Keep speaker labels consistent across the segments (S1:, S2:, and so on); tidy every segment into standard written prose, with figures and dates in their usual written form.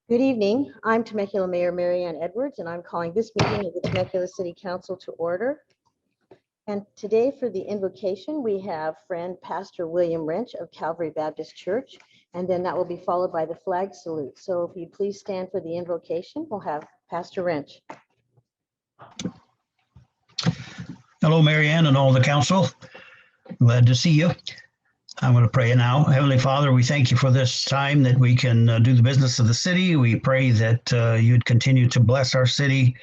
S1: Good evening. I'm Temecula Mayor Mary Ann Edwards, and I'm calling this meeting of the Temecula City Council to order. And today for the invocation, we have friend Pastor William Wrench of Calvary Baptist Church, and then that will be followed by the flag salute. So if you please stand for the invocation, we'll have Pastor Wrench.
S2: Hello, Mary Ann and all the council. Glad to see you. I'm going to pray now. Heavenly Father, we thank you for this time that we can do the business of the city. We pray that you'd continue to bless our city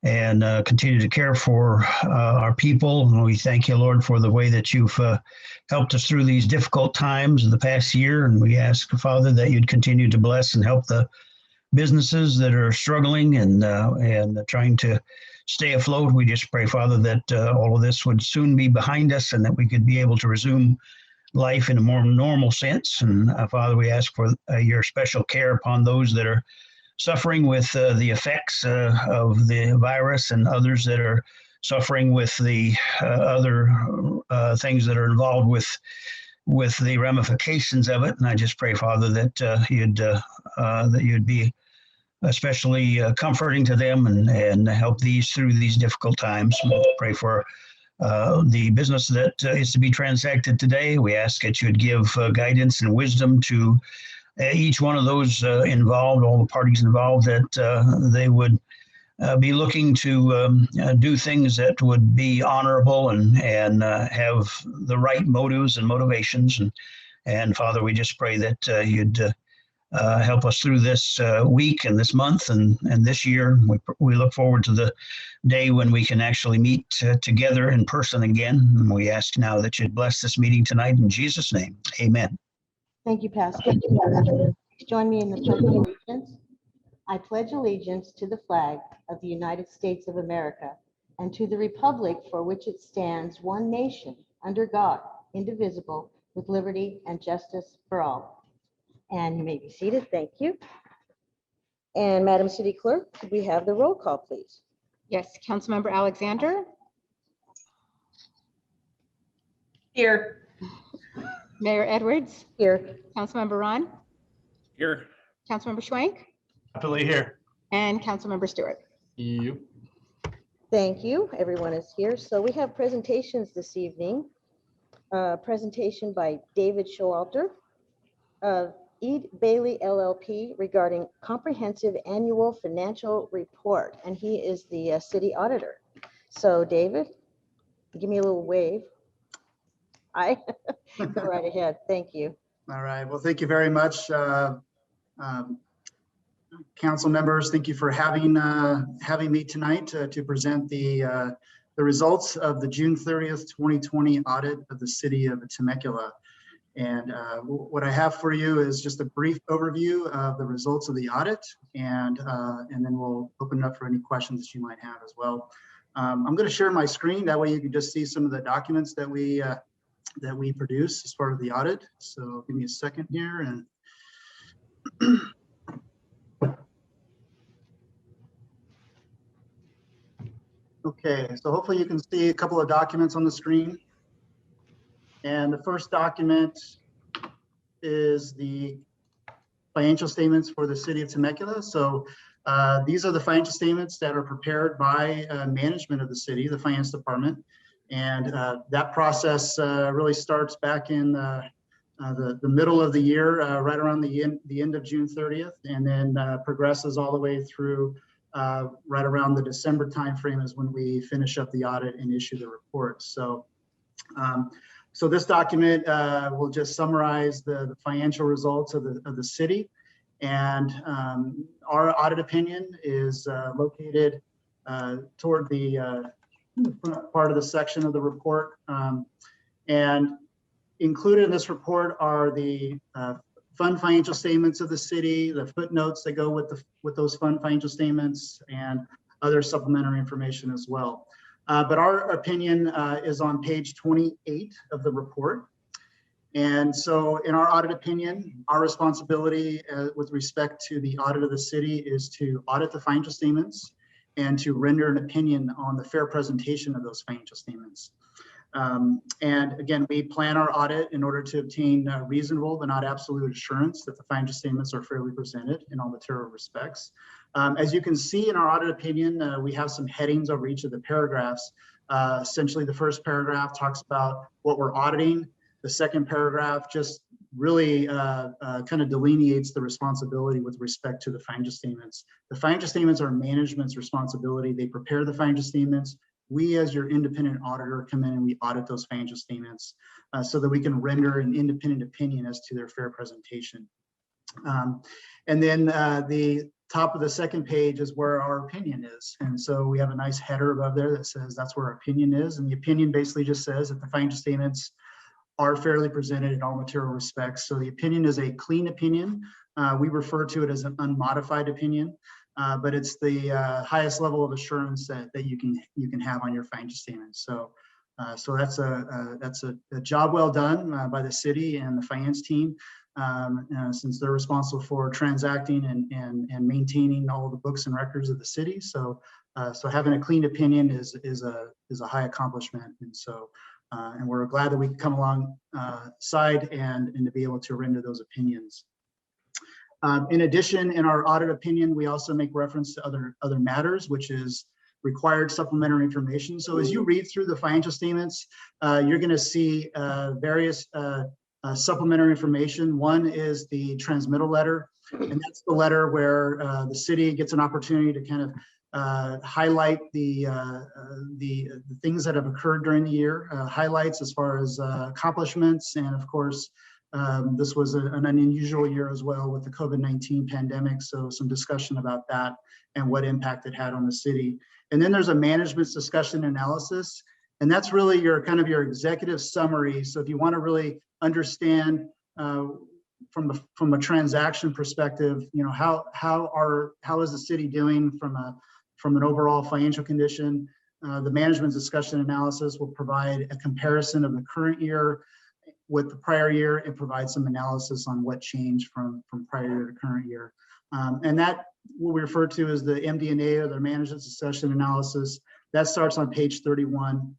S2: and continue to care for our people. And we thank you, Lord, for the way that you've helped us through these difficult times of the past year. And we ask, Father, that you'd continue to bless and help the businesses that are struggling and trying to stay afloat. We just pray, Father, that all of this would soon be behind us and that we could be able to resume life in a more normal sense. And Father, we ask for your special care upon those that are suffering with the effects of the virus and others that are suffering with the other things that are involved with the ramifications of it. And I just pray, Father, that you'd be especially comforting to them and help these through these difficult times. We pray for the business that is to be transacted today. We ask that you'd give guidance and wisdom to each one of those involved, all the parties involved, that they would be looking to do things that would be honorable and have the right motives and motivations. And Father, we just pray that you'd help us through this week and this month and this year. We look forward to the day when we can actually meet together in person again. And we ask now that you'd bless this meeting tonight in Jesus' name. Amen.
S1: Thank you, Pastor. Please join me in the Pledge of Allegiance. I pledge allegiance to the flag of the United States of America and to the republic for which it stands, one nation, under God, indivisible, with liberty and justice for all. And you may be seated. Thank you. And Madam City Clerk, could we have the roll call, please?
S3: Yes, Councilmember Alexander.
S1: Here.
S3: Mayor Edwards.
S1: Here.
S3: Councilmember Ron.
S4: Here.
S3: Councilmember Schwenk.
S4: Happily here.
S3: And Councilmember Stewart.
S4: You.
S1: Thank you. Everyone is here. So we have presentations this evening. Presentation by David Showalter of Ede Bailey LLP regarding comprehensive annual financial report, and he is the city auditor. So David, give me a little wave. Go right ahead. Thank you.
S5: All right. Well, thank you very much, council members. Thank you for having me tonight to present the results of the June 30th, 2020 audit of the city of Temecula. And what I have for you is just a brief overview of the results of the audit, and then we'll open it up for any questions that you might have as well. I'm going to share my screen. That way you can just see some of the documents that we produce as part of the audit. So give me a second here. And okay, so hopefully you can see a couple of documents on the screen. And the first document is the financial statements for the city of Temecula. So these are the financial statements that are prepared by management of the city, the finance department. And that process really starts back in the middle of the year, right around the end of June 30th, and then progresses all the way through right around the December timeframe is when we finish up the audit and issue the report. So so this document will just summarize the financial results of the city, and our audit opinion is located toward the front part of the section of the report. And included in this report are the fund financial statements of the city, the footnotes that go with those fund financial statements, and other supplementary information as well. But our opinion is on page 28 of the report. And so in our audit opinion, our responsibility with respect to the audit of the city is to audit the financial statements and to render an opinion on the fair presentation of those financial statements. And again, we plan our audit in order to obtain reasonable but not absolute assurance that the financial statements are fairly presented in all material respects. As you can see in our audit opinion, we have some headings over each of the paragraphs. Essentially, the first paragraph talks about what we're auditing. The second paragraph just really kind of delineates the responsibility with respect to the financial statements. The financial statements are management's responsibility. They prepare the financial statements. We, as your independent auditor, come in and we audit those financial statements so that we can render an independent opinion as to their fair presentation. And then the top of the second page is where our opinion is. And so we have a nice header above there that says that's where our opinion is. And the opinion basically just says that the financial statements are fairly presented in all material respects. So the opinion is a clean opinion. We refer to it as an unmodified opinion. But it's the highest level of assurance that you can have on your financial statements. So that's a job well done by the city and the finance team, since they're responsible for transacting and maintaining all the books and records of the city. So having a clean opinion is a high accomplishment, and so and we're glad that we can come alongside and to be able to render those opinions. In addition, in our audit opinion, we also make reference to other matters, which is required supplementary information. So as you read through the financial statements, you're going to see various supplementary information. One is the transmittal letter, and that's the letter where the city gets an opportunity to kind of highlight the things that have occurred during the year, highlights as far as accomplishments, and of course, this was an unusual year as well with the COVID-19 pandemic, so some discussion about that and what impact it had on the city. And then there's a management's discussion analysis, and that's really your kind of your executive summary. So if you want to really understand from a transaction perspective, you know, how is the city doing from an overall financial condition, the management discussion analysis will provide a comparison of the current year with the prior year and provide some analysis on what changed from prior year to current year. And that what we refer to as the MD&A, or the management discussion analysis, that starts on page 31.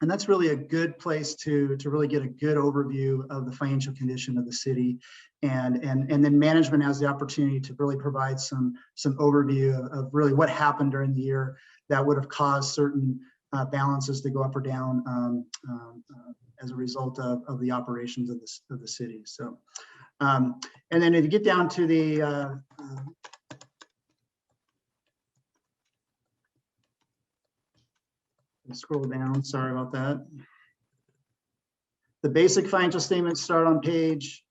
S5: And that's really a good place to really get a good overview of the financial condition of the city. And then management has the opportunity to really provide some overview of really what happened during the year that would have caused certain balances to go up or down as a result of the operations of the city. So, and then if you get down to the scroll down, sorry about that. The basic financial statements start on page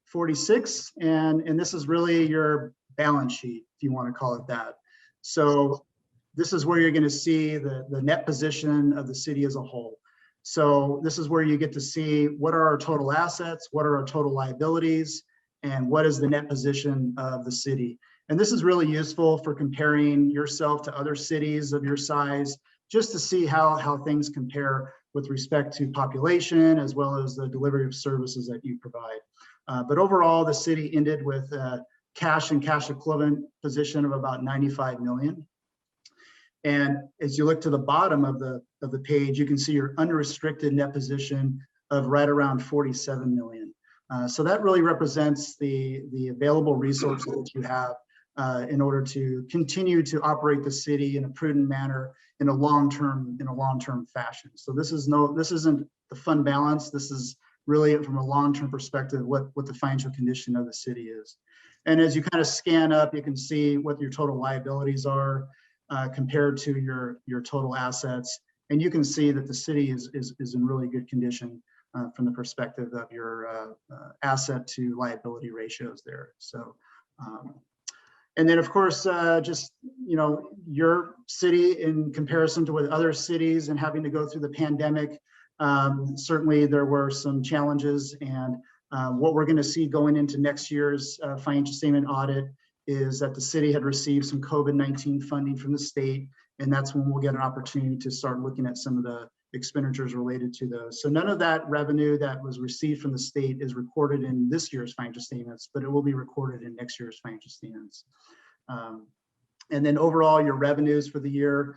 S5: 46, and this is really your balance sheet, if you want to call it that. So this is where you're going to see the net position of the city as a whole. So this is where you get to see what are our total assets, what are our total liabilities, and what is the net position of the city. And this is really useful for comparing yourself to other cities of your size, just to see how things compare with respect to population, as well as the delivery of services that you provide. But overall, the city ended with a cash and cash equivalent position of about 95 million. And as you look to the bottom of the page, you can see your unrestricted net position of right around 47 million. So that really represents the available resources that you have in order to continue to operate the city in a prudent manner in a long-term fashion. So this isn't the fund balance. This is really from a long-term perspective what the financial condition of the city is. And as you kind of scan up, you can see what your total liabilities are compared to your total assets, and you can see that the city is in really good condition from the perspective of your asset to liability ratios there. So. And then, of course, just, you know, your city in comparison to with other cities and having to go through the pandemic, certainly there were some challenges. And what we're going to see going into next year's financial statement audit is that the city had received some COVID-19 funding from the state. And that's when we'll get an opportunity to start looking at some of the expenditures related to those. So none of that revenue that was received from the state is recorded in this year's financial statements, but it will be recorded in next year's financial statements. And then overall, your revenues for the year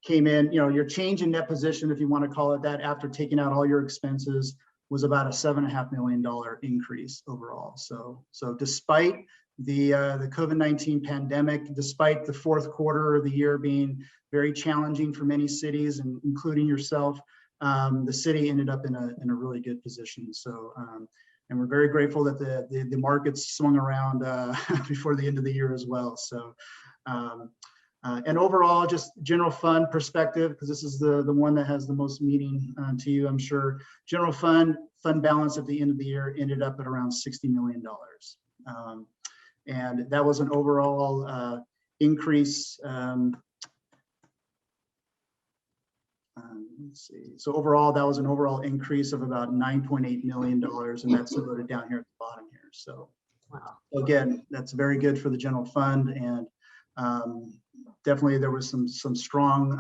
S5: came in, your change in net position, if you want to call it that, after taking out all your expenses, was about a $7.5 million increase overall. So despite the COVID-19 pandemic, despite the fourth quarter of the year being very challenging for many cities, and including yourself, the city ended up in a really good position. So, and we're very grateful that the markets swung around before the end of the year as well. So, and overall, just general fund perspective, because this is the one that has the most meaning to you, I'm sure. General fund balance at the end of the year ended up at around $60 million. And that was an overall increase. Let's see. So overall, that was an overall increase of about $9.8 million, and that's noted down here at the bottom here. So, wow. Again, that's very good for the general fund, and definitely there was some strong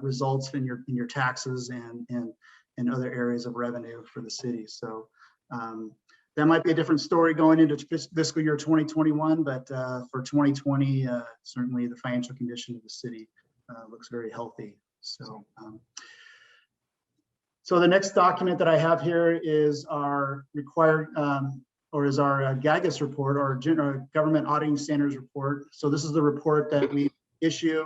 S5: results in your taxes and other areas of revenue for the city. So that might be a different story going into fiscal year 2021, but for 2020, certainly the financial condition of the city looks very healthy. So, so the next document that I have here is our required, or is our GAGAS report, or Government Auditing Standards report. So this is the report that we issue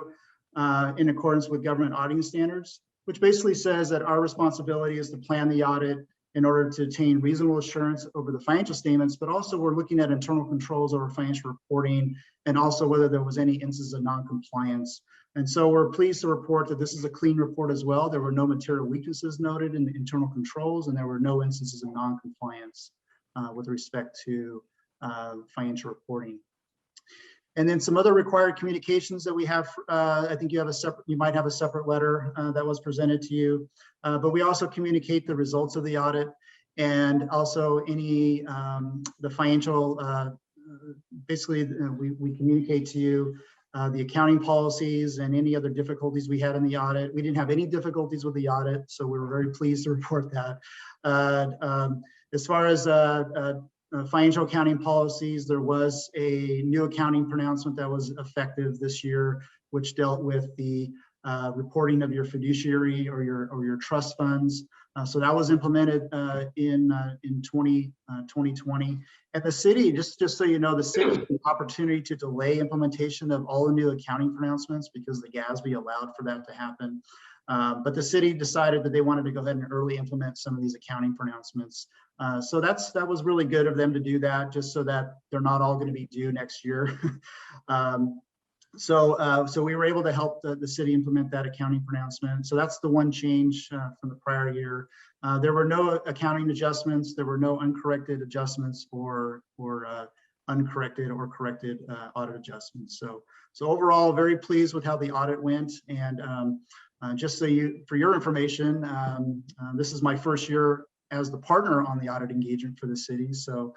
S5: in accordance with government auditing standards, which basically says that our responsibility is to plan the audit in order to attain reasonable assurance over the financial statements, but also we're looking at internal controls over financial reporting, and also whether there was any instances of non-compliance. And so we're pleased to report that this is a clean report as well. There were no material weaknesses noted in the internal controls, and there were no instances of non-compliance with respect to financial reporting. And then some other required communications that we have. I think you might have a separate letter that was presented to you, but we also communicate the results of the audit, and also any the financial. Basically, we communicate to you the accounting policies and any other difficulties we had in the audit. We didn't have any difficulties with the audit, so we were very pleased to report that. As far as financial accounting policies, there was a new accounting pronouncement that was effective this year, which dealt with the reporting of your fiduciary or your trust funds. So that was implemented in 2020. And the city, just so you know, the city had an opportunity to delay implementation of all the new accounting pronouncements because the GASB allowed for that to happen. But the city decided that they wanted to go ahead and early implement some of these accounting pronouncements. So that was really good of them to do that, just so that they're not all going to be due next year. So we were able to help the city implement that accounting pronouncement. So that's the one change from the prior year. There were no accounting adjustments. There were no uncorrected adjustments or uncorrected or corrected audit adjustments. So overall, very pleased with how the audit went. And just so for your information, this is my first year as the partner on the audit engagement for the city. So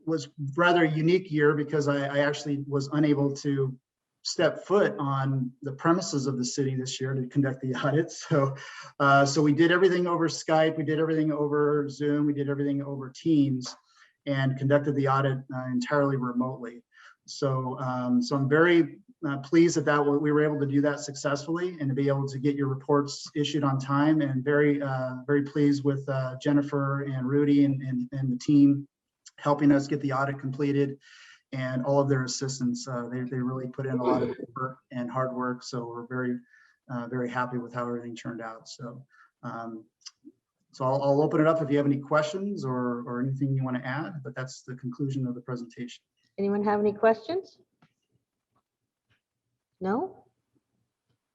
S5: was rather a unique year because I actually was unable to step foot on the premises of the city this year to conduct the audit. So we did everything over Skype, we did everything over Zoom, we did everything over Teams, and conducted the audit entirely remotely. So I'm very pleased that we were able to do that successfully and to be able to get your reports issued on time, and very pleased with Jennifer and Rudy and the team helping us get the audit completed, and all of their assistants. They really put in a lot of effort and hard work. So we're very happy with how everything turned out. So I'll open it up if you have any questions or anything you want to add, but that's the conclusion of the presentation.
S1: Anyone have any questions? No?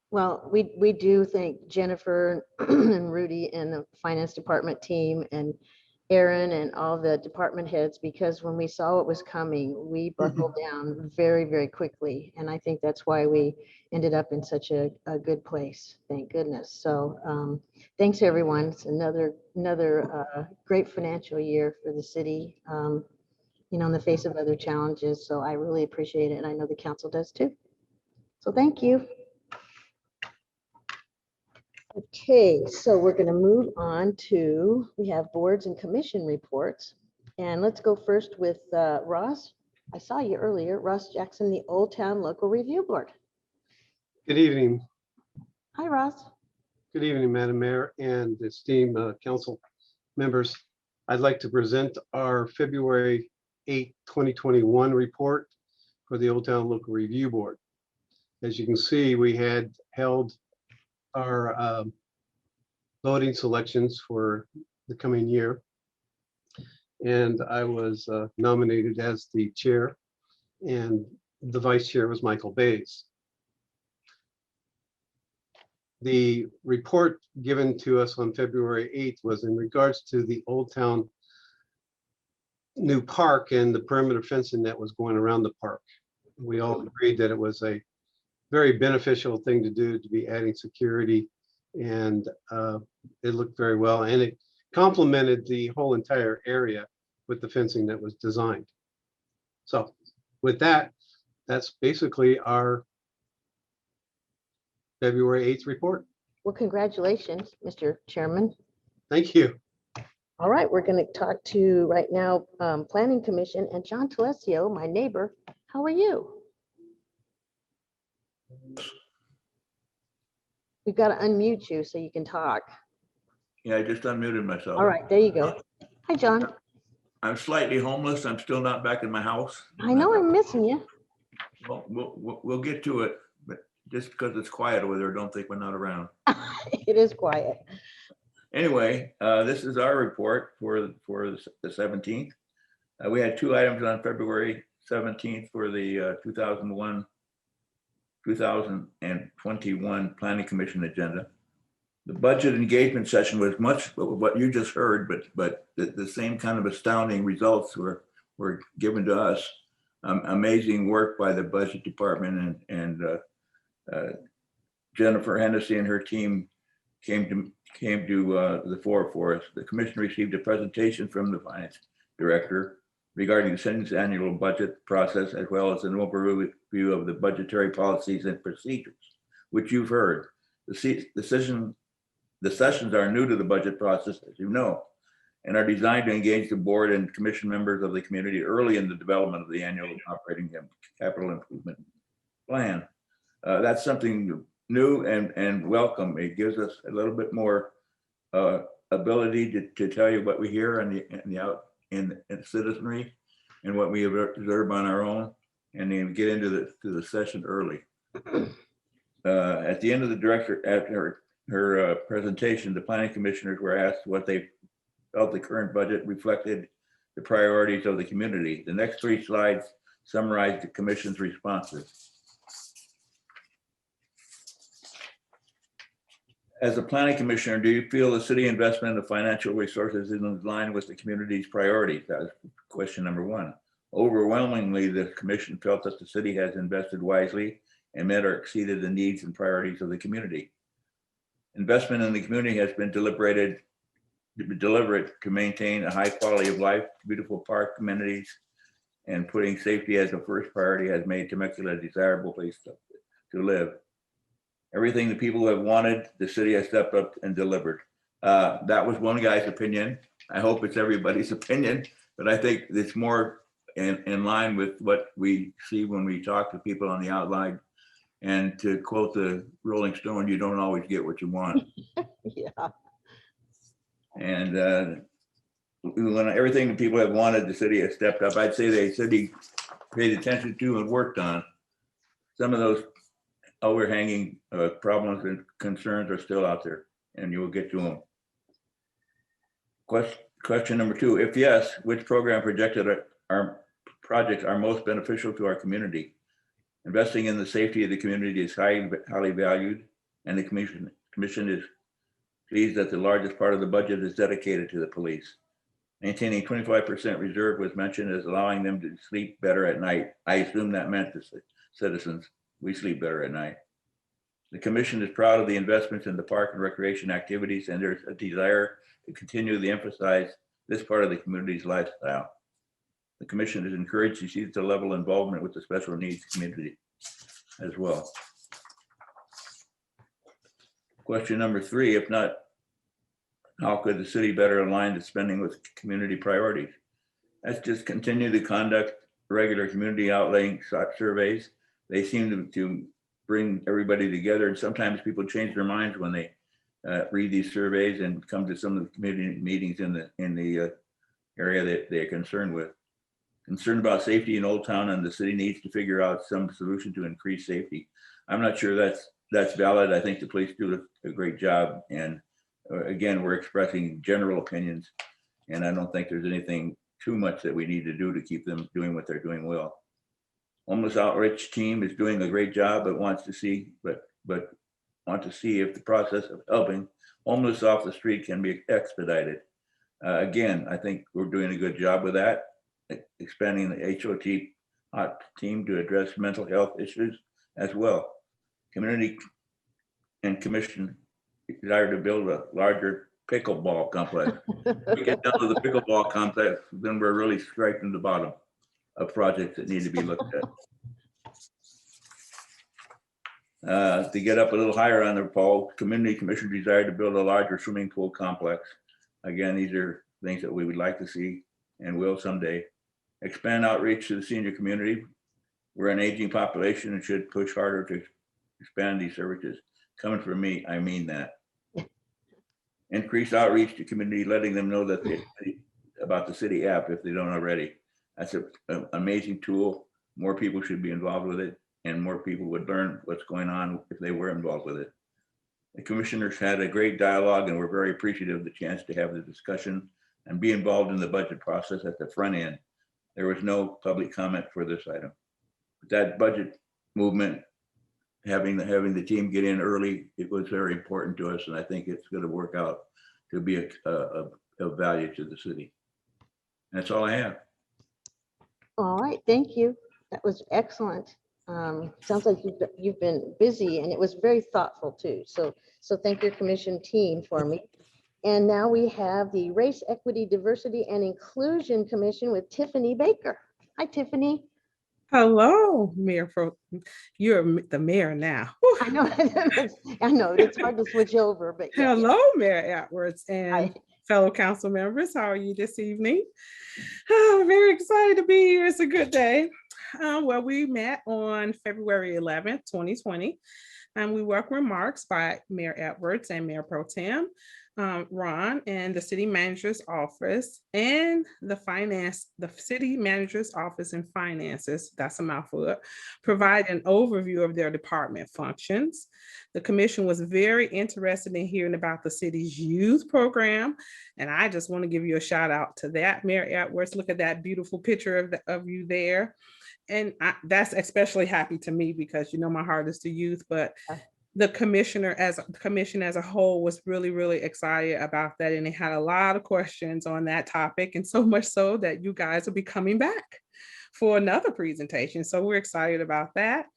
S1: Well, we do thank Jennifer and Rudy and the finance department team and Aaron and all the department heads, because when we saw what was coming, we buckled down very, very quickly. And I think that's why we ended up in such a good place. Thank goodness. So thanks everyone. It's another great financial year for the city, in the face of other challenges. So I really appreciate it. And I know the council does too. So thank you. Okay, so we're going to move on to, we have boards and commission reports. And let's go first with Ross. I saw you earlier, Ross Jackson, the Old Town Local Review Board.
S6: Good evening.
S1: Hi, Ross.
S6: Good evening, Madam Mayor and esteemed council members. I'd like to present our February 8, 2021 report for the Old Town Local Review Board. As you can see, we had held our voting selections for the coming year. And I was nominated as the chair, and the vice chair was Michael Bays. The report given to us on February 8th was in regards to the Old Town new park and the perimeter fencing that was going around the park. We all agreed that it was a very beneficial thing to do, to be adding security, and it looked very well, and it complemented the whole entire area with the fencing that was designed. So with that, that's basically our February 8th report.
S1: Well, congratulations, Mr. Chairman.
S6: Thank you.
S1: All right, we're going to talk to right now Planning Commission and John Telesio, my neighbor. How are you? We've got to unmute you so you can talk.
S7: Yeah, I just unmuted myself.
S1: All right, there you go. Hi, John.
S7: I'm slightly homeless. I'm still not back in my house.
S1: I know I'm missing you.
S7: Well, we'll get to it, but just because it's quiet over there, don't think we're not around.
S1: It is quiet.
S7: Anyway, this is our report for the 17th. We had two items on February 17th for the 2021 Planning Commission agenda. The budget engagement session was much what you just heard, but the same kind of astounding results were given to us. Amazing work by the budget department, and Jennifer Hennessy and her team came to the fore for us. The commission received a presentation from the finance director regarding the city's annual budget process, as well as an overview of the budgetary policies and procedures, which you've heard. The sessions are new to the budget process, as you know, and are designed to engage the board and commission members of the community early in the development of the annual operating capital improvement plan. That's something new and welcome. It gives us a little bit more ability to tell you what we hear in the citizenry and what we observe on our own, and then get into the session early. At the end of the director, after her presentation, the planning commissioners were asked what they felt the current budget reflected the priorities of the community. The next three slides summarize the commission's responses. As a planning commissioner, do you feel the city investment of financial resources is in line with the community's priorities? That was question number one. Overwhelmingly, the commission felt that the city has invested wisely and met or exceeded the needs and priorities of the community. Investment in the community has been deliberate to maintain a high quality of life, beautiful park amenities, and putting safety as a first priority has made Temecula a desirable place to live. Everything the people have wanted, the city has stepped up and delivered. That was one guy's opinion. I hope it's everybody's opinion, but I think it's more in line with what we see when we talk to people on the outside. And to quote the Rolling Stone, you don't always get what you want.
S1: Yeah.
S7: And when everything that people have wanted, the city has stepped up. I'd say the city paid attention to and worked on. Some of those overhanging problems and concerns are still out there, and you will get to them. Question number two, if yes, which program projects are most beneficial to our community? Investing in the safety of the community is highly valued, and the commission is pleased that the largest part of the budget is dedicated to the police. Maintaining 25% reserve was mentioned as allowing them to sleep better at night. I assume that meant the citizens. We sleep better at night. The commission is proud of the investments in the park and recreation activities, and there's a desire to continue to emphasize this part of the community's lifestyle. The commission is encouraged to see the level of involvement with the special needs community as well. Question number three, if not, how could the city better align the spending with community priorities? That's just continue to conduct regular community outlaying surveys. They seem to bring everybody together, and sometimes people change their minds when they read these surveys and come to some of the community meetings in the area that they're concerned with. Concerned about safety in Old Town, and the city needs to figure out some solution to increase safety. I'm not sure that's valid. I think the police do a great job, and again, we're expressing general opinions, and I don't think there's anything too much that we need to do to keep them doing what they're doing well. Homeless outreach team is doing a great job, but want to see if the process of helping homeless off the street can be expedited. Again, I think we're doing a good job with that, expanding the HOT team to address mental health issues as well. Community and commission desire to build a larger pickleball complex. If we get down to the pickleball complex, then we're really striking the bottom of projects that need to be looked at. To get up a little higher on the pole, community commission desire to build a larger swimming pool complex. Again, these are things that we would like to see and will someday. Expand outreach to the senior community. We're an aging population and should push harder to expand these services. Coming from me, I mean that. Increase outreach to community, letting them know that about the city app if they don't already. That's an amazing tool. More people should be involved with it, and more people would learn what's going on if they were involved with it. The commissioners had a great dialogue, and we're very appreciative of the chance to have the discussion and be involved in the budget process at the front end. There was no public comment for this item. But that budget movement, having the team get in early, it was very important to us, and I think it's going to work out to be of value to the city. That's all I have.
S1: All right, thank you. That was excellent. Sounds like you've been busy, and it was very thoughtful too. So thank your commission team for me. And now we have the Race, Equity, Diversity, and Inclusion Commission with Tiffany Baker. Hi, Tiffany.
S8: Hello, Mayor. You're the mayor now. Whew.
S1: I know, I know it's hard to switch over, but yeah.
S8: Hello, Mayor Edwards and
S1: Hi.
S8: fellow council members. How are you this evening? Oh, very excited to be here. It's a good day. Well, we met on February 11th, 2020, and we welcome remarks by Mayor Edwards and Mayor Pro Tem Ron, and the city manager's office and the city manager's office and finances, that's a mouthful, provide an overview of their department functions. The commission was very interested in hearing about the city's youth program, and I just want to give you a shout out to that, Mayor Edwards. Look at that beautiful picture of you there. And that's especially happy to me because, you know, my heart is to youth, but the commission as a whole was really, really excited about that. And they had a lot of questions on that topic, and so much so that you guys will be coming back for another presentation. So we're excited about that.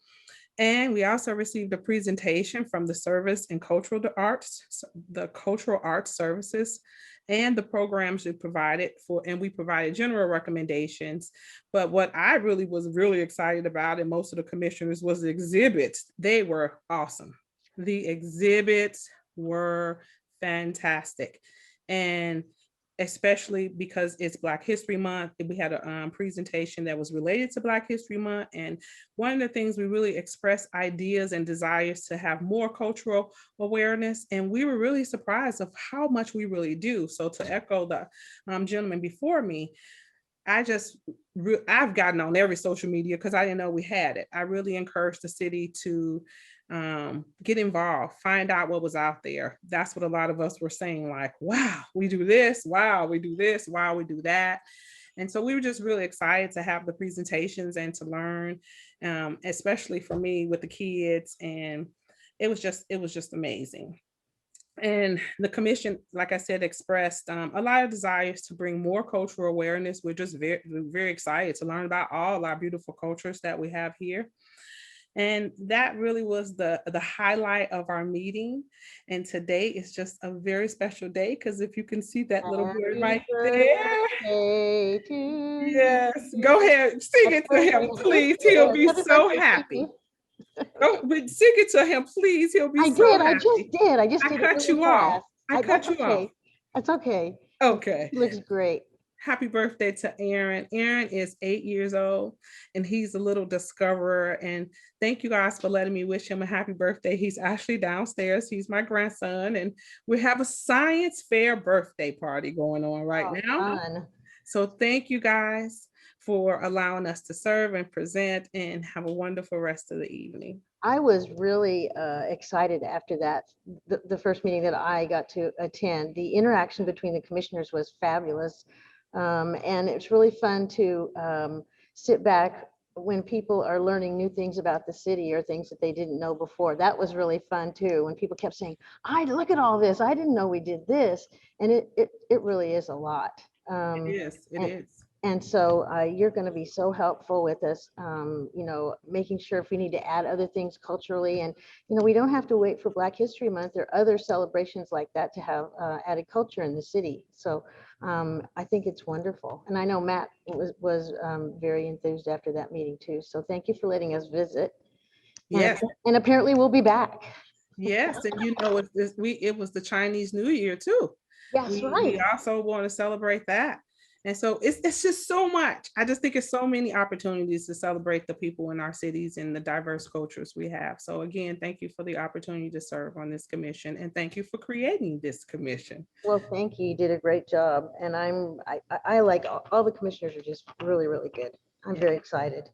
S8: And we also received a presentation from the Service and Cultural Arts, the Cultural Arts Services, and the programs we provided for, and we provided general recommendations. But what I really was really excited about, and most of the commissioners, was the exhibits. They were awesome. The exhibits were fantastic. And especially because it's Black History Month, we had a presentation that was related to Black History Month. And one of the things we really expressed ideas and desires to have more cultural awareness. And we were really surprised of how much we really do. So to echo the gentleman before me, I've gotten on every social media because I didn't know we had it. I really encouraged the city to get involved, find out what was out there. That's what a lot of us were saying, like, wow, we do this, wow, we do this, wow, we do that. And so we were just really excited to have the presentations and to learn, especially for me with the kids. And it was just amazing. And the commission, like I said, expressed a lot of desires to bring more cultural awareness. We're just very, very excited to learn about all our beautiful cultures that we have here. And that really was the highlight of our meeting. And today is just a very special day because if you can see that little boy right there. Yes, go ahead, sing it to him, please. He'll be so happy. Oh, but sing it to him, please. He'll be so happy.
S1: I just did.
S8: I cut you off. I cut you off.
S1: That's okay.
S8: Okay.
S1: He looks great.
S8: happy birthday to Aaron. Aaron is 8 years old and he's a little discoverer. And thank you guys for letting me wish him a happy birthday. He's actually downstairs. He's my grandson, and we have a science fair birthday party going on right now.
S1: Fun.
S8: So thank you guys for allowing us to serve and present, and have a wonderful rest of the evening.
S1: I was really excited after that, the first meeting that I got to attend. The interaction between the commissioners was fabulous. And it's really fun to sit back when people are learning new things about the city or things that they didn't know before. That was really fun too, when people kept saying, look at all this. I didn't know we did this. And it really is a lot.
S8: It is.
S1: And so you're going to be so helpful with us, making sure if we need to add other things culturally. And, we don't have to wait for Black History Month or other celebrations like that to have added culture in the city. So I think it's wonderful. And I know Matt was very enthused after that meeting too. So thank you for letting us visit.
S8: Yes.
S1: And apparently we'll be back.
S8: Yes. And it was the Chinese New Year too.
S1: Yes, right.
S8: We also want to celebrate that. And so it's just so much. I just think it's so many opportunities to celebrate the people in our cities and the diverse cultures we have. So again, thank you for the opportunity to serve on this commission, and thank you for creating this commission.
S1: Well, thank you. You did a great job. And I like all the commissioners are just really, really good. I'm very excited.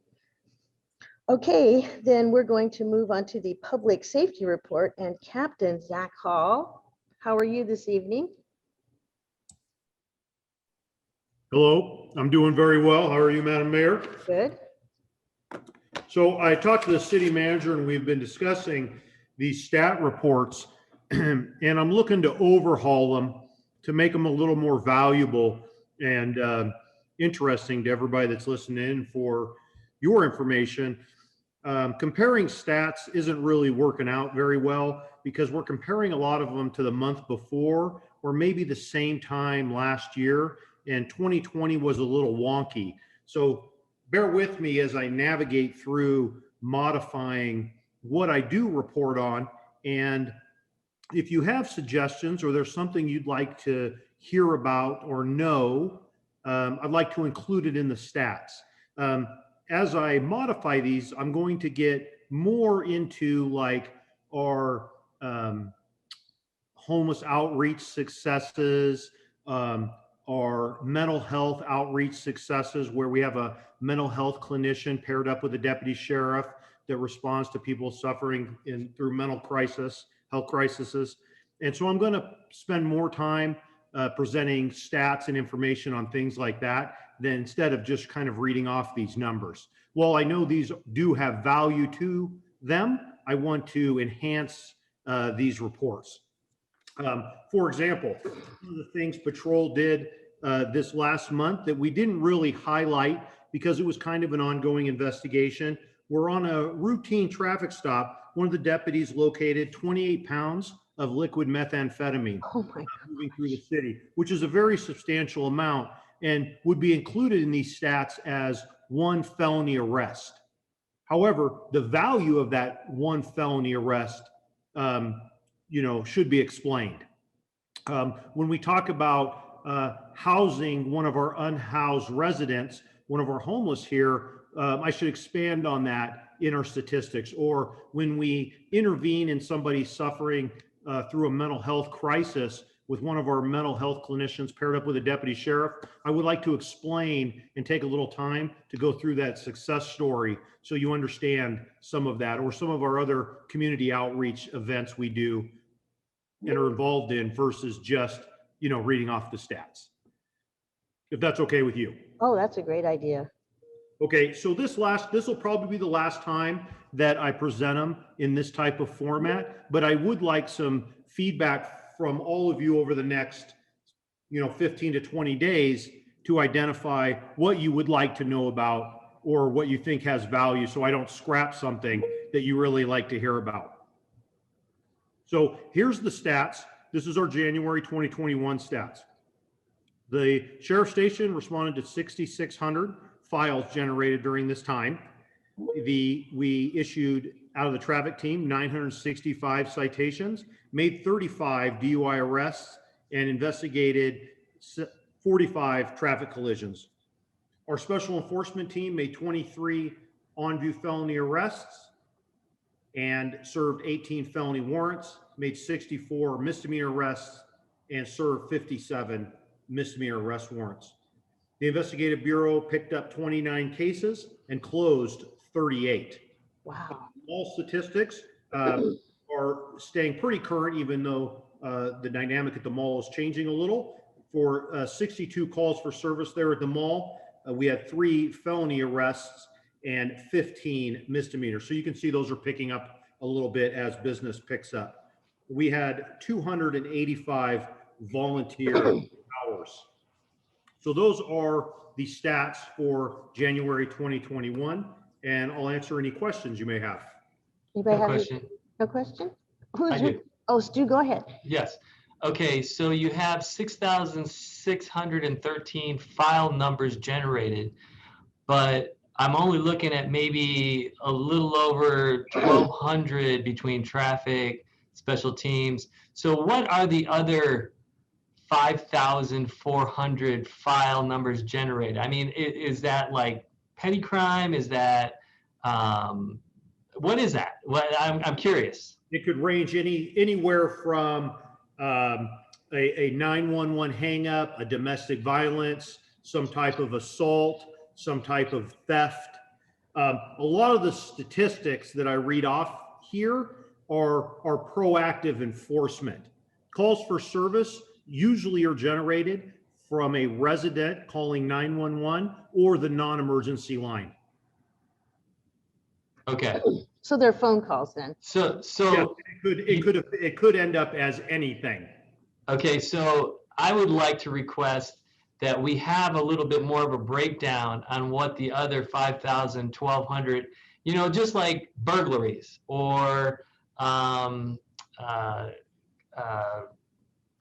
S1: Okay, then we're going to move on to the public safety report, and Captain Zach Hall. How are you this evening?
S9: Hello, I'm doing very well. How are you, Madam Mayor?
S1: Good.
S9: So I talked to the city manager and we've been discussing these stat reports and I'm looking to overhaul them to make them a little more valuable and interesting to everybody that's listening in for your information. Comparing stats isn't really working out very well because we're comparing a lot of them to the month before or maybe the same time last year. And 2020 was a little wonky. So bear with me as I navigate through modifying what I do report on. And if you have suggestions or there's something you'd like to hear about or know, I'd like to include it in the stats. As I modify these, I'm going to get more into like our homeless outreach successes, our mental health outreach successes, where we have a mental health clinician paired up with a deputy sheriff that responds to people suffering through mental crisis, health crises. And so I'm going to spend more time presenting stats and information on things like that than instead of just kind of reading off these numbers. While I know these do have value to them, I want to enhance these reports. For example, one of the things Patrol did this last month that we didn't really highlight because it was kind of an ongoing investigation. We're on a routine traffic stop. One of the deputies located 28 pounds of liquid methamphetamine moving through the city, which is a very substantial amount and would be included in these stats as one felony arrest. However, the value of that one felony arrest should be explained. When we talk about housing one of our unhoused residents, one of our homeless here, I should expand on that in our statistics. Or when we intervene in somebody suffering through a mental health crisis with one of our mental health clinicians paired up with a deputy sheriff, I would like to explain and take a little time to go through that success story so you understand some of that, or some of our other community outreach events we do and are involved in versus just, reading off the stats. If that's okay with you.
S1: Oh, that's a great idea.
S9: Okay, so this will probably be the last time that I present them in this type of format, but I would like some feedback from all of you over the next, 15 to 20 days to identify what you would like to know about or what you think has value, so I don't scrap something that you really like to hear about. So here's the stats. This is our January 2021 stats. The sheriff station responded to 6,600 files generated during this time. We issued out of the traffic team 965 citations, made 35 DUI arrests, and investigated 45 traffic collisions. Our special enforcement team made 23 on-view felony arrests and served 18 felony warrants, made 64 misdemeanor arrests, and served 57 misdemeanor arrest warrants. The investigative bureau picked up 29 cases and closed 38.
S1: Wow.
S9: All statistics are staying pretty current, even though the dynamic at the mall is changing a little. For 62 calls for service there at the mall, we had 3 felony arrests and 15 misdemeanors. So you can see those are picking up a little bit as business picks up. We had 285 volunteer hours. So those are the stats for January 2021, and I'll answer any questions you may have.
S1: Anybody
S10: No
S1: have any-
S10: question.
S1: No question?
S10: I
S1: Who's,
S10: do.
S1: oh, Stu, go ahead.
S10: Yes. Okay, so you have 6,613 file numbers generated, but I'm only looking at maybe a little over 1,200 between traffic, special teams. So what are the other 5,400 file numbers generated? I mean, is that like petty crime? Is that, what is that? What, I'm curious.
S9: It could range anywhere from a 911 hang up, a domestic violence, some type of assault, some type of theft. A lot of the statistics that I read off here are proactive enforcement. Calls for service usually are generated from a resident calling 911 or the non-emergency line.
S10: Okay.
S1: So they're phone calls then.
S10: So
S9: Yeah, it could end up as anything.
S10: okay, so I would like to request that we have a little bit more of a breakdown on what the other 5,000, 1,200, you know, just like burglaries or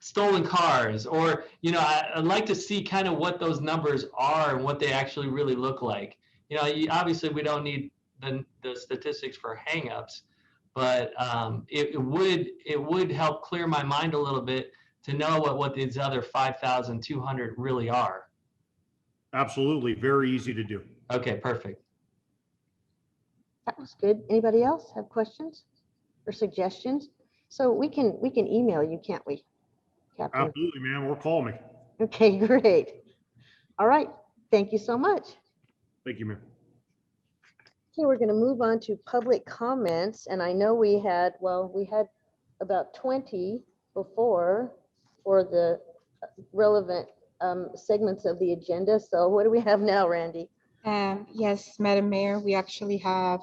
S10: stolen cars, or, you know, I'd like to see kind of what those numbers are and what they actually really look like. You know, obviously we don't need the statistics for hangups, but it would help clear my mind a little bit to know what these other 5,200 really are.
S9: Absolutely, very easy to do.
S10: Okay, perfect.
S1: That was good. Anybody else have questions or suggestions? So we can email you, can't we, Captain?
S9: Absolutely, ma'am, or call me.
S1: Okay, great. All right. Thank you so much.
S9: Thank you, ma'am.
S1: Okay, we're going to move on to public comments. And I know we had about 20 before for the relevant segments of the agenda. So what do we have now, Randy?
S3: Yes, Madam Mayor, we actually have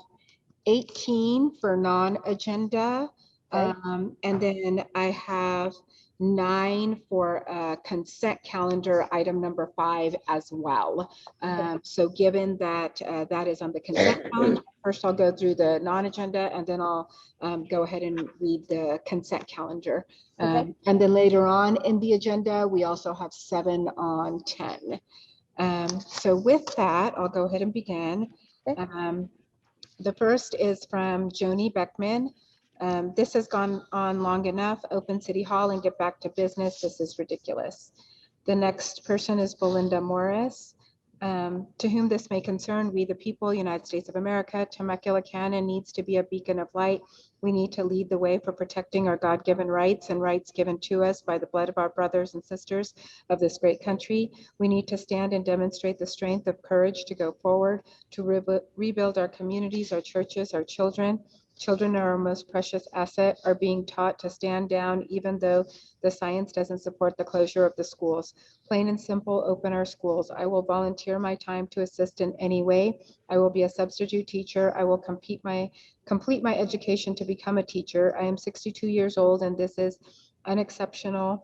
S3: 18 for non-agenda.
S1: Okay.
S3: And then I have 9 for consent calendar item number 5 as well. So given that that is on the consent calendar, first I'll go through the non-agenda and then I'll go ahead and read the consent calendar.
S1: Okay.
S3: And then later on in the agenda, we also have 7 on 10. So with that, I'll go ahead and begin.
S1: Okay.
S3: The first is from Joni Beckman. This has gone on long enough. Open City Hall and get back to business. This is ridiculous. The next person is Belinda Morris. To whom this may concern, we the people, United States of America, Temecula Canyon needs to be a beacon of light. We need to lead the way for protecting our God-given rights and rights given to us by the blood of our brothers and sisters of this great country. We need to stand and demonstrate the strength of courage to go forward, to rebuild our communities, our churches, our children. Children are our most precious asset, are being taught to stand down even though the science doesn't support the closure of the schools. Plain and simple, open our schools. I will volunteer my time to assist in any way. I will be a substitute teacher. I will complete my education to become a teacher. I am 62 years old and this is unexceptional.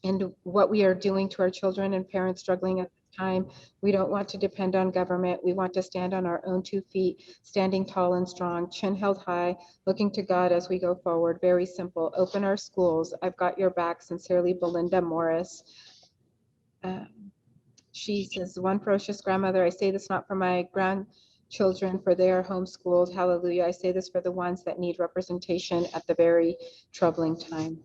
S3: And what we are doing to our children and parents struggling at this time, we don't want to depend on government. We want to stand on our own 2 feet, standing tall and strong, chin held high, looking to God as we go forward. Very simple. Open our schools. I've got your back. Sincerely, Belinda Morris. She says, one ferocious grandmother. I say this not for my grandchildren, for they are homeschooled. Hallelujah. I say this for the ones that need representation at the very troubling time.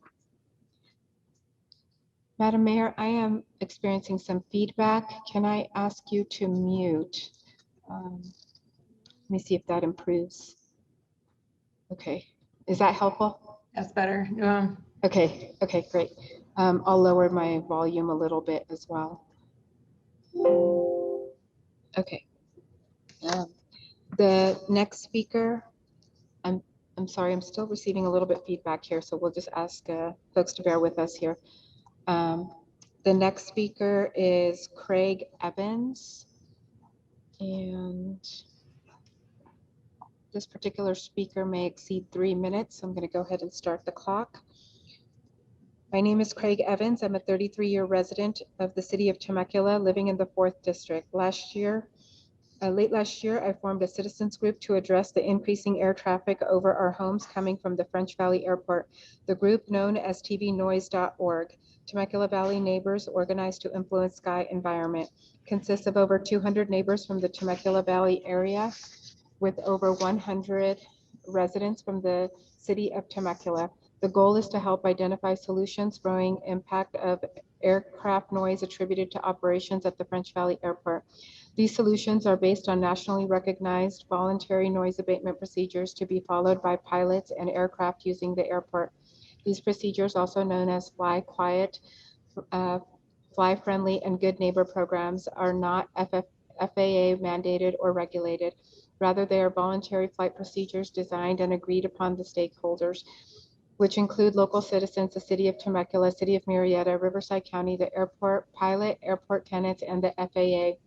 S3: Madam Mayor, I am experiencing some feedback. Can I ask you to mute? Let me see if that improves. Okay, is that helpful?
S11: That's better.
S3: Okay, great. I'll lower my volume a little bit as well. Okay. The next speaker, I'm sorry, I'm still receiving a little bit feedback here, so we'll just ask folks to bear with us here. The next speaker is Craig Evans. And this particular speaker may exceed 3 minutes. I'm going to go ahead and start the clock. My name is Craig Evans. I'm a 33-year resident of the city of Temecula, living in the 4th District. Late last year, I formed a citizens group to address the increasing air traffic over our homes coming from the French Valley Airport. The group, known as tvnoise.org, Temecula Valley Neighbors Organized to Influence Sky Environment, consists of over 200 neighbors from the Temecula Valley area with over 100 residents from the city of Temecula. The goal is to help identify solutions growing impact of aircraft noise attributed to operations at the French Valley Airport. These solutions are based on nationally recognized voluntary noise abatement procedures to be followed by pilots and aircraft using the airport. These procedures, also known as Fly Quiet, Fly Friendly, and Good Neighbor programs, are not FAA mandated or regulated. Rather, they are voluntary flight procedures designed and agreed upon the stakeholders, which include local citizens, the city of Temecula, city of Murrieta, Riverside County, the airport, pilot, airport tenants, and the FAA.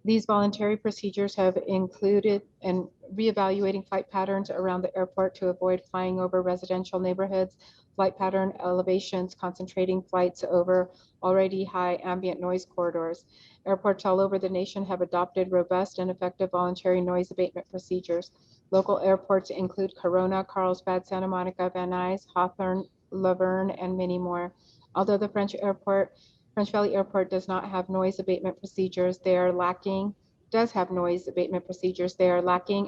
S3: These voluntary procedures have included in reevaluating flight patterns around the airport to avoid flying over residential neighborhoods, flight pattern elevations, concentrating flights over already high ambient noise corridors. Airports all over the nation have adopted robust and effective voluntary noise abatement procedures. Local airports include Corona, Carlsbad, Santa Monica, Van Nuys, Hawthorne, Laverne, and many more. Although the French Valley Airport does not have noise abatement procedures, they are lacking,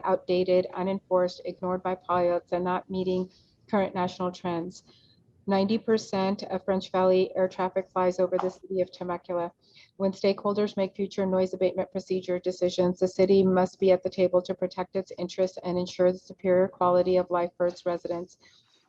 S3: outdated, unenforced, ignored by pilots, and not meeting current national trends. 90% of French Valley air traffic flies over the city of Temecula. When stakeholders make future noise abatement procedure decisions, the city must be at the table to protect its interests and ensure the superior quality of life for its residents.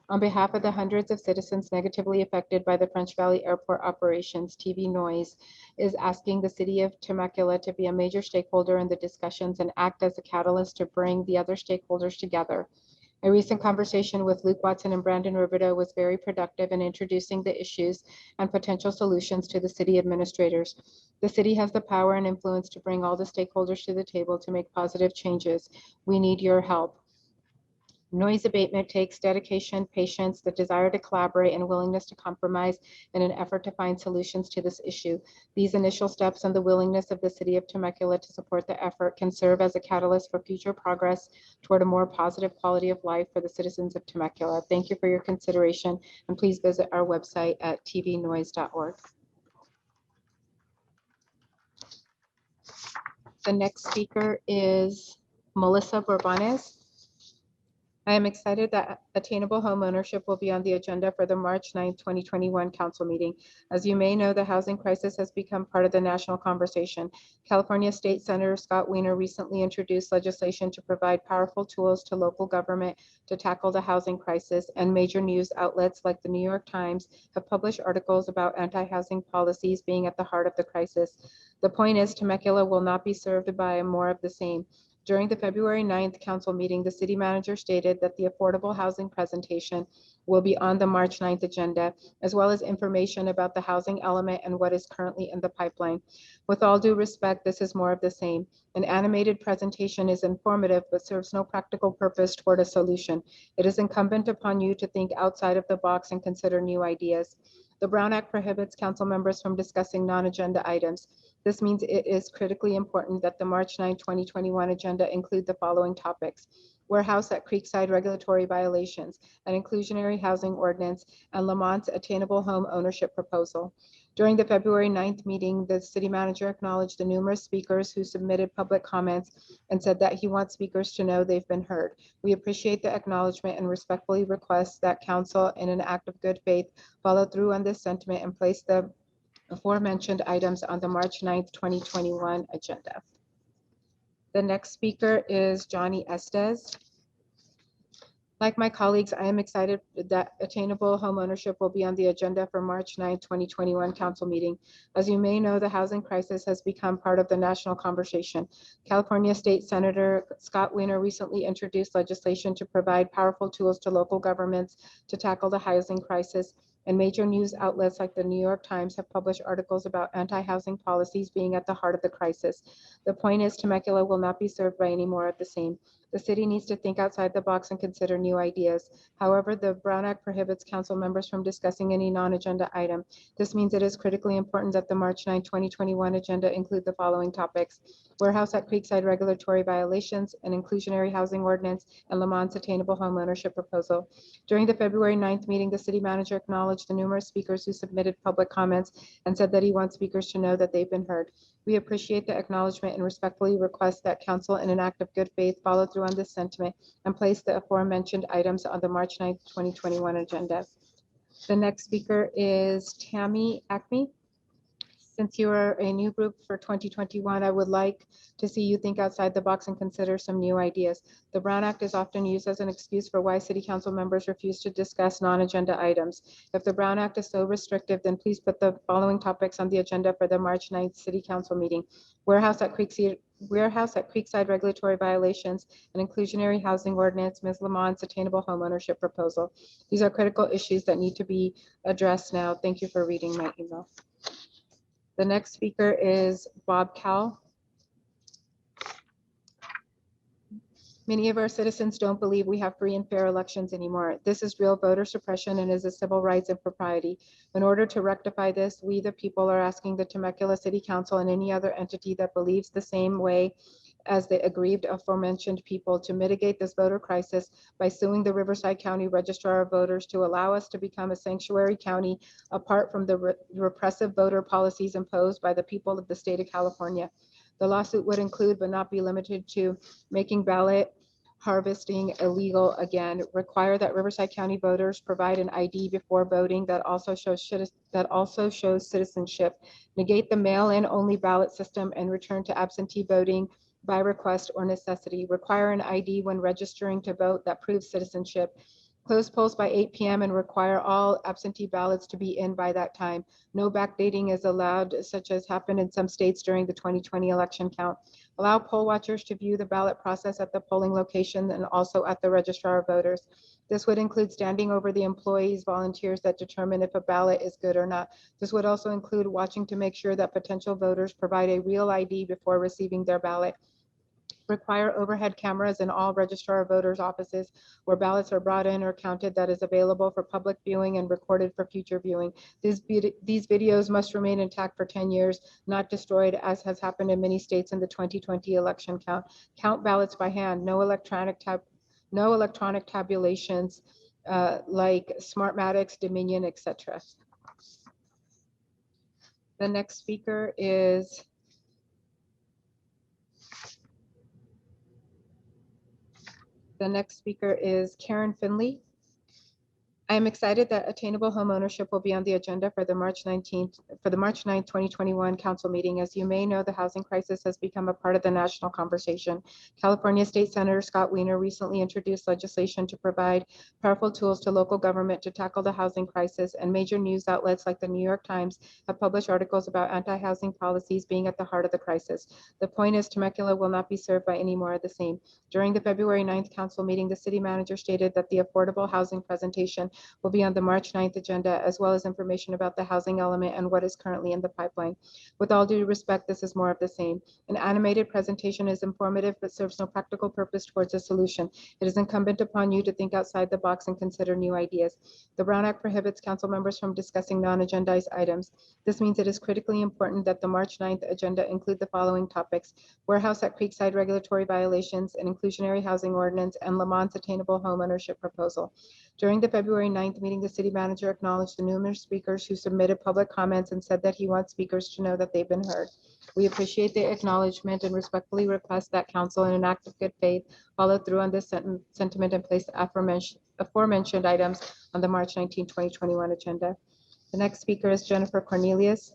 S3: On behalf of the hundreds of citizens negatively affected by the French Valley Airport operations, TV Noise is asking the city of Temecula to be a major stakeholder in the discussions and act as a catalyst to bring the other stakeholders together. A recent conversation with Luke Watson and Brandon Riverdeau was very productive in introducing the issues and potential solutions to the city administrators. The city has the power and influence to bring all the stakeholders to the table to make positive changes. We need your help. Noise abatement takes dedication, patience, the desire to collaborate, and willingness to compromise in an effort to find solutions to this issue. These initial steps and the willingness of the city of Temecula to support the effort can serve as a catalyst for future progress toward a more positive quality of life for the citizens of Temecula. Thank you for your consideration, and please visit our website at tvnoise.org. The next speaker is Melissa Verbanis. I am excited that attainable home ownership will be on the agenda for the March 9, 2021 council meeting. As you may know, the housing crisis has become part of the national conversation. California State Senator Scott Wiener recently introduced legislation to provide powerful tools to local government to tackle the housing crisis, and major news outlets like the New York Times have published articles about anti-housing policies being at the heart of the crisis. The point is, Temecula will not be served by more of the same. During the February 9th council meeting, the city manager stated that the affordable housing presentation will be on the March 9th agenda, as well as information about the housing element and what is currently in the pipeline. With all due respect, this is more of the same. An animated presentation is informative, but serves no practical purpose toward a solution. It is incumbent upon you to think outside of the box and consider new ideas. The Brown Act prohibits council members from discussing non-agenda items. This means it is critically important that the March 9, 2021 agenda include the following topics: warehouse at Creekside regulatory violations, an inclusionary housing ordinance, and Lamont's attainable home ownership proposal. During the February 9th meeting, the city manager acknowledged the numerous speakers who submitted public comments and said that he wants speakers to know they've been heard. We appreciate the acknowledgement and respectfully request that council, in an act of good faith, follow through on this sentiment and place the aforementioned items on the March 9th, 2021 agenda. The next speaker is Johnny Estes. Like my colleagues, I am excited that attainable homeownership will be on the agenda for March 9, 2021 council meeting. As you may know, the housing crisis has become part of the national conversation. California State Senator Scott Wiener recently introduced legislation to provide powerful tools to local governments to tackle the housing crisis, and major news outlets like the New York Times have published articles about anti-housing policies being at the heart of the crisis. The point is, Temecula will not be served by any more of the same. The city needs to think outside the box and consider new ideas. However, the Brown Act prohibits council members from discussing any non-agenda item. This means it is critically important that the March 9, 2021 agenda include the following topics: warehouse at Creekside regulatory violations, an inclusionary housing ordinance, and Lamont's attainable home ownership proposal. During the February 9th meeting, the city manager acknowledged the numerous speakers who submitted public comments and said that he wants speakers to know that they've been heard. We appreciate the acknowledgement and respectfully request that council, in an act of good faith, follow through on this sentiment and place the aforementioned items on the March 9th, 2021 agenda. The next speaker is Tammy Acme. Since you are a new group for 2021, I would like to see you think outside the box and consider some new ideas. The Brown Act is often used as an excuse for why city council members refuse to discuss non-agenda items. If the Brown Act is so restrictive, then please put the following topics on the agenda for the March 9th city council meeting: warehouse at Creekside regulatory violations, an inclusionary housing ordinance, Ms. Lamont's attainable homeownership proposal. These are critical issues that need to be addressed now. Thank you for reading my email. The next speaker is Bob Cowell. Many of our citizens don't believe we have free and fair elections anymore. This is real voter suppression and is a civil rights impropriety. In order to rectify this, we the people are asking the Temecula City Council and any other entity that believes the same way as the aggrieved aforementioned people to mitigate this voter crisis by suing the Riverside County Registrar of Voters to allow us to become a sanctuary county apart from the repressive voter policies imposed by the people of the state of California. The lawsuit would include, but not be limited to, making ballot harvesting illegal again, require that Riverside County voters provide an ID before voting that also shows citizenship, negate the mail-in only ballot system and return to absentee voting by request or necessity, require an ID when registering to vote that proves citizenship, close polls by 8 p.m. and require all absentee ballots to be in by that time. No backdating is allowed, such as happened in some states during the 2020 election count. Allow poll watchers to view the ballot process at the polling location and also at the registrar of voters. This would include standing over the employees, volunteers that determine if a ballot is good or not. This would also include watching to make sure that potential voters provide a real ID before receiving their ballot. Require overhead cameras in all registrar of voters offices where ballots are brought in or counted that is available for public viewing and recorded for future viewing. These videos must remain intact for 10 years, not destroyed, as has happened in many states in the 2020 election count. Count ballots by hand, no electronic tabulations like Smartmatics, Dominion, etc. The next speaker is Karen Finley. I am excited that attainable homeownership will be on the agenda for the March 9th, 2021 council meeting. As you may know, the housing crisis has become a part of the national conversation. California State Senator Scott Wiener recently introduced legislation to provide powerful tools to local government to tackle the housing crisis, and major news outlets like the New York Times have published articles about anti-housing policies being at the heart of the crisis. The point is, Temecula will not be served by any more of the same. During the February 9th council meeting, the city manager stated that the affordable housing presentation will be on the March 9th agenda, as well as information about the housing element and what is currently in the pipeline. With all due respect, this is more of the same. An animated presentation is informative but serves no practical purpose towards a solution. It is incumbent upon you to think outside the box and consider new ideas. The Brown Act prohibits council members from discussing non-agendized items. This means it is critically important that the March 9th agenda include the following topics: warehouse at Creekside regulatory violations, an inclusionary housing ordinance, and Lamont's attainable home ownership proposal. During the February 9th meeting, the city manager acknowledged the numerous speakers who submitted public comments and said that he wants speakers to know that they've been heard. We appreciate the acknowledgement and respectfully request that council, in an act of good faith, follow through on this sentiment and place the aforementioned items on the March 19, 2021 agenda. The next speaker is Jennifer Cornelius.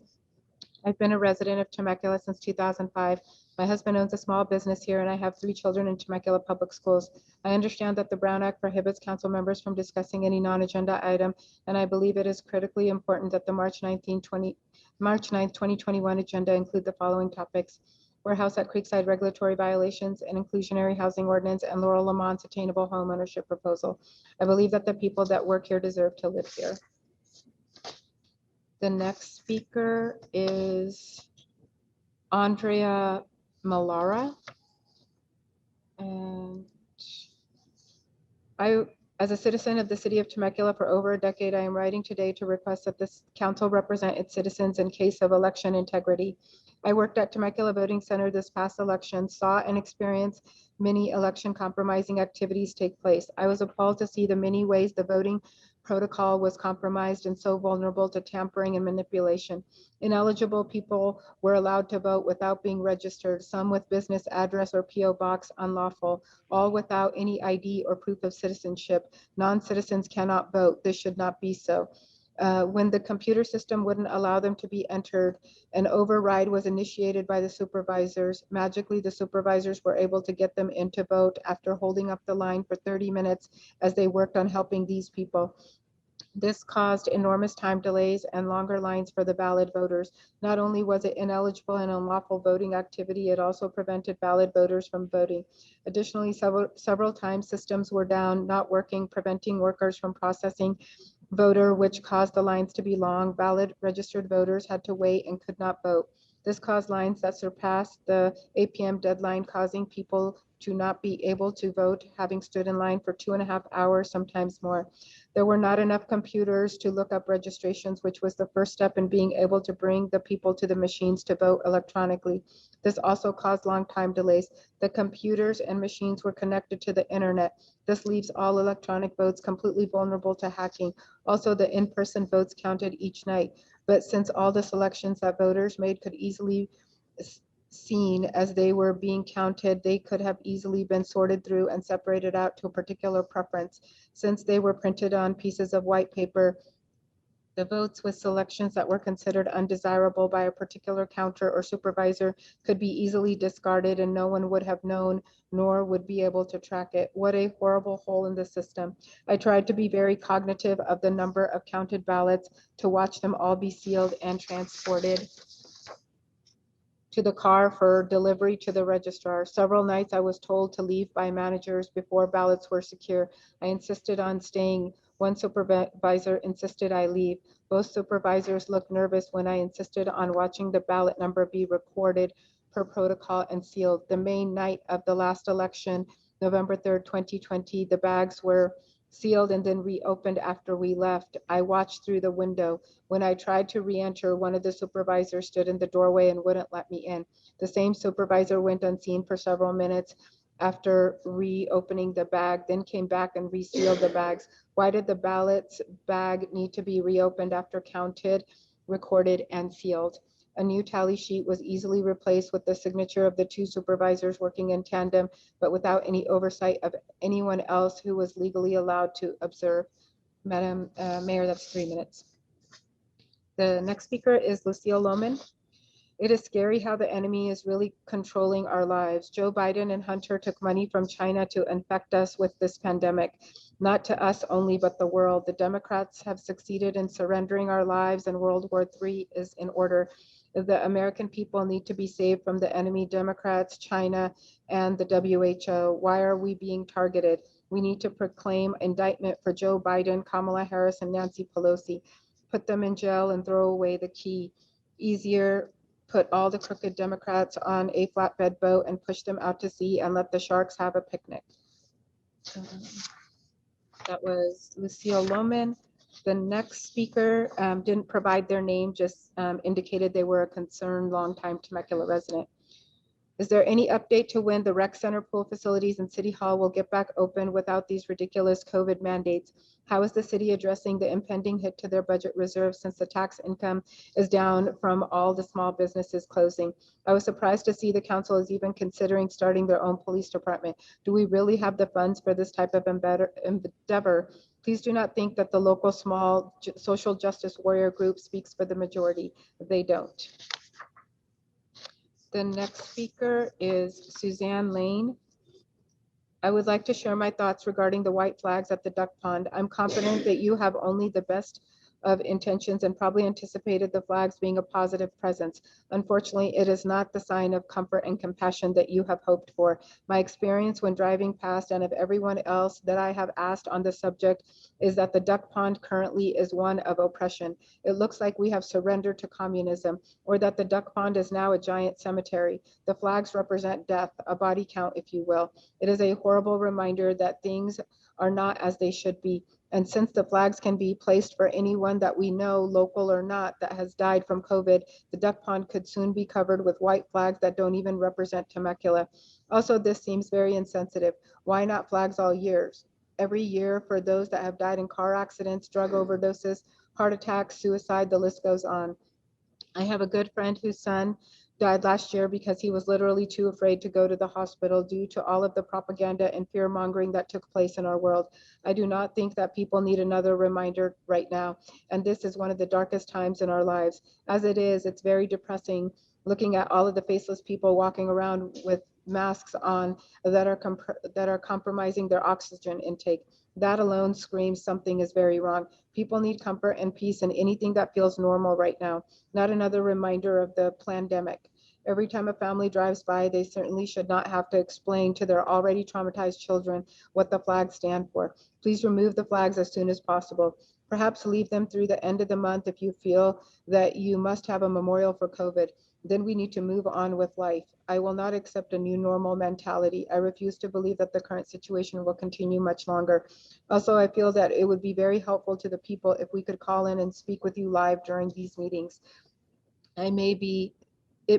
S3: I've been a resident of Temecula since 2005. My husband owns a small business here, and I have 3 children in Temecula Public Schools. I understand that the Brown Act prohibits council members from discussing any non-agenda item, and I believe it is critically important that the March 9, 2021 agenda include the following topics: warehouse at Creekside regulatory violations, an inclusionary housing ordinance, and Laurel Lamont's attainable home ownership proposal. I believe that the people that work here deserve to live here. The next speaker is Andrea Malara. And as a citizen of the city of Temecula for over a decade, I am writing today to request that this council represent its citizens in case of election integrity. I worked at Temecula Voting Center this past election, saw and experienced many election compromising activities take place. I was appalled to see the many ways the voting protocol was compromised and so vulnerable to tampering and manipulation. Ineligible people were allowed to vote without being registered, some with business address or PO box unlawful, all without any ID or proof of citizenship. Non-citizens cannot vote. This should not be so. When the computer system wouldn't allow them to be entered, an override was initiated by the supervisors. Magically, the supervisors were able to get them in to vote after holding up the line for 30 minutes as they worked on helping these people. This caused enormous time delays and longer lines for the valid voters. Not only was it ineligible and unlawful voting activity, it also prevented valid voters from voting. Additionally, several times systems were down, not working, preventing workers from processing voter, which caused the lines to be long. Valid registered voters had to wait and could not vote. This caused lines that surpassed the 8 p.m. deadline, causing people to not be able to vote, having stood in line for 2.5 hours, sometimes more. There were not enough computers to look up registrations, which was the first step in being able to bring the people to the machines to vote electronically. This also caused long time delays. The computers and machines were connected to the internet. This leaves all electronic votes completely vulnerable to hacking. Also, the in-person votes counted each night. But since all the selections that voters made could easily seen as they were being counted, they could have easily been sorted through and separated out to a particular preference. Since they were printed on pieces of white paper, the votes with selections that were considered undesirable by a particular counter or supervisor could be easily discarded, and no one would have known nor would be able to track it. What a horrible hole in the system. I tried to be very cognitive of the number of counted ballots, to watch them all be sealed and transported to the car for delivery to the registrar. Several nights I was told to leave by managers before ballots were secure. I insisted on staying. One supervisor insisted I leave. Both supervisors looked nervous when I insisted on watching the ballot number be recorded per protocol and sealed. The main night of the last election, November 3rd, 2020, the bags were sealed and then reopened after we left. I watched through the window. When I tried to re-enter, one of the supervisors stood in the doorway and wouldn't let me in. The same supervisor went unseen for several minutes after reopening the bag, then came back and resealed the bags. Why did the ballots bag need to be reopened after counted, recorded, and sealed? A new tally sheet was easily replaced with the signature of the 2 supervisors working in tandem, but without any oversight of anyone else who was legally allowed to observe. Madam Mayor, that's 3 minutes. The next speaker is Lucille Lohman. It is scary how the enemy is really controlling our lives. Joe Biden and Hunter took money from China to infect us with this pandemic, not to us only, but the world. The Democrats have succeeded in surrendering our lives, and World War III is in order. The American people need to be saved from the enemy, Democrats, China, and the WHO. Why are we being targeted? We need to proclaim indictment for Joe Biden, Kamala Harris, and Nancy Pelosi. Put them in jail and throw away the key. Easier, put all the crooked Democrats on a flatbed boat and push them out to sea and let the sharks have a picnic. That was Lucille Lohman. The next speaker didn't provide their name, just indicated they were a concerned longtime Temecula resident. Is there any update to when the rec center, pool facilities, and city hall will get back open without these ridiculous COVID mandates? How is the city addressing the impending hit to their budget reserve since the tax income is down from all the small businesses closing? I was surprised to see the council is even considering starting their own police department. Do we really have the funds for this type of endeavor? Please do not think that the local small social justice warrior group speaks for the majority. They don't. The next speaker is Suzanne Lane. I would like to share my thoughts regarding the white flags at the duck pond. I'm confident that you have only the best of intentions and probably anticipated the flags being a positive presence. Unfortunately, it is not the sign of comfort and compassion that you have hoped for. My experience when driving past and of everyone else that I have asked on the subject is that the duck pond currently is one of oppression. It looks like we have surrendered to communism, or that the duck pond is now a giant cemetery. The flags represent death, a body count, if you will. It is a horrible reminder that things are not as they should be. And since the flags can be placed for anyone that we know, local or not, that has died from COVID, the duck pond could soon be covered with white flags that don't even represent Temecula. Also, this seems very insensitive. Why not flags all years? Every year for those that have died in car accidents, drug overdoses, heart attacks, suicide, the list goes on. I have a good friend whose son died last year because he was literally too afraid to go to the hospital due to all of the propaganda and fear mongering that took place in our world. I do not think that people need another reminder right now. And this is one of the darkest times in our lives. As it is, it's very depressing looking at all of the faceless people walking around with masks on that are compromising their oxygen intake. That alone screams something is very wrong. People need comfort and peace and anything that feels normal right now, not another reminder of the pandemic. Every time a family drives by, they certainly should not have to explain to their already traumatized children what the flags stand for. Please remove the flags as soon as possible. Perhaps leave them through the end of the month if you feel that you must have a memorial for COVID. Then we need to move on with life. I will not accept a new normal mentality. I refuse to believe that the current situation will continue much longer. Also, I feel that it would be very helpful to the people if we could call in and speak with you live during these meetings. It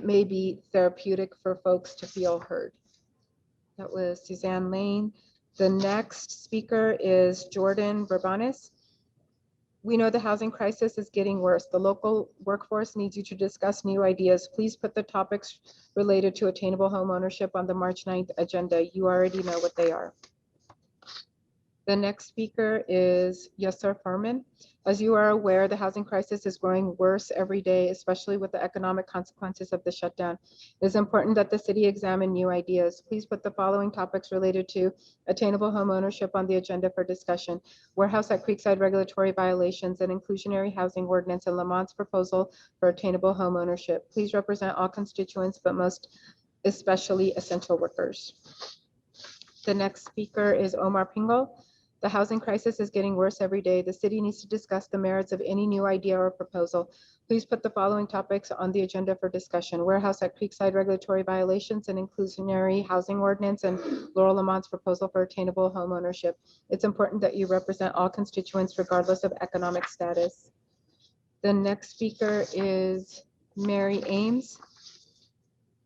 S3: may be therapeutic for folks to feel heard. That was Suzanne Lane. The next speaker is Jordan Verbanis. We know the housing crisis is getting worse. The local workforce needs you to discuss new ideas. Please put the topics related to attainable home ownership on the March 9th agenda. You already know what they are. The next speaker is Yasser Furman. As you are aware, the housing crisis is growing worse every day, especially with the economic consequences of the shutdown. It is important that the city examine new ideas. Please put the following topics related to attainable home ownership on the agenda for discussion. Warehouse at Creekside regulatory violations and inclusionary housing ordinance and Lamont's proposal for attainable home ownership. Please represent all constituents, but most especially essential workers. The next speaker is Omar Pingo. The housing crisis is getting worse every day. The city needs to discuss the merits of any new idea or proposal. Please put the following topics on the agenda for discussion. Warehouse at Creekside regulatory violations and inclusionary housing ordinance and Laurel Lamont's proposal for attainable home ownership. It's important that you represent all constituents regardless of economic status. The next speaker is Mary Ames.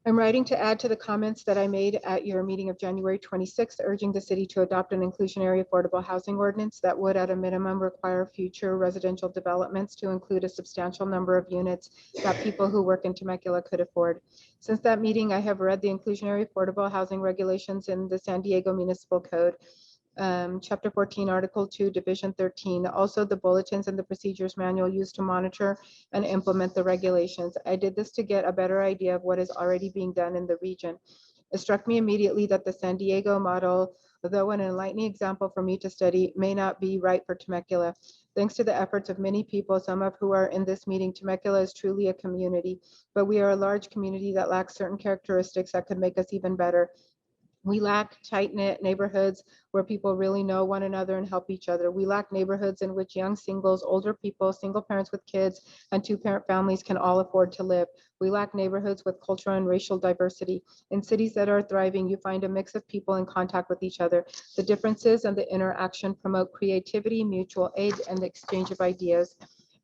S3: I'm writing to add to the comments that I made at your meeting of January 26th, urging the city to adopt an inclusionary affordable housing ordinance that would at a minimum require future residential developments to include a substantial number of units that people who work in Temecula could afford. Since that meeting, I have read the inclusionary affordable housing regulations in the San Diego Municipal Code. Chapter 14, Article 2, Division 13, also the bulletins and the procedures manual used to monitor and implement the regulations. I did this to get a better idea of what is already being done in the region. It struck me immediately that the San Diego model, though an enlightening example for me to study, may not be right for Temecula. Thanks to the efforts of many people, some of who are in this meeting, Temecula is truly a community, but we are a large community that lacks certain characteristics that could make us even better. We lack tight-knit neighborhoods where people really know one another and help each other. We lack neighborhoods in which young singles, older people, single parents with kids, and two-parent families can all afford to live. We lack neighborhoods with cultural and racial diversity. In cities that are thriving, you find a mix of people in contact with each other. The differences and the interaction promote creativity, mutual aid, and the exchange of ideas.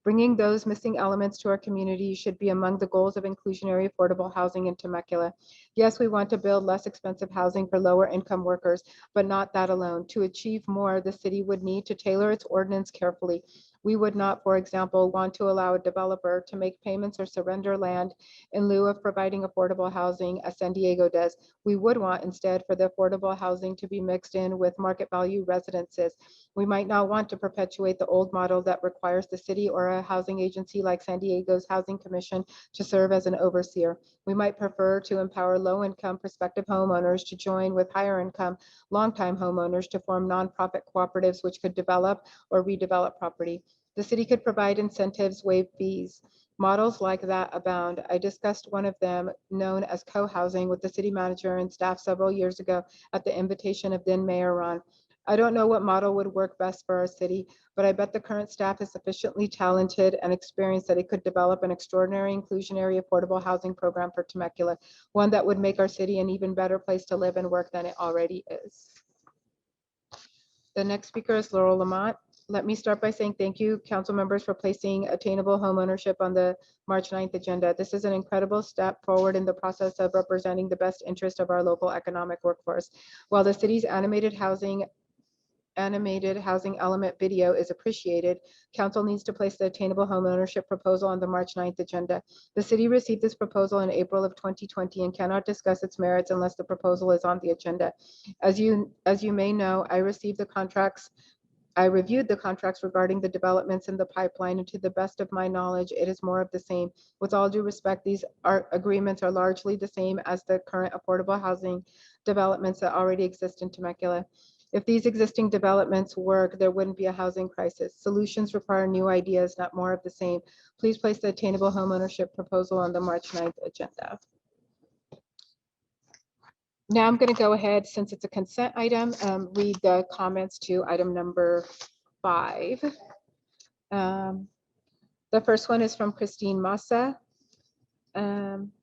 S3: Bringing those missing elements to our community should be among the goals of inclusionary affordable housing in Temecula. Yes, we want to build less expensive housing for lower income workers, but not that alone. To achieve more, the city would need to tailor its ordinance carefully. We would not, for example, want to allow a developer to make payments or surrender land in lieu of providing affordable housing as San Diego does. We would want instead for the affordable housing to be mixed in with market value residences. We might not want to perpetuate the old model that requires the city or a housing agency like San Diego's Housing Commission to serve as an overseer. We might prefer to empower low-income prospective homeowners to join with higher-income, long-time homeowners to form nonprofit cooperatives which could develop or redevelop property. The city could provide incentives, waive fees. Models like that abound. I discussed one of them, known as co-housing, with the city manager and staff several years ago at the invitation of then Mayor Ron. I don't know what model would work best for our city, but I bet the current staff is sufficiently talented and experienced that it could develop an extraordinary inclusionary affordable housing program for Temecula, one that would make our city an even better place to live and work than it already is. The next speaker is Laurel Lamont. Let me start by saying thank you, council members, for placing attainable home ownership on the March 9th agenda. This is an incredible step forward in the process of representing the best interest of our local economic workforce. While the city's animated housing element video is appreciated, council needs to place the attainable home ownership proposal on the March 9th agenda. The city received this proposal in April of 2020 and cannot discuss its merits unless the proposal is on the agenda. As you may know, I reviewed the contracts regarding the developments in the pipeline, and to the best of my knowledge, it is more of the same. With all due respect, these agreements are largely the same as the current affordable housing developments that already exist in Temecula. If these existing developments work, there wouldn't be a housing crisis. Solutions require new ideas, not more of the same. Please place the attainable homeownership proposal on the March 9th agenda. Now I'm going to go ahead, since it's a consent item, read the comments to item number 5. The first one is from Christine Massa.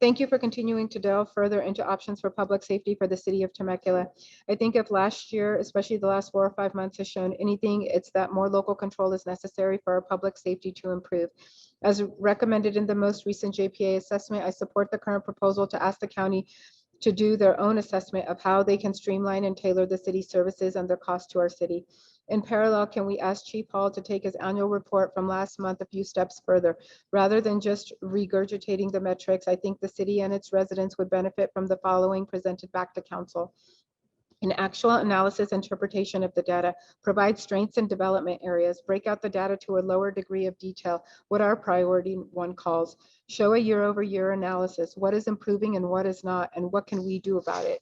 S3: Thank you for continuing to delve further into options for public safety for the city of Temecula. I think if last year, especially the last 4 or 5 months, has shown anything, it's that more local control is necessary for our public safety to improve. As recommended in the most recent JPA assessment, I support the current proposal to ask the county to do their own assessment of how they can streamline and tailor the city's services and their cost to our city. In parallel, can we ask Chief Hall to take his annual report from last month a few steps further? Rather than just regurgitating the metrics, I think the city and its residents would benefit from the following presented back to council. An actual analysis interpretation of the data, provide strengths and development areas, break out the data to a lower degree of detail, what our priority one calls, show a year-over-year analysis, what is improving and what is not, and what can we do about it.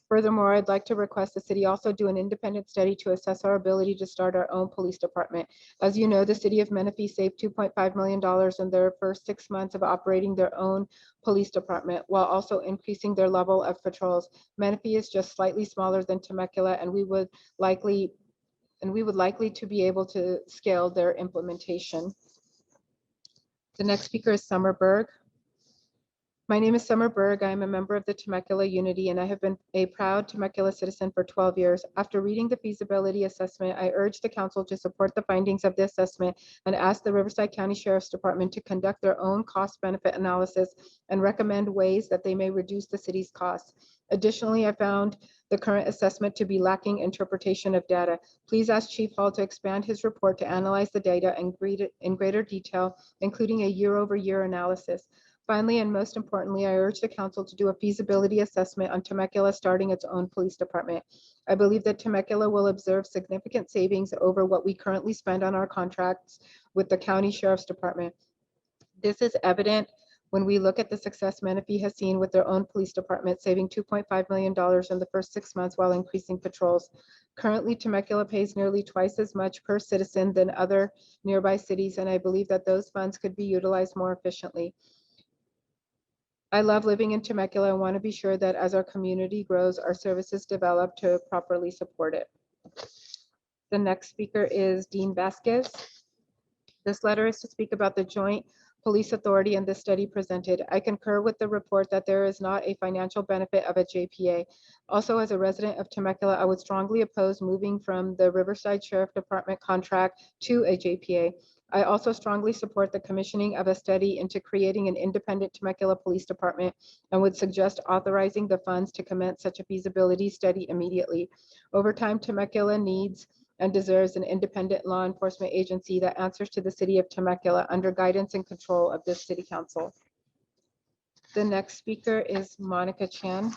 S3: Furthermore, I'd like to request the city also do an independent study to assess our ability to start our own police department. As you know, the city of Menifee saved $2.5 million in their first 6 months of operating their own police department, while also increasing their level of patrols. Menifee is just slightly smaller than Temecula, and we would likely to be able to scale their implementation. The next speaker is Summer Berg. My name is Summer Berg. I am a member of the Temecula Unity, and I have been a proud Temecula citizen for 12 years. After reading the feasibility assessment, I urge the council to support the findings of the assessment and ask the Riverside County Sheriff's Department to conduct their own cost-benefit analysis and recommend ways that they may reduce the city's costs. Additionally, I found the current assessment to be lacking interpretation of data. Please ask Chief Hall to expand his report to analyze the data in greater detail, including a year-over-year analysis. Finally, and most importantly, I urge the council to do a feasibility assessment on Temecula starting its own police department. I believe that Temecula will observe significant savings over what we currently spend on our contracts with the county sheriff's department. This is evident when we look at the success Menifee has seen with their own police department, saving $2.5 million in the first 6 months while increasing patrols. Currently, Temecula pays nearly twice as much per citizen than other nearby cities, and I believe that those funds could be utilized more efficiently. I love living in Temecula and want to be sure that as our community grows, our services develop to properly support it. The next speaker is Dean Vasquez. This letter is to speak about the joint police authority and the study presented. I concur with the report that there is not a financial benefit of a JPA. Also, as a resident of Temecula, I would strongly oppose moving from the Riverside Sheriff Department contract to a JPA. I also strongly support the commissioning of a study into creating an independent Temecula Police Department and would suggest authorizing the funds to commence such a feasibility study immediately. Over time, Temecula needs and deserves an independent law enforcement agency that answers to the city of Temecula under guidance and control of this city council. The next speaker is Monica Chan.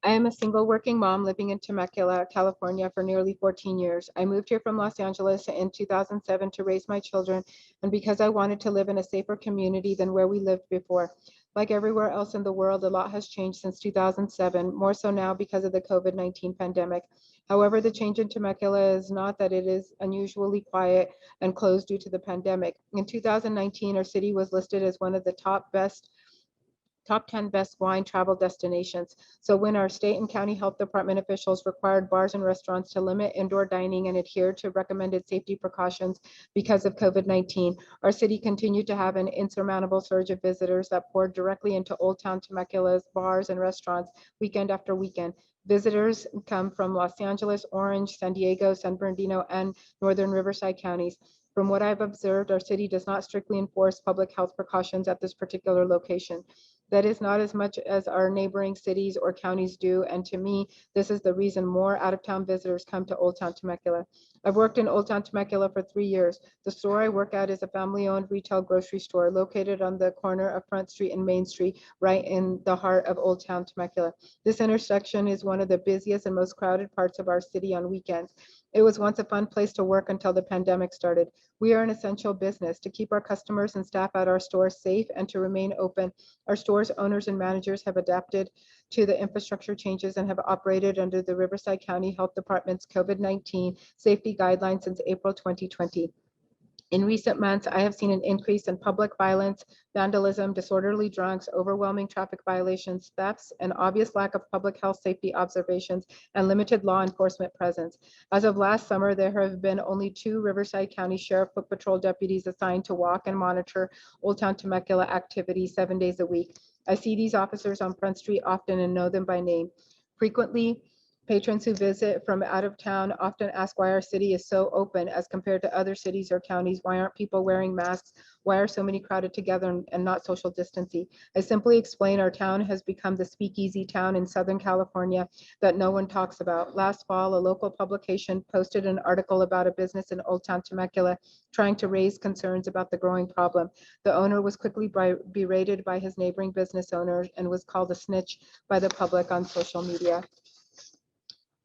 S3: I am a single working mom living in Temecula, California for nearly 14 years. I moved here from Los Angeles in 2007 to raise my children and because I wanted to live in a safer community than where we lived before. Like everywhere else in the world, a lot has changed since 2007, more so now because of the COVID-19 pandemic. However, the change in Temecula is not that it is unusually quiet and closed due to the pandemic. In 2019, our city was listed as one of the top 10 best wine travel destinations. So when our state and county health department officials required bars and restaurants to limit indoor dining and adhere to recommended safety precautions because of COVID-19, our city continued to have an insurmountable surge of visitors that poured directly into Old Town Temecula's bars and restaurants weekend after weekend. Visitors come from Los Angeles, Orange, San Diego, San Bernardino, and Northern Riverside counties. From what I've observed, our city does not strictly enforce public health precautions at this particular location. That is not as much as our neighboring cities or counties do, and to me, this is the reason more out-of-town visitors come to Old Town Temecula. I've worked in Old Town Temecula for 3 years. The store I work at is a family-owned retail grocery store located on the corner of Front Street and Main Street, right in the heart of Old Town Temecula. This intersection is one of the busiest and most crowded parts of our city on weekends. It was once a fun place to work until the pandemic started. We are an essential business. To keep our customers and staff at our stores safe and to remain open, our stores owners and managers have adapted to the infrastructure changes and have operated under the Riverside County Health Department's COVID-19 safety guidelines since April 2020. In recent months, I have seen an increase in public violence, vandalism, disorderly drunks, overwhelming traffic violations, thefts, and obvious lack of public health safety observations and limited law enforcement presence. As of last summer, there have been only 2 Riverside County Sheriff Foot Patrol deputies assigned to walk and monitor Old Town Temecula activities 7 days a week. I see these officers on Front Street often and know them by name. Frequently, patrons who visit from out of town often ask why our city is so open as compared to other cities or counties. Why aren't people wearing masks? Why are so many crowded together and not social distancing? I simply explain our town has become the speakeasy town in Southern California that no one talks about. Last fall, a local publication posted an article about a business in Old Town Temecula trying to raise concerns about the growing problem. The owner was quickly berated by his neighboring business owners and was called a snitch by the public on social media.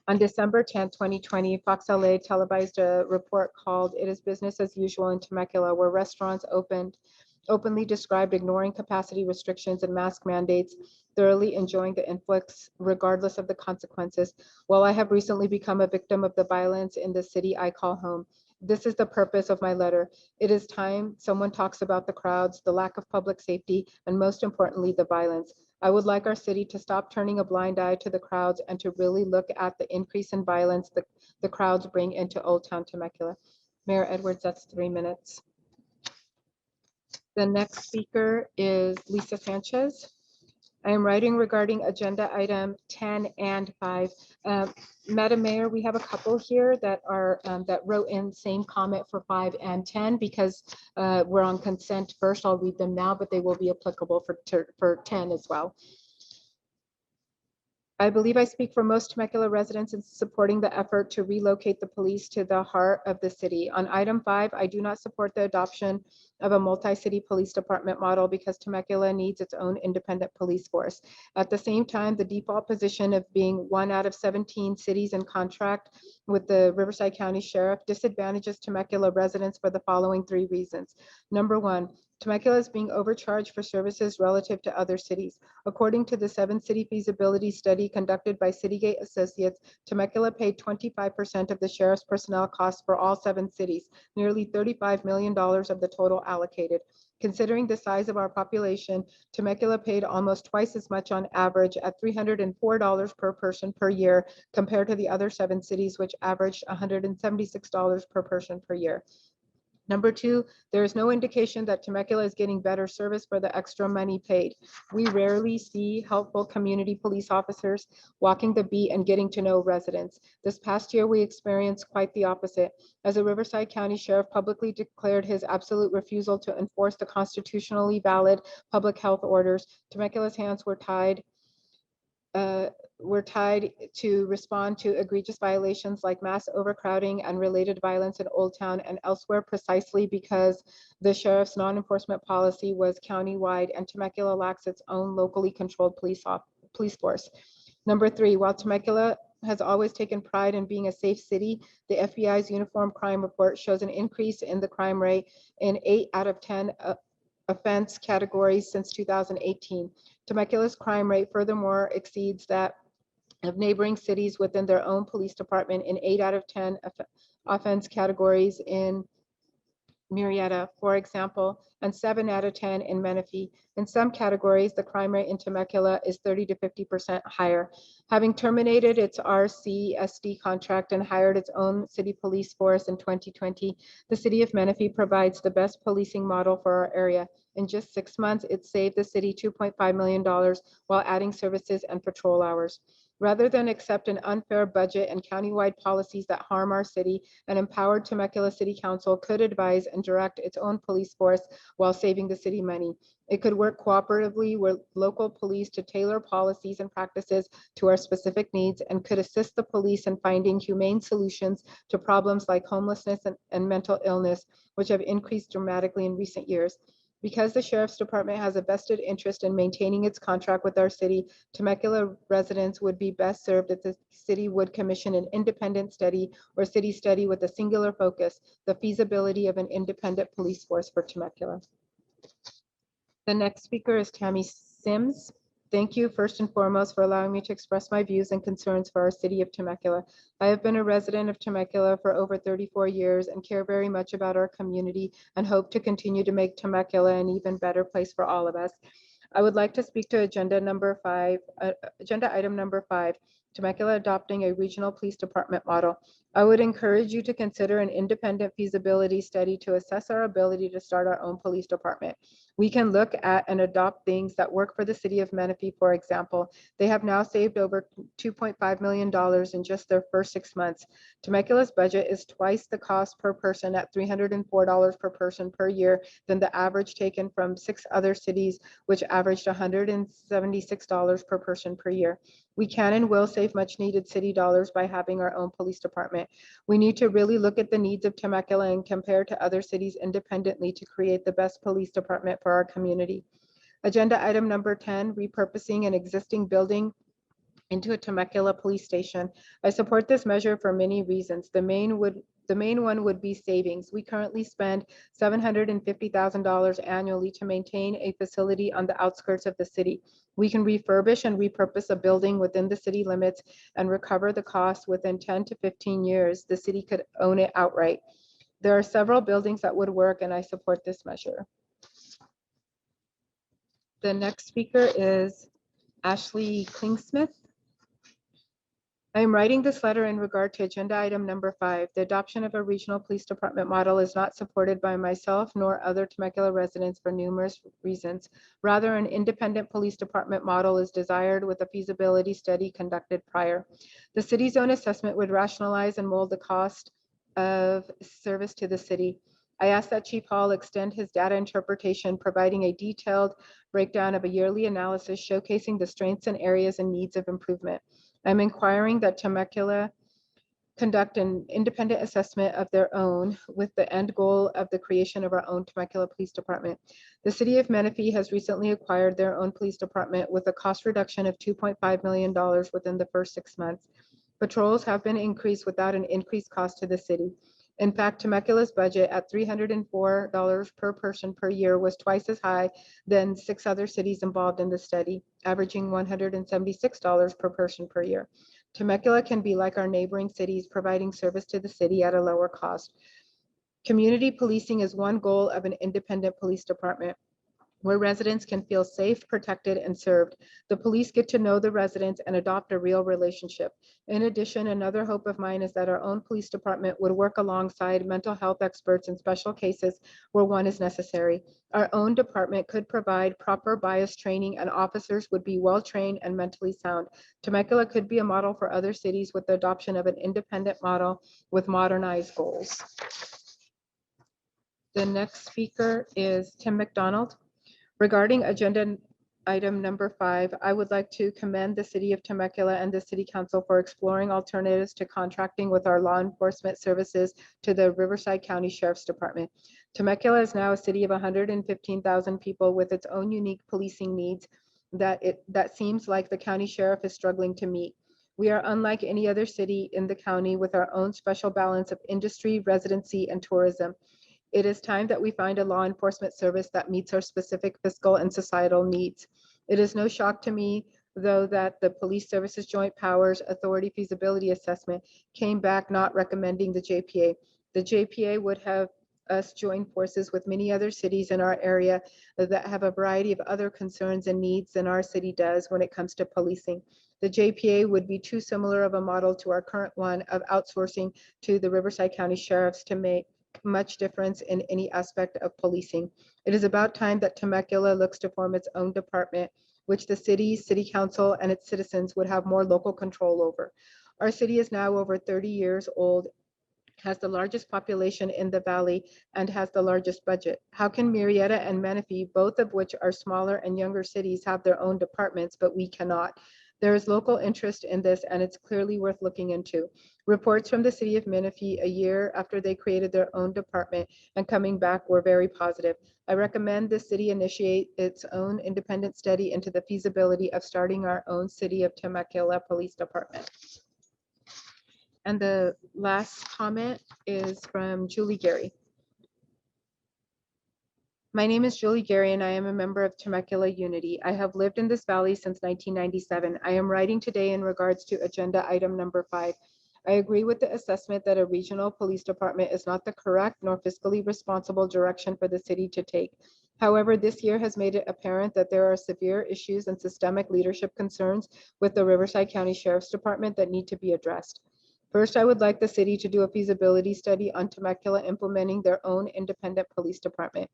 S3: On December 10, 2020, Fox LA televised a report called "It is Business as Usual in Temecula," where restaurants openly described ignoring capacity restrictions and mask mandates, thoroughly enjoying the influx regardless of the consequences. While I have recently become a victim of the violence in the city I call home, this is the purpose of my letter. It is time someone talks about the crowds, the lack of public safety, and most importantly, the violence. I would like our city to stop turning a blind eye to the crowds and to really look at the increase in violence the crowds bring into Old Town Temecula. Mayor Edwards, that's 3 minutes. The next speaker is Lisa Sanchez. I am writing regarding agenda item 10 and 5. Madam Mayor, we have a couple here that are that wrote in same comment for 5 and 10 because we're on consent first. I'll read them now, but they will be applicable for 10 as well. I believe I speak for most Temecula residents in supporting the effort to relocate the police to the heart of the city. On item 5, I do not support the adoption of a multi-city police department model because Temecula needs its own independent police force. At the same time, the default position of being 1 out of 17 cities in contract with the Riverside County Sheriff disadvantages Temecula residents for the following 3 reasons. Number 1, Temecula is being overcharged for services relative to other cities. According to the 7-city feasibility study conducted by Citygate Associates, Temecula paid 25% of the sheriff's personnel costs for all 7 cities, nearly $35 million of the total allocated. Considering the size of our population, Temecula paid almost twice as much on average at $304 per person per year compared to the other 7 cities, which averaged $176 per person per year. Number two, there is no indication that Temecula is getting better service for the extra money paid. We rarely see helpful community police officers walking the beat and getting to know residents. This past year, we experienced quite the opposite. As a Riverside County Sheriff publicly declared his absolute refusal to enforce the constitutionally valid public health orders, Temecula's hands were tied to respond to egregious violations like mass overcrowding and related violence in Old Town and elsewhere precisely because the sheriff's non-enforcement policy was countywide and Temecula lacks its own locally controlled police force. Number three, while Temecula has always taken pride in being a safe city, the FBI's Uniform Crime Report shows an increase in the crime rate in 8 out of 10 offense categories since 2018. Temecula's crime rate furthermore exceeds that of neighboring cities within their own police department in 8 out of 10 offense categories in Murrieta, for example, and 7 out of 10 in Menifee. In some categories, the crime rate in Temecula is 30 to 50% higher. Having terminated its RCSD contract and hired its own city police force in 2020, the city of Menifee provides the best policing model for our area. In just 6 months, it saved the city $2.5 million while adding services and patrol hours. Rather than accept an unfair budget and countywide policies that harm our city, an empowered Temecula City Council could advise and direct its own police force while saving the city money. It could work cooperatively with local police to tailor policies and practices to our specific needs and could assist the police in finding humane solutions to problems like homelessness and mental illness, which have increased dramatically in recent years. Because the Sheriff's Department has a vested interest in maintaining its contract with our city, Temecula residents would be best served if the city would commission an independent study or city study with a singular focus, the feasibility of an independent police force for Temecula. The next speaker is Tammy Sims. Thank you first and foremost for allowing me to express my views and concerns for our city of Temecula. I have been a resident of Temecula for over 34 years and care very much about our community and hope to continue to make Temecula an even better place for all of us. I would like to speak to agenda item number 5, Temecula adopting a regional police department model. I would encourage you to consider an independent feasibility study to assess our ability to start our own police department. We can look at and adopt things that work for the city of Menifee, for example. They have now saved over $2.5 million in just their first 6 months. Temecula's budget is twice the cost per person at $304 per person per year than the average taken from 6 other cities, which averaged $176 per person per year. We can and will save much needed city dollars by having our own police department. We need to really look at the needs of Temecula and compare to other cities independently to create the best police department for our community. Agenda item number 10, repurposing an existing building into a Temecula police station. I support this measure for many reasons. The main one would be savings. We currently spend $750,000 annually to maintain a facility on the outskirts of the city. We can refurbish and repurpose a building within the city limits and recover the cost within 10 to 15 years. The city could own it outright. There are several buildings that would work, and I support this measure. The next speaker is Ashley Klingsmith. I am writing this letter in regard to agenda item number 5. The adoption of a regional police department model is not supported by myself nor other Temecula residents for numerous reasons. Rather, an independent police department model is desired with a feasibility study conducted prior. The city's own assessment would rationalize and mold the cost of service to the city. I ask that Chief Hall extend his data interpretation, providing a detailed breakdown of a yearly analysis showcasing the strengths and areas and needs of improvement. I'm inquiring that Temecula conduct an independent assessment of their own with the end goal of the creation of our own Temecula Police Department. The city of Menifee has recently acquired their own police department with a cost reduction of $2.5 million within the first 6 months. Patrols have been increased without an increased cost to the city. In fact, Temecula's budget at $304 per person per year was twice as high than 6 other cities involved in the study, averaging $176 per person per year. Temecula can be like our neighboring cities, providing service to the city at a lower cost. Community policing is one goal of an independent police department. where residents can feel safe, protected, and served. The police get to know the residents and adopt a real relationship. In addition, another hope of mine is that our own police department would work alongside mental health experts in special cases where one is necessary. Our own department could provide proper bias training and officers would be well-trained and mentally sound. Temecula could be a model for other cities with the adoption of an independent model with modernized goals. The next speaker is Tim McDonald. Regarding agenda item number 5, I would like to commend the City of Temecula and the City Council for exploring alternatives to contracting with our law enforcement services to the Riverside County Sheriff's Department. Temecula is now a city of 115,000 people with its own unique policing needs that seems like the county sheriff is struggling to meet. We are unlike any other city in the county with our own special balance of industry, residency, and tourism. It is time that we find a law enforcement service that meets our specific fiscal and societal needs. It is no shock to me, though, that the Police Services Joint Powers Authority Feasibility Assessment came back not recommending the JPA. The JPA would have us join forces with many other cities in our area that have a variety of other concerns and needs than our city does when it comes to policing. The JPA would be too similar of a model to our current one of outsourcing to the Riverside County Sheriffs to make much difference in any aspect of policing. It is about time that Temecula looks to form its own department, which the city council, and its citizens would have more local control over. Our city is now over 30 years old, has the largest population in the valley, and has the largest budget. How can Murrieta and Menifee, both of which are smaller and younger cities, have their own departments, but we cannot? There is local interest in this, and it's clearly worth looking into. Reports from the city of Menifee a year after they created their own department and coming back were very positive. I recommend the city initiate its own independent study into the feasibility of starting our own City of Temecula Police Department. And the last comment is from Julie Gary. My name is Julie Gary, and I am a member of Temecula Unity. I have lived in this valley since 1997. I am writing today in regards to agenda item number 5. I agree with the assessment that a regional police department is not the correct nor fiscally responsible direction for the city to take. However, this year has made it apparent that there are severe issues and systemic leadership concerns with the Riverside County Sheriff's Department that need to be addressed. First, I would like the city to do a feasibility study on Temecula implementing their own independent police department.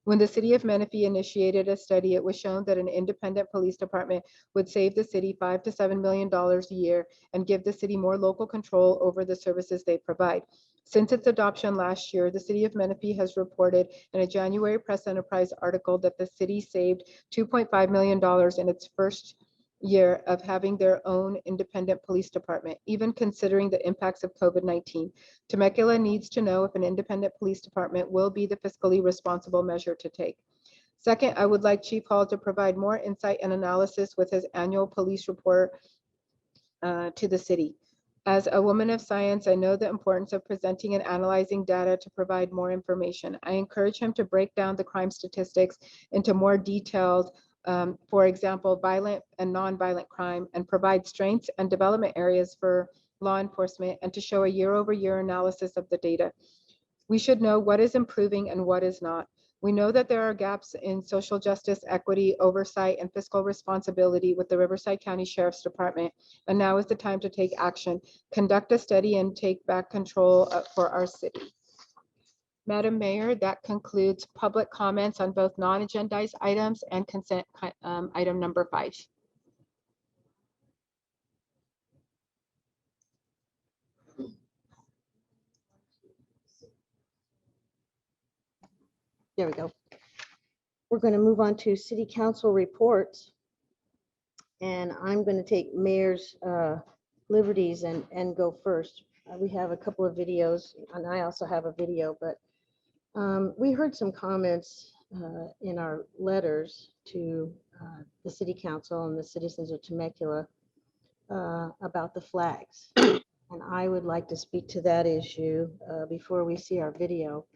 S3: When the city of Menifee initiated a study, it was shown that an independent police department would save the city $5 to $7 million a year and give the city more local control over the services they provide. Since its adoption last year, the city of Menifee has reported in a January Press Enterprise article that the city saved $2.5 million in its first year of having their own independent police department, even considering the impacts of COVID-19. Temecula needs to know if an independent police department will be the fiscally responsible measure to take. Second, I would like Chief Hall to provide more insight and analysis with his annual police report to the city. As a woman of science, I know the importance of presenting and analyzing data to provide more information. I encourage him to break down the crime statistics into more detailed, for example, violent and non-violent crime, and provide strengths and development areas for law enforcement, and to show a year-over-year analysis of the data. We should know what is improving and what is not. We know that there are gaps in social justice, equity, oversight, and fiscal responsibility with the Riverside County Sheriff's Department, and now is the time to take action, conduct a study, and take back control for our city. Madam Mayor, that concludes public comments on both non-agendized items and consent item number 5.
S1: There we go. We're going to move on to city council reports. And I'm going to take mayor's liberties and go first. We have a couple of videos, and I also have a video, but we heard some comments in our letters to the city council and the citizens of Temecula about the flags. And I would like to speak to that issue before we see our video.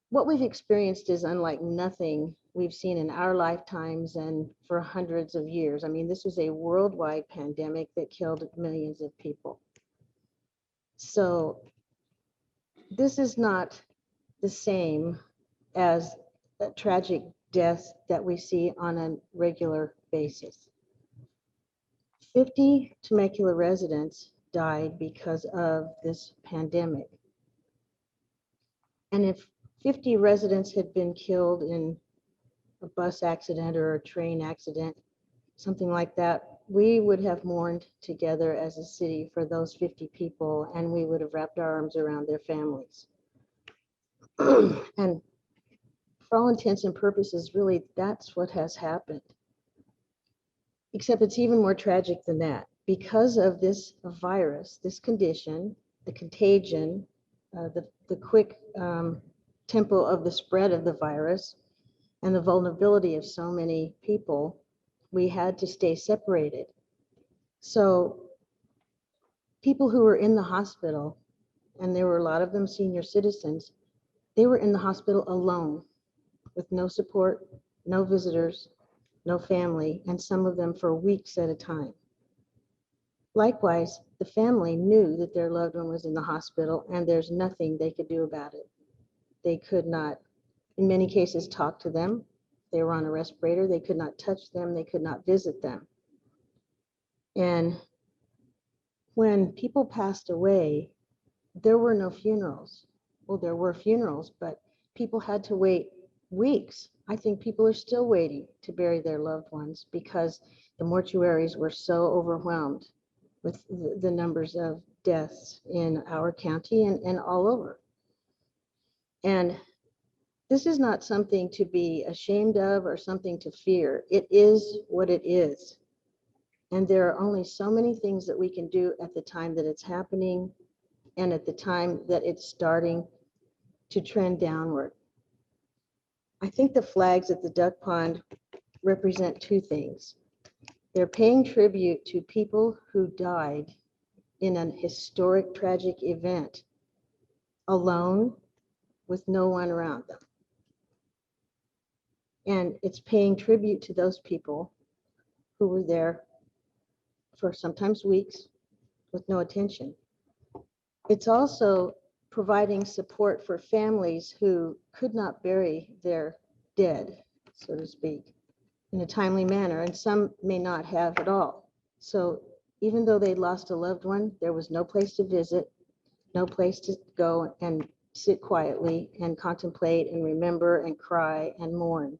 S1: What we've experienced is unlike nothing we've seen in our lifetimes and for hundreds of years. I mean, this was a worldwide pandemic that killed millions of people. So this is not the same as tragic deaths that we see on a regular basis. 50 Temecula residents died because of this pandemic. And if 50 residents had been killed in a bus accident or a train accident, something like that, we would have mourned together as a city for those 50 people, and we would have wrapped our arms around their families. And for all intents and purposes, really, that's what has happened. Except it's even more tragic than that. Because of this virus, this condition, the contagion, the quick tempo of the spread of the virus, and the vulnerability of so many people, we had to stay separated. So people who were in the hospital, and there were a lot of them senior citizens, they were in the hospital alone with no support, no visitors, no family, and some of them for weeks at a time. Likewise, the family knew that their loved one was in the hospital and there's nothing they could do about it. They could not, in many cases, talk to them. They were on a respirator. They could not touch them. They could not visit them. And when people passed away, there were no funerals. Well, there were funerals, but people had to wait weeks. I think people are still waiting to bury their loved ones because the mortuaries were so overwhelmed with the numbers of deaths in our county and all over. And this is not something to be ashamed of or something to fear. It is what it is. And there are only so many things that we can do at the time that it's happening and at the time that it's starting to trend downward. I think the flags at the duck pond represent two things. They're paying tribute to people who died in an historic, tragic event, alone, with no one around them. And it's paying tribute to those people who were there for sometimes weeks with no attention. It's also providing support for families who could not bury their dead, so to speak, in a timely manner, and some may not have at all. So even though they lost a loved one, there was no place to visit, no place to go and sit quietly and contemplate and remember and cry and mourn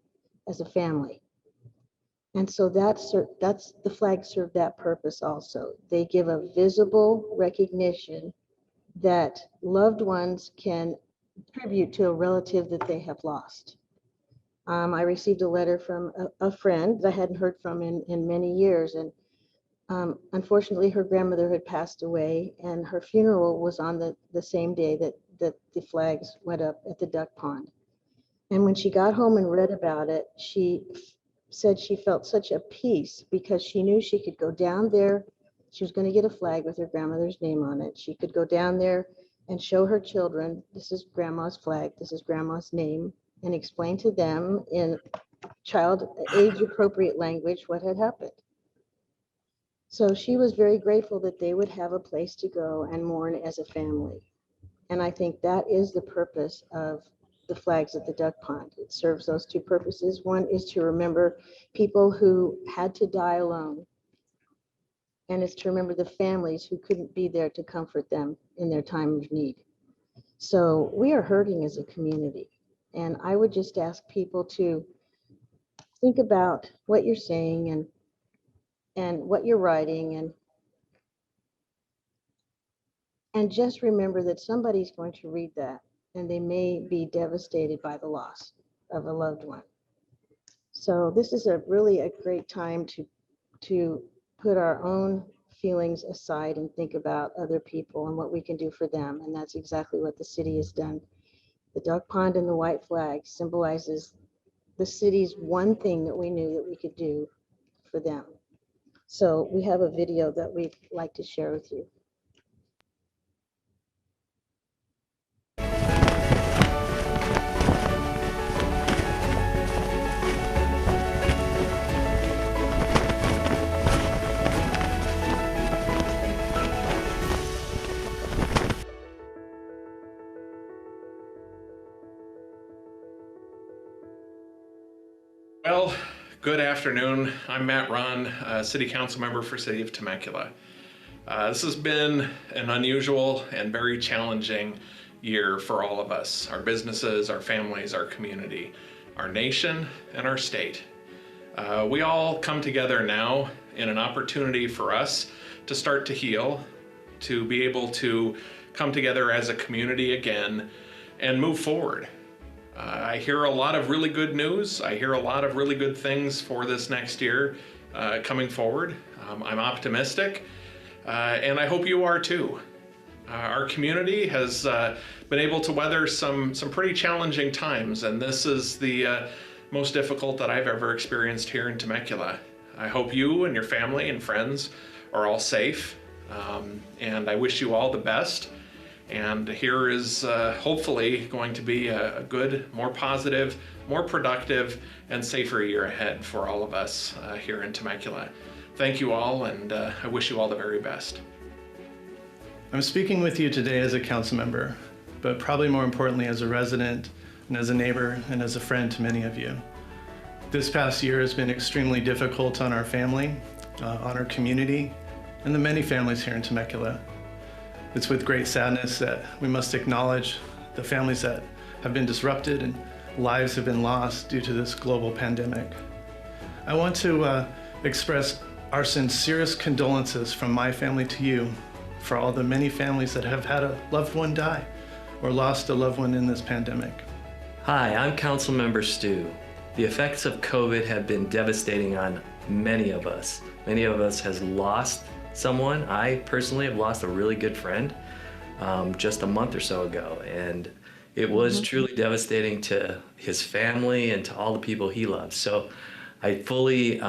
S1: as a family. And so that's the flag served that purpose also. They give a visible recognition that loved ones can tribute to a relative that they have lost. I received a letter from a friend that I hadn't heard from in many years, and unfortunately her grandmother had passed away, and her funeral was on the same day that the flags went up at the duck pond. And when she got home and read about it, she said she felt such a peace because she knew she could go down there. She was going to get a flag with her grandmother's name on it. She could go down there and show her children, this is grandma's flag, this is grandma's name, and explain to them in child age appropriate language what had happened. So she was very grateful that they would have a place to go and mourn as a family. And I think that is the purpose of the flags at the duck pond. It serves those two purposes. One is to remember people who had to die alone, and it's to remember the families who couldn't be there to comfort them in their time of need. So we are hurting as a community, and I would just ask people to think about what you're saying and what you're writing, and just remember that somebody's going to read that and they may be devastated by the loss of a loved one. So this is really a great time to put our own feelings aside and think about other people and what we can do for them. And that's exactly what the city has done. The duck pond and the white flag symbolizes the city's one thing that we knew that we could do for them. So we have a video that we'd like to share with you.
S11: Good afternoon. I'm Matt Runn, City Council member for City of Temecula. This has been an unusual and very challenging year for all of us, our businesses, our families, our community, our nation, and our state. We all come together now in an opportunity for us to start to heal, to be able to come together as a community again and move forward. I hear a lot of really good news. I hear a lot of really good things for this next year coming forward. I'm optimistic, and I hope you are too. Our community has been able to weather some pretty challenging times, and this is the most difficult that I've ever experienced here in Temecula. I hope you and your family and friends are all safe, and I wish you all the best. And here is hopefully going to be a good, more positive, more productive, and safer year ahead for all of us here in Temecula. Thank you all, and I wish you all the very best.
S12: I'm speaking with you today as a council member, but probably more importantly as a resident and as a neighbor and as a friend to many of you. This past year has been extremely difficult on our family, on our community, and the many families here in Temecula. It's with great sadness that we must acknowledge the families that have been disrupted and lives have been lost due to this global pandemic. I want to express our sincerest condolences from my family to you for all the many families that have had a loved one die or lost a loved one in this pandemic.
S13: Hi, I'm Councilmember Stu. The effects of COVID have been devastating on many of us. Many of us has lost someone. I personally have lost a really good friend just a month or so ago, and it was truly devastating to his family and to all the people he loves. So I fully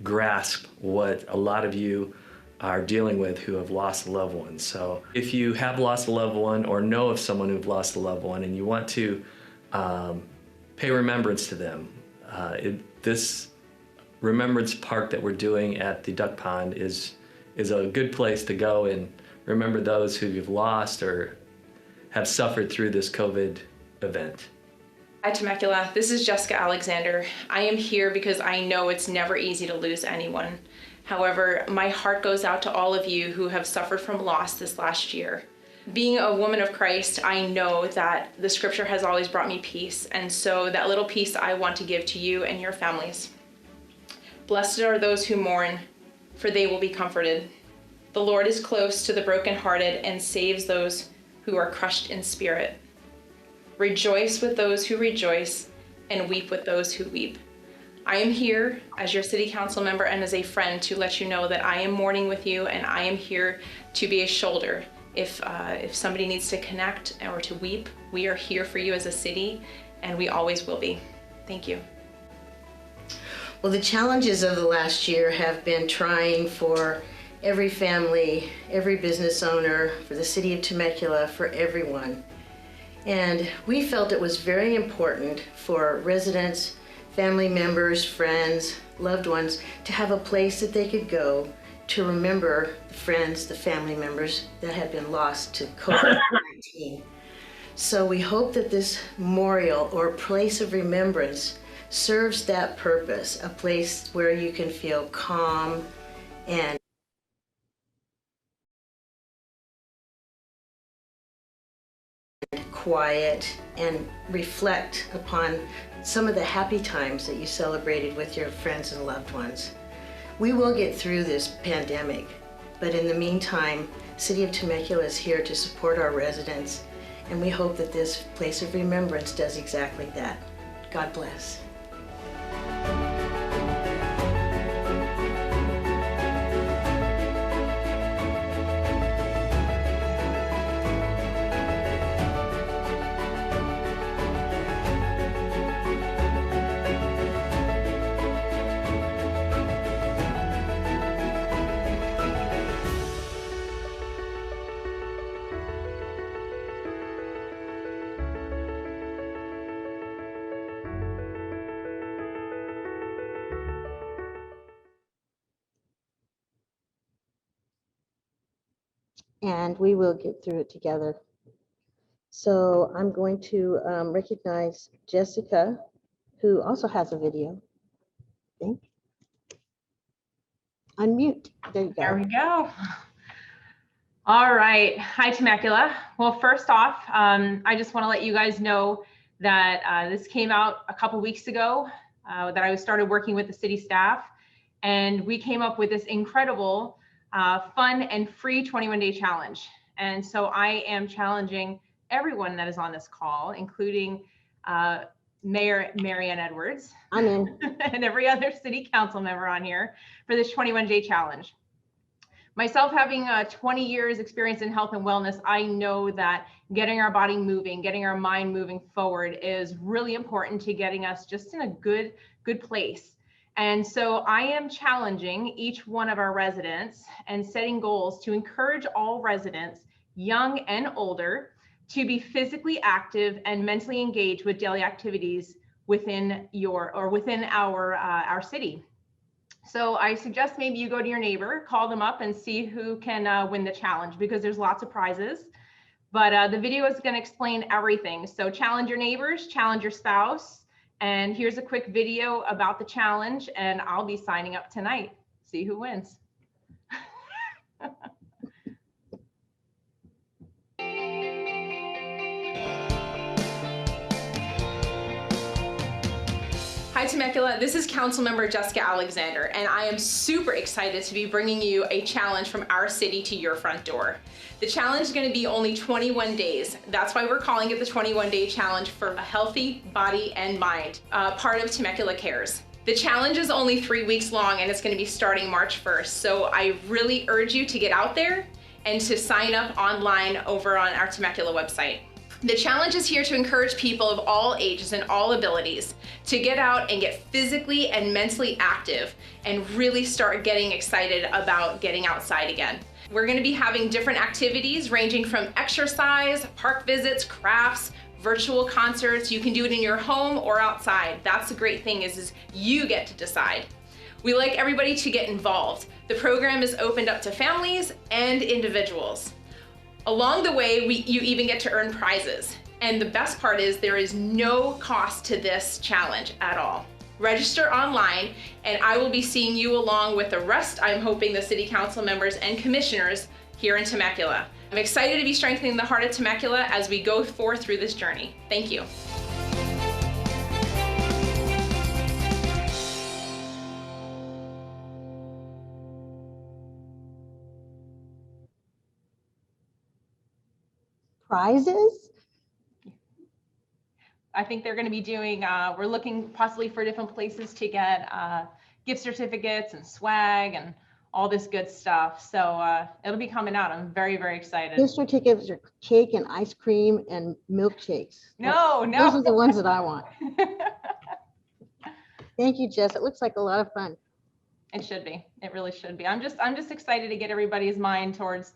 S13: grasp what a lot of you are dealing with who have lost a loved one. So if you have lost a loved one or know of someone who've lost a loved one and you want to pay remembrance to them, this Remembrance Park that we're doing at the Duck Pond is a good place to go and remember those who you've lost or have suffered through this COVID event.
S14: Hi Temecula, this is Jessica Alexander. I am here because I know it's never easy to lose anyone. However, my heart goes out to all of you who have suffered from loss this last year. Being a woman of Christ, I know that the scripture has always brought me peace, and so that little peace I want to give to you and your families. Blessed are those who mourn, for they will be comforted. The Lord is close to the brokenhearted and saves those who are crushed in spirit. Rejoice with those who rejoice and weep with those who weep. I am here as your city council member and as a friend to let you know that I am mourning with you, and I am here to be a shoulder. If somebody needs to connect or to weep, we are here for you as a city, and we always will be. Thank you.
S1: Well, the challenges of the last year have been trying for every family, every business owner, for the city of Temecula, for everyone. And we felt it was very important for residents, family members, friends, loved ones to have a place that they could go to remember the friends, the family members that had been lost to COVID-19. So we hope that this memorial or place of remembrance serves that purpose, a place where you can feel calm and quiet and reflect upon some of the happy times that you celebrated with your friends and loved ones. We will get through this pandemic, but in the meantime, City of Temecula is here to support our residents, and we hope that this place of remembrance does exactly that. God bless. And we will get through it together. So I'm going to recognize Jessica, who also has a video. think. Unmute. There you
S15: There
S1: go.
S15: we go. All right. Hi, Temecula. Well, first off, I just want to let you guys know that this came out a couple weeks ago, that I started working with the city staff, and we came up with this incredible, fun and free 21-day challenge. And so I am challenging everyone that is on this call, including Mayor Marianne Edwards.
S1: I'm in.
S15: And every other city council member on here for this 21-day challenge. Myself having 20 years experience in health and wellness, I know that getting our body moving, getting our mind moving forward is really important to getting us just in a good place. And so I am challenging each one of our residents and setting goals to encourage all residents, young and older, to be physically active and mentally engaged with daily activities within our city. So I suggest maybe you go to your neighbor, call them up and see who can win the challenge, because there's lots of prizes. But the video is going to explain everything. So challenge your neighbors, challenge your spouse. And here's a quick video about the challenge, and I'll be signing up tonight. See who wins.
S14: Hi Temecula, this is Councilmember Jessica Alexander, and I am super excited to be bringing you a challenge from our city to your front door. The challenge is going to be only 21 days. That's why we're calling it the 21-day challenge for a healthy body and mind, part of Temecula Cares. The challenge is only 3 weeks long, and it's going to be starting March 1st. So I really urge you to get out there and to sign up online over on our Temecula website. The challenge is here to encourage people of all ages and all abilities to get out and get physically and mentally active and really start getting excited about getting outside again. We're going to be having different activities ranging from exercise, park visits, crafts, virtual concerts. You can do it in your home or outside. That's the great thing is you get to decide. We like everybody to get involved. The program is opened up to families and individuals. Along the way, you even get to earn prizes. And the best part is there is no cost to this challenge at all. Register online, and I will be seeing you along with the rest, I'm hoping, the city council members and commissioners here in Temecula. I'm excited to be strengthening the heart of Temecula as we go forth through this journey. Thank you.
S1: Prizes?
S15: I think they're going to be doing, we're looking possibly for different places to get gift certificates and swag and all this good stuff. So it'll be coming out. I'm very, very excited.
S1: Gift certificates are cake and ice cream and milkshakes.
S15: No.
S1: Those are the ones that I want. Thank you, Jess. It looks like a lot of fun.
S15: It should be. It really should be. I'm just excited to get everybody's mind towards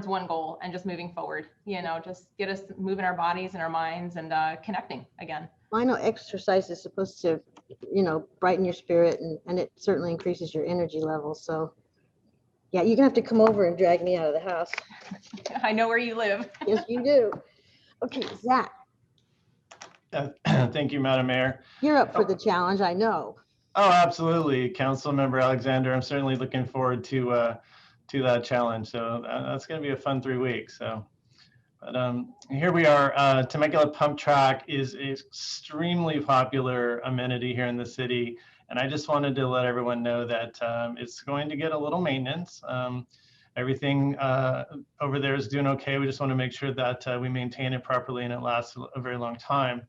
S15: one goal and just moving forward, just get us moving our bodies and our minds and connecting again.
S1: I know exercise is supposed to, brighten your spirit and it certainly increases your energy level. So yeah, you're gonna have to come over and drag me out of the house.
S15: I know where you live.
S1: Yes, you do. Okay, Zach.
S12: Thank you, Madam Mayor.
S1: You're up for the challenge, I know.
S12: Oh, absolutely. Councilmember Alexander, I'm certainly looking forward to that challenge. So that's going to be a fun 3 weeks. So, but here we are. Temecula Pump Track is an extremely popular amenity here in the city. And I just wanted to let everyone know that it's going to get a little maintenance. Everything over there is doing okay. We just want to make sure that we maintain it properly and it lasts a very long time.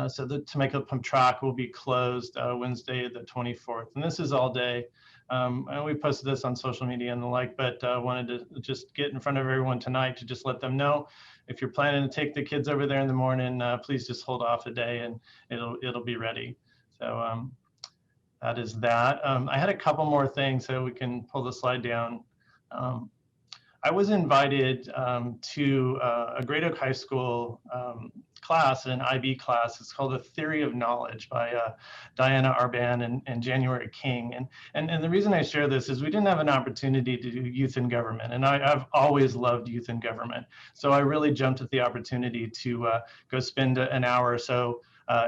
S12: So the Temecula Pump Track will be closed Wednesday, the 24th. And this is all day. And we posted this on social media and the like, but wanted to just get in front of everyone tonight to just let them know if you're planning to take the kids over there in the morning, please just hold off a day and it'll be ready. So that is that. I had a couple more things, so we can pull the slide down. I was invited to a Great Oak High School class, an IB class. It's called The Theory of Knowledge by Diana Arban and January King. And the reason I share this is we didn't have an opportunity to do youth in government. And I've always loved youth in government. So I really jumped at the opportunity to go spend an hour or so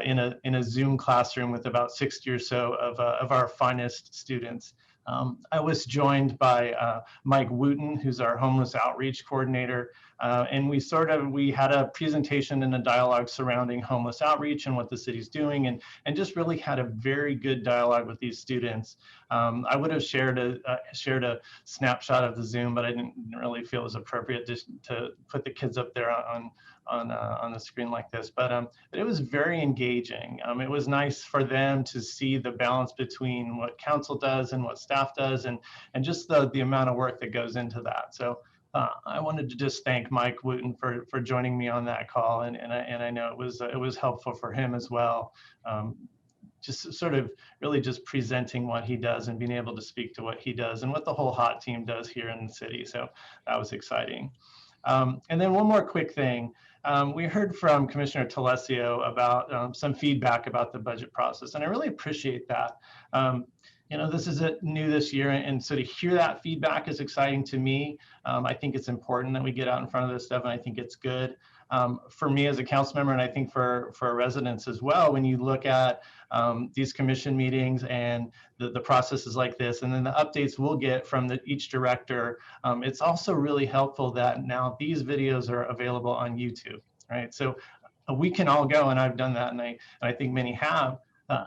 S12: in a Zoom classroom with about 60 or so of our finest students. I was joined by Mike Wooten, who's our homeless outreach coordinator, and we had a presentation and a dialogue surrounding homeless outreach and what the city's doing, and just really had a very good dialogue with these students. I would have shared a snapshot of the Zoom, but I didn't really feel it was appropriate just to put the kids up there on the screen like this, but it was very engaging. It was nice for them to see the balance between what council does and what staff does, and just the amount of work that goes into that. So I wanted to just thank Mike Wooten for joining me on that call, and I know it was helpful for him as well. Just sort of really just presenting what he does and being able to speak to what he does and what the whole HOT team does here in the city. So that was exciting. And then one more quick thing. We heard from Commissioner Telesio about some feedback about the budget process, and I really appreciate that. You know, this is new this year, and so to hear that feedback is exciting to me. I think it's important that we get out in front of this stuff, and I think it's good. For me as a council member, and I think for residents as well, when you look at these commission meetings and the processes like this, and then the updates we'll get from each director, it's also really helpful that now these videos are available on YouTube, right? So we can all go, and I've done that, and I think many have,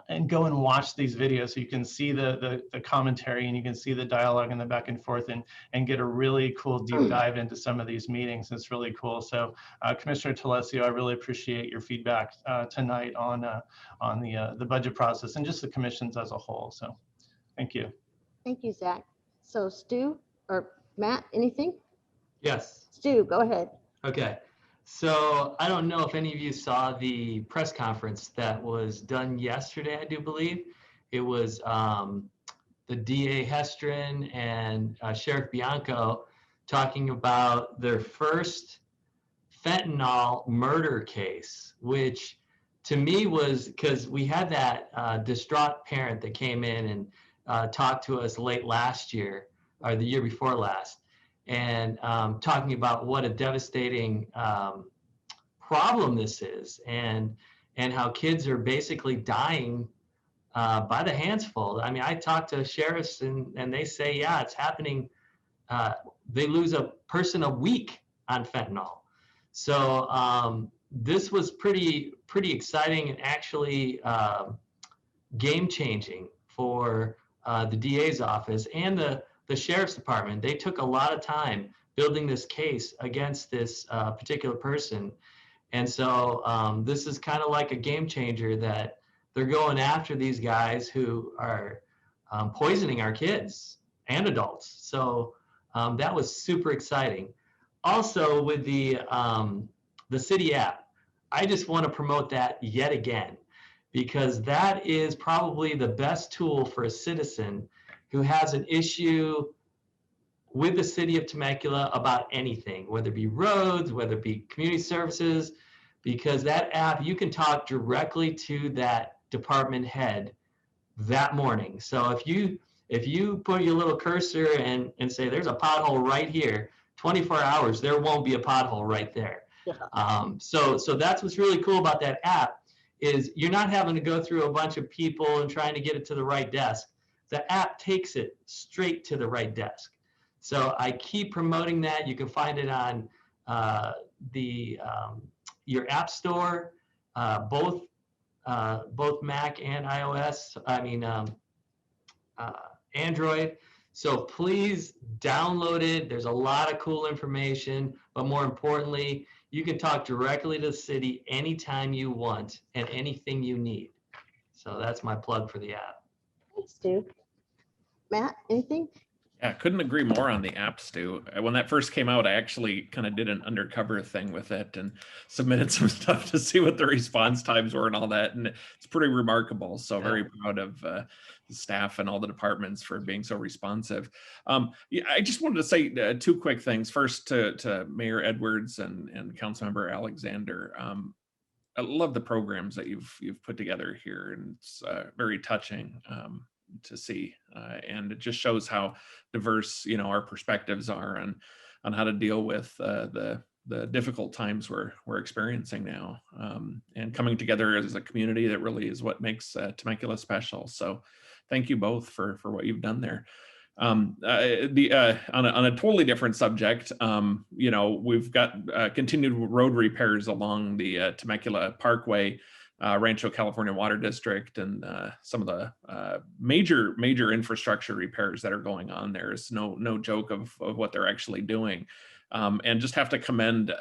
S12: and go and watch these videos so you can see the commentary, and you can see the dialogue and the back and forth, and get a really cool deep dive into some of these meetings. It's really cool. So Commissioner Telesio, I really appreciate your feedback tonight on the budget process and just the commissions as a whole. So thank you.
S1: Thank you, Zach. So Stu or Matt, anything?
S10: Yes.
S1: Stu, go ahead.
S10: Okay. So I don't know if any of you saw the press conference that was done yesterday, I do believe. It was the DA Hestrin and Sheriff Bianco talking about their first fentanyl murder case, which to me was, because we had that distraught parent that came in and talked to us late last year, or the year before last, and talking about what a devastating problem this is, and how kids are basically dying by the handsful. I mean, I talked to sheriffs and they say, yeah, it's happening. They lose a person a week on fentanyl. So this was pretty exciting, and actually game changing for the DA's office and the sheriff's department. They took a lot of time building this case against this particular person. And so this is kind of like a game changer, that they're going after these guys who are poisoning our kids and adults. So that was super exciting. Also with the city app, I just want to promote that yet again, because that is probably the best tool for a citizen who has an issue with the city of Temecula about anything, whether it be roads, whether it be community services, because that app, you can talk directly to that department head that morning. So if you put your little cursor and say, there's a pothole right here, 24 hours, there won't be a pothole right there. So that's what's really cool about that app, is you're not having to go through a bunch of people and trying to get it to the right desk. The app takes it straight to the right desk. So I keep promoting that. You can find it on your app store, both Mac and iOS. I mean Android. So please download it. There's a lot of cool information, but more importantly, you can talk directly to the city anytime you want and anything you need. So that's my plug for the app.
S1: Thanks, Stu. Matt, anything?
S16: Yeah, couldn't agree more on the app, Stu. When that first came out, I actually kind of did an undercover thing with it and submitted some stuff to see what the response times were and all that. And it's pretty remarkable. So very proud of the staff and all the departments for being so responsive. Yeah, I just wanted to say two quick things. First to Mayor Edwards and Councilmember Alexander. I love the programs that you've put together here, and it's very touching to see, and it just shows how diverse our perspectives are on how to deal with the difficult times we're experiencing now, and coming together as a community. That really is what makes Temecula special. So thank you both for what you've done there. On a totally different subject, we've got continued road repairs along the Temecula Parkway, Rancho California Water District, and some of the major infrastructure repairs that are going on there. Is no joke of what they're actually doing. And just have to commend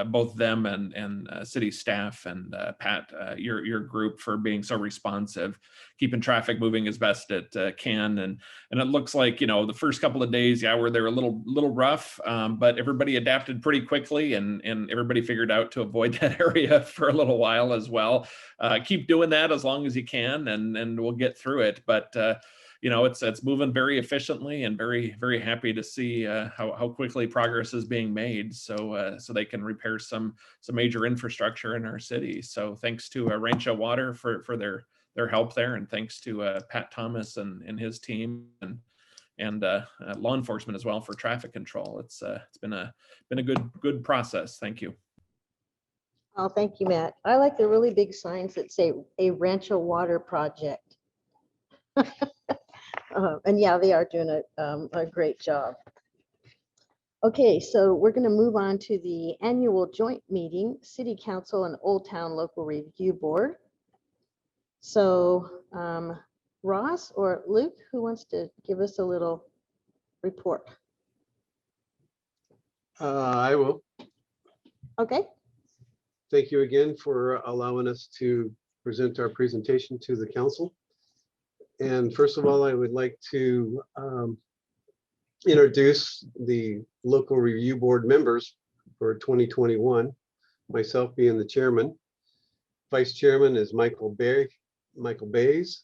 S16: both them and city staff and Pat, your group, for being so responsive, keeping traffic moving as best it can. And it looks like, the first couple of days, where they're a little rough, but everybody adapted pretty quickly, and everybody figured out to avoid that area for a little while as well. Keep doing that as long as you can, and we'll get through it. But it's moving very efficiently, and very, very happy to see how quickly progress is being made, so they can repair some major infrastructure in our city. So thanks to Rancho Water for their help there, and thanks to Pat Thomas and his team, and law enforcement as well for traffic control. It's been a good process. Thank you.
S1: Oh, thank you, Matt. I like the really big signs that say a Rancho Water project. And yeah, they are doing a great job. Okay, so we're going to move on to the annual joint meeting, City Council and Old Town Local Review Board. So Ross or Luke, who wants to give us a little report?
S6: I will.
S1: Okay.
S6: Thank you again for allowing us to present our presentation to the council. And first of all, I would like to introduce the local review board members for 2021, myself being the chairman. Vice chairman is Michael Bays.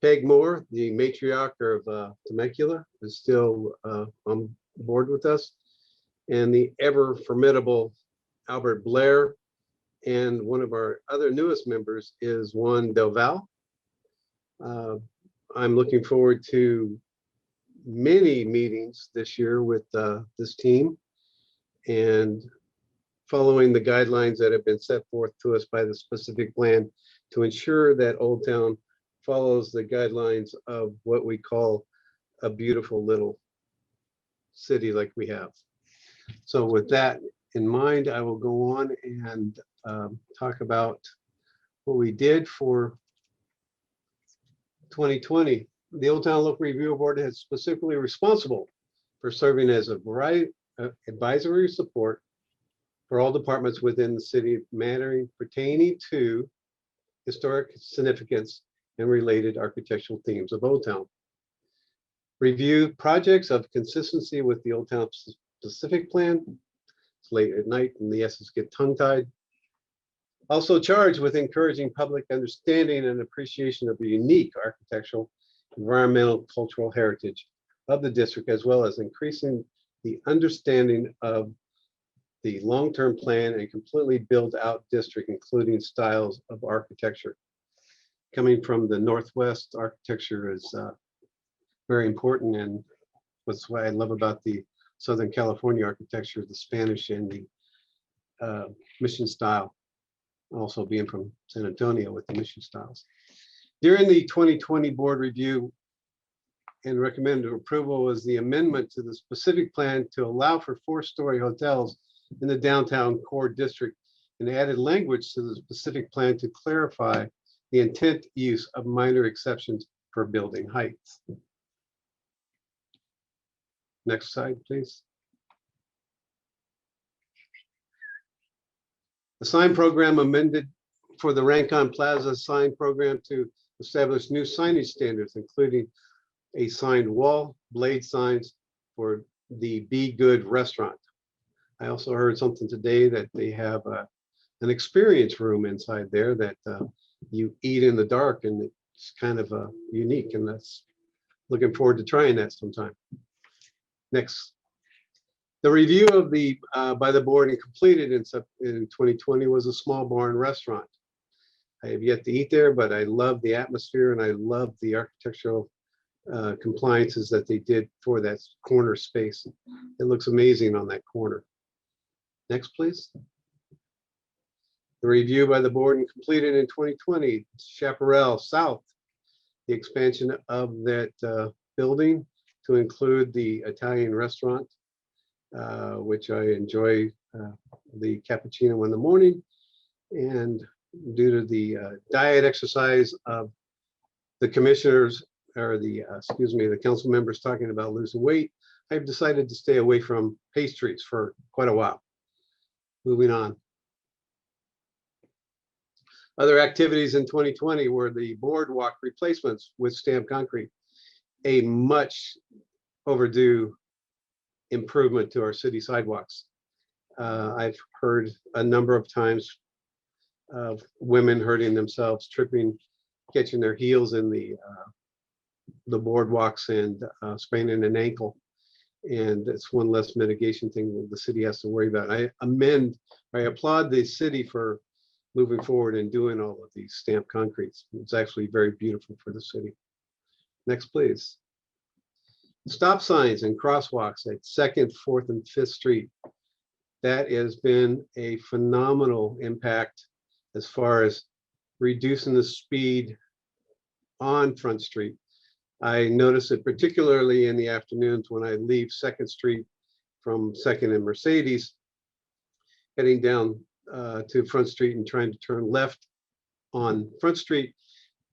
S6: Peg Moore, the matriarch of Temecula, is still on board with us. And the ever formidable Albert Blair. And one of our other newest members is Juan Del Val. I'm looking forward to many meetings this year with this team, and following the guidelines that have been set forth to us by the specific plan to ensure that Old Town follows the guidelines of what we call a beautiful little city like we have. So with that in mind, I will go on and talk about what we did for 2020. The Old Town Local Review Board is specifically responsible for serving as a variety of advisory support for all departments within the city, mattering pertaining to historic significance and related architectural themes of Old Town. Review projects of consistency with the Old Town specific plan. It's late at night and the S's get tongue-tied. Also charged with encouraging public understanding and appreciation of the unique architectural, environmental, cultural heritage of the district, as well as increasing the understanding of the long-term plan and completely built out district, including styles of architecture. Coming from the Northwest, architecture is very important, and what's what I love about the Southern California architecture, the Spanish and the mission style. Also being from San Antonio with the mission styles. During the 2020 board review and recommended approval was the amendment to the specific plan to allow for 4-story hotels in the downtown core district, and added language to the specific plan to clarify the intent use of minor exceptions for building heights. Next slide, please. The sign program amended for the Rancon Plaza sign program to establish new signage standards, including a signed wall, blade signs for the Be Good restaurant. I also heard something today that they have an experience room inside there that you eat in the dark, and it's kind of unique, and that's looking forward to trying that sometime. Next. The review of the by the board and completed in 2020 was a small barn restaurant. I have yet to eat there, but I love the atmosphere and I love the architectural compliances that they did for that corner space. It looks amazing on that corner. Next, please. The review by the board and completed in 2020, Chaparral South, the expansion of that building to include the Italian restaurant, which I enjoy the cappuccino in the morning. And due to the diet exercise of the commissioners, or the, excuse me, the council members talking about losing weight, I've decided to stay away from pastries for quite a while. Moving on. Other activities in 2020 were the boardwalk replacements with stamped concrete, a much overdue improvement to our city sidewalks. I've heard a number of times of women hurting themselves, tripping, catching their heels in the boardwalks and spraining an ankle. And it's one less mitigation thing that the city has to worry about. I applaud the city for moving forward and doing all of these stamped concretes. It's actually very beautiful for the city. Next, please. Stop signs and crosswalks at 2nd, 4th, and 5th Street. That has been a phenomenal impact as far as reducing the speed on Front Street. I notice it particularly in the afternoons when I leave 2nd Street from 2nd and Mercedes, heading down to Front Street and trying to turn left on Front Street.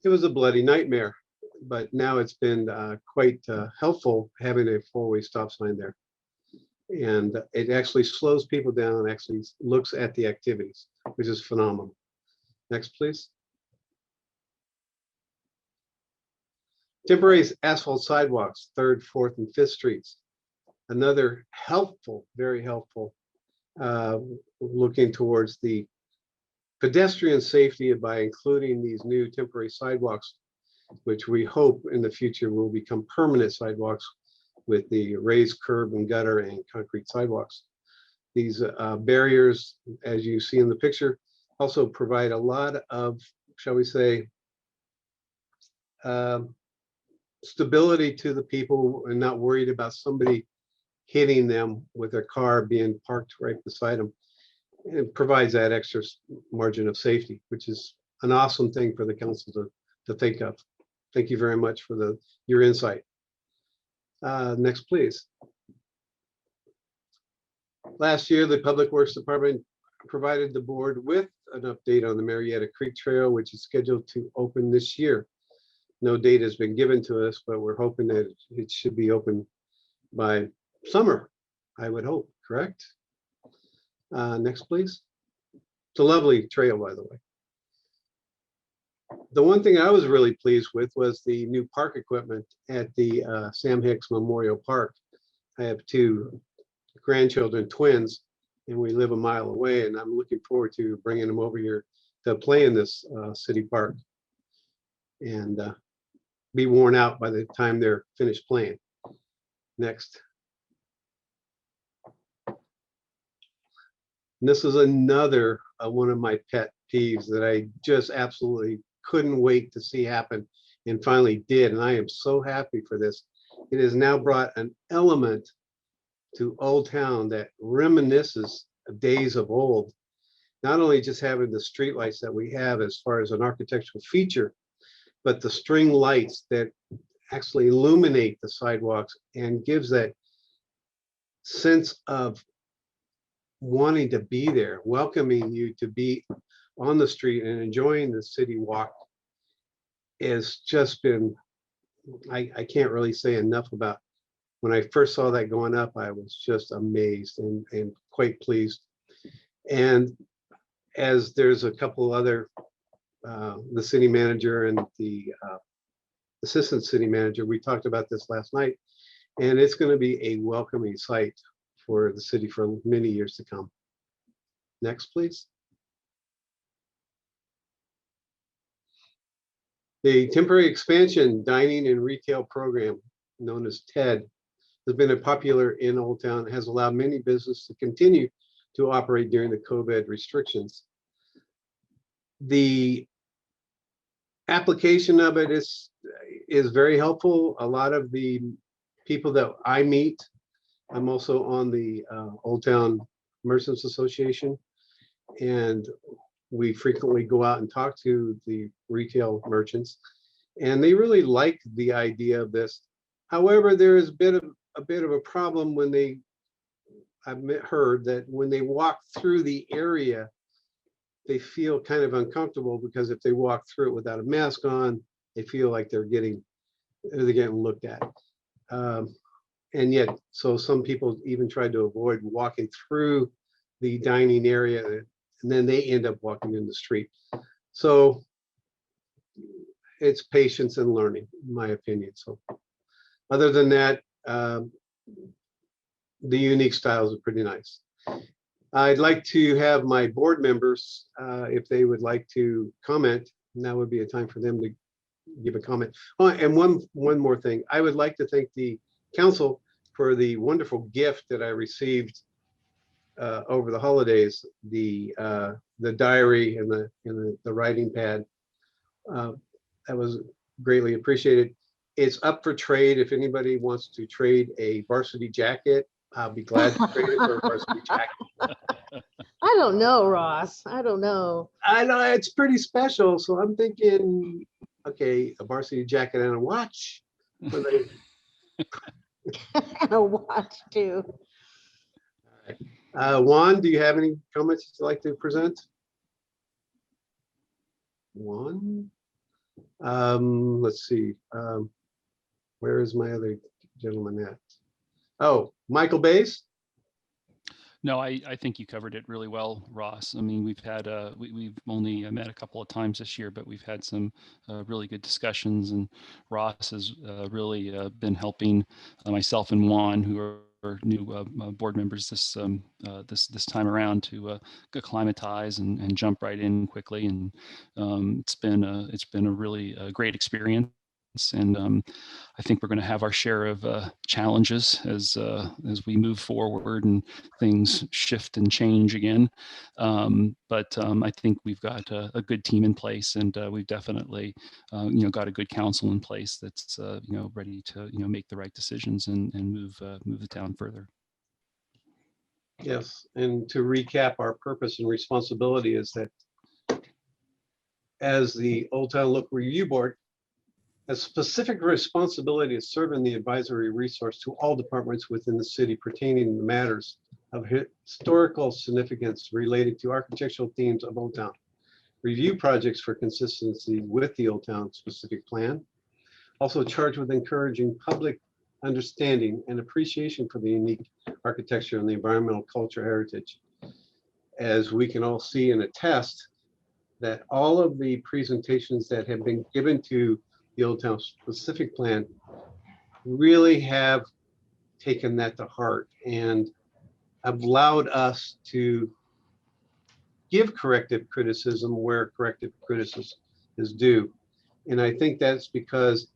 S6: It was a bloody nightmare, but now it's been quite helpful having a 4-way stop sign there. And it actually slows people down and actually looks at the activities, which is phenomenal. Next, please. Temporary asphalt sidewalks, 3rd, 4th, and 5th Streets. Another helpful, very helpful, looking towards the pedestrian safety by including these new temporary sidewalks, which we hope in the future will become permanent sidewalks with the raised curb and gutter and concrete sidewalks. These barriers, as you see in the picture, also provide a lot of, shall we say, stability to the people and not worried about somebody hitting them with their car being parked right beside them. It provides that extra margin of safety, which is an awesome thing for the council to think of. Thank you very much for your insight. Next, please. Last year, the Public Works Department provided the board with an update on the Marietta Creek Trail, which is scheduled to open this year. No date has been given to us, but we're hoping that it should be open by summer, I would hope, correct? Next, please. It's a lovely trail, by the way. The one thing I was really pleased with was the new park equipment at the Sam Hicks Memorial Park. I have 2 grandchildren, twins, and we live a mile away, and I'm looking forward to bringing them over here to play in this city park and be worn out by the time they're finished playing. Next. And this is another one of my pet peeves that I just absolutely couldn't wait to see happen and finally did. And I am so happy for this. It has now brought an element to Old Town that reminisces of days of old. Not only just having the streetlights that we have as far as an architectural feature, but the string lights that actually illuminate the sidewalks and gives that sense of wanting to be there, welcoming you to be on the street and enjoying the city walk. Has just been, I can't really say enough about. When I first saw that going up, I was just amazed and quite pleased. And as there's a couple other, the city manager and the assistant city manager, we talked about this last night, and it's going to be a welcoming site for the city for many years to come. Next, please. The temporary expansion dining and retail program, known as TED, has been popular in Old Town and has allowed many businesses to continue to operate during the COVID restrictions. The application of it is very helpful. A lot of the people that I meet, I'm also on the Old Town Merchants Association, and we frequently go out and talk to the retail merchants, and they really like the idea of this. However, there is a bit of a problem when I've heard that when they walk through the area, they feel kind of uncomfortable because if they walk through it without a mask on, they feel like they're getting looked at. And yet, so some people even try to avoid walking through the dining area, and then they end up walking in the street. So it's patience and learning, in my opinion. So other than that, the unique styles are pretty nice. I'd like to have my board members, if they would like to comment, now would be a time for them to give a comment. Oh, and one more thing. I would like to thank the council for the wonderful gift that I received over the holidays, the diary and the writing pad. That was greatly appreciated. It's up for trade. If anybody wants to trade a varsity jacket, I'll be glad to trade it for a varsity jacket.
S1: I don't know, Ross. I don't know.
S6: I know it's pretty special, so I'm thinking, okay, a varsity jacket and a watch. And
S1: a watch too.
S6: Juan, do you have any comments you'd like to present? Juan? Let's see. Where is my other gentleman at? Oh, Michael Bays?
S17: No, I think you covered it really well, Ross. I mean, we've had we've only met a couple of times this year, but we've had some really good discussions, and Ross has really been helping myself and Juan, who are new board members this time around, to acclimatize and jump right in quickly. And it's been a really great experience. And I think we're going to have our share of challenges as we move forward and things shift and change again. But I think we've got a good team in place, and we've definitely got a good council in place that's ready to make the right decisions and move the town further.
S6: Yes, and to recap, our purpose and responsibility is that as the Old Town Look Review Board, a specific responsibility is serving the advisory resource to all departments within the city pertaining to matters of historical significance related to architectural themes of Old Town. Review projects for consistency with the Old Town specific plan. Also charged with encouraging public understanding and appreciation for the unique architecture and the environmental culture heritage. As we can all see and attest, that all of the presentations that have been given to the Old Town specific plan really have taken that to heart and have allowed us to give corrective criticism where corrective criticism is due. And I think that's because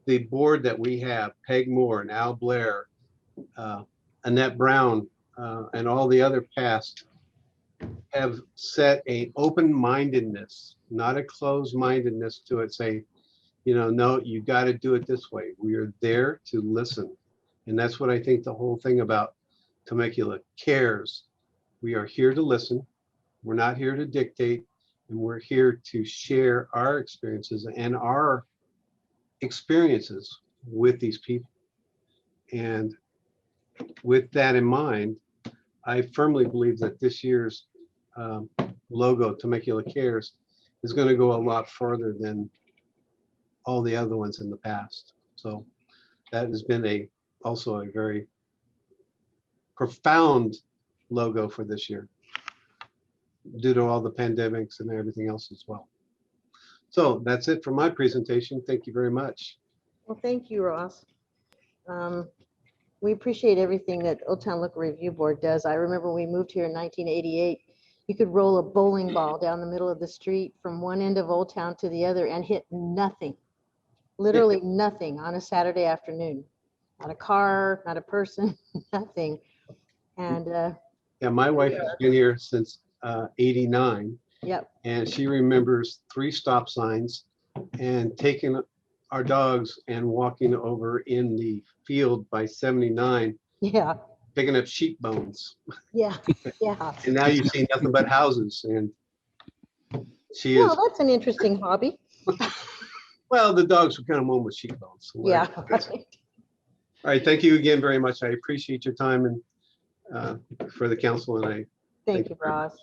S6: the board that we have, Peg Moore and Al Blair, Annette Brown, and all the other past, have set an open-mindedness, not a closed-mindedness to it, say, no, you got to do it this way. We are there to listen. And that's what I think the whole thing about Temecula cares. We are here to listen. We're not here to dictate, and we're here to share our experiences and our experiences with these people. And with that in mind, I firmly believe that this year's logo, Temecula Cares, is going to go a lot further than all the other ones in the past. So that has been also a very profound logo for this year, due to all the pandemics and everything else as well. So that's it for my presentation. Thank you very much.
S1: Well, thank you, Ross. We appreciate everything that Old Town Look Review Board does. I remember when we moved here in 1988, you could roll a bowling ball down the middle of the street from one end of Old Town to the other and hit nothing. Literally nothing on a Saturday afternoon. Not a car, not a person, nothing. And
S6: yeah, my wife has been here since 89.
S1: Yep.
S6: And she remembers 3 stop signs and taking our dogs and walking over in the field by 79.
S1: Yeah.
S6: picking up sheep bones.
S1: Yeah, yeah.
S6: And now you see nothing but houses, and she
S1: Well,
S6: is,
S1: that's an interesting hobby.
S6: well, the dogs were kind of one with sheep bones. So
S1: Yeah.
S6: All right, thank you again very much. I appreciate your time and for the council, and I
S1: Thank you, Ross.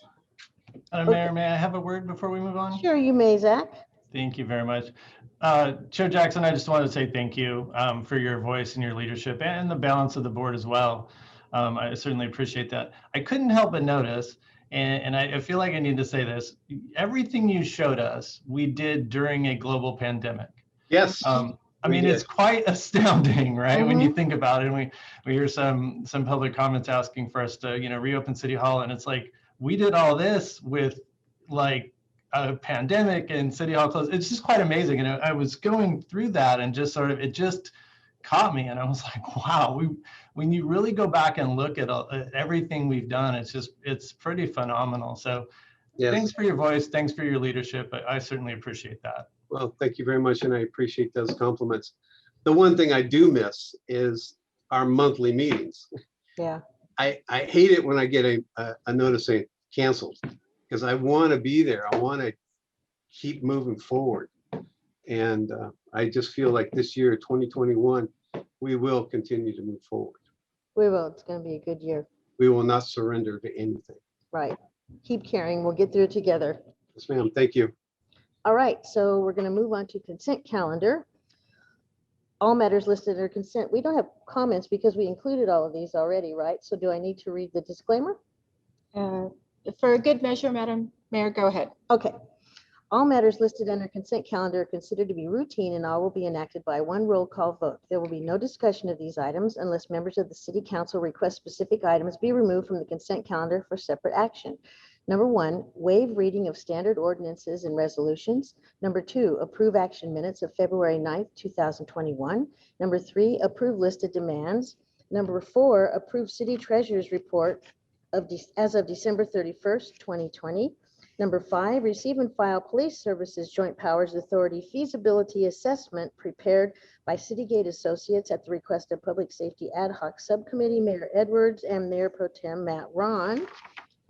S18: Mayor, may I have a word before we move on?
S1: Sure, you may, Zach.
S18: Thank you very much. Chair Jackson, I just want to say thank you for your voice and your leadership and the balance of the board as well. I certainly appreciate that. I couldn't help but notice, and I feel like I need to say this, everything you showed us, we did during a global pandemic.
S6: Yes.
S18: I mean, it's quite astounding, right? When you think about it, and we hear some public comments asking for us to, reopen City Hall, and it's like, we did all this with like a pandemic and City Hall closed. It's just quite amazing. And I was going through that and just sort of, it just caught me. And I was like, wow, when you really go back and look at everything we've done, it's pretty phenomenal. So thanks for your voice. Thanks for your leadership. I certainly appreciate that.
S6: Well, thank you very much, and I appreciate those compliments. The one thing I do miss is our monthly meetings.
S1: Yeah.
S6: I hate it when I get a notice saying canceled, because I want to be there. I want to keep moving forward. And I just feel like this year, 2021, we will continue to move forward.
S1: We will. It's going to be a good year.
S6: We will not surrender to anything.
S1: Right. Keep carrying. We'll get through it together.
S6: Yes, ma'am. Thank you.
S1: All right. So we're going to move on to consent calendar. All matters listed under consent. We don't have comments because we included all of these already, right? So do I need to read the disclaimer?
S3: For a good measure, Madam Mayor, go ahead.
S1: Okay. All matters listed under consent calendar are considered to be routine and all will be enacted by one roll call vote. There will be no discussion of these items unless members of the City Council request specific items be removed from the consent calendar for separate action. Number 1, waive reading of standard ordinances and resolutions. Number 2, approve action minutes of February 9th, 2021. Number 3, approve listed demands. Number 4, approve city treasurer's report as of December 31st, 2020. Number 5, receive and file Police Services Joint Powers Authority feasibility assessment prepared by Citygate Associates at the request of Public Safety Ad Hoc Subcommittee, Mayor Edwards and Mayor Pro Tem Matt Ron.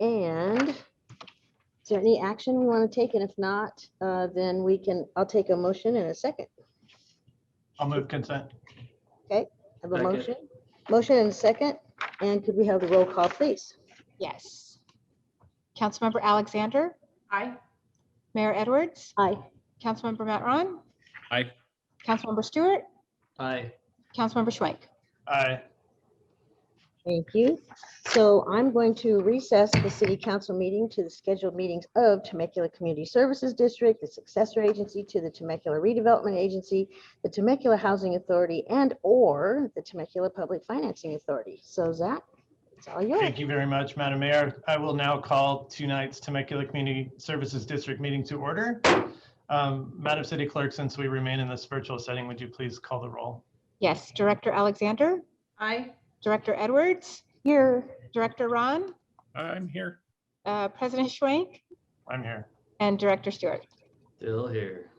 S1: And is there any action we want to take? And if not, then I'll take a motion in a second.
S18: I'll move consent.
S1: Okay, I have a motion and a second. And could we have the roll call, please?
S3: Yes. Councilmember Alexander?
S14: Aye.
S3: Mayor Edwards?
S1: Aye.
S3: Councilmember Matt Ron?
S16: Aye.
S3: Councilmember Stewart?
S10: Aye.
S3: Councilmember Schwenk?
S18: Aye.
S1: Thank you. So I'm going to recess the City Council meeting to the scheduled meetings of Temecula Community Services District, the Successor Agency to the Temecula Redevelopment Agency, the Temecula Housing Authority, and or the Temecula Public Financing Authority. So Zach, it's all yours.
S18: Thank you very much, Madam Mayor. I will now call tonight's Temecula Community Services District meeting to order. Madam City Clerk, since we remain in this virtual setting, would you please call the roll?
S3: Yes. Director Alexander?
S14: Aye.
S3: Director Edwards?
S1: Here.
S3: Director Ron?
S16: I'm here.
S3: President Schwenk?
S18: I'm here.
S3: And Director Stewart?
S13: Still here.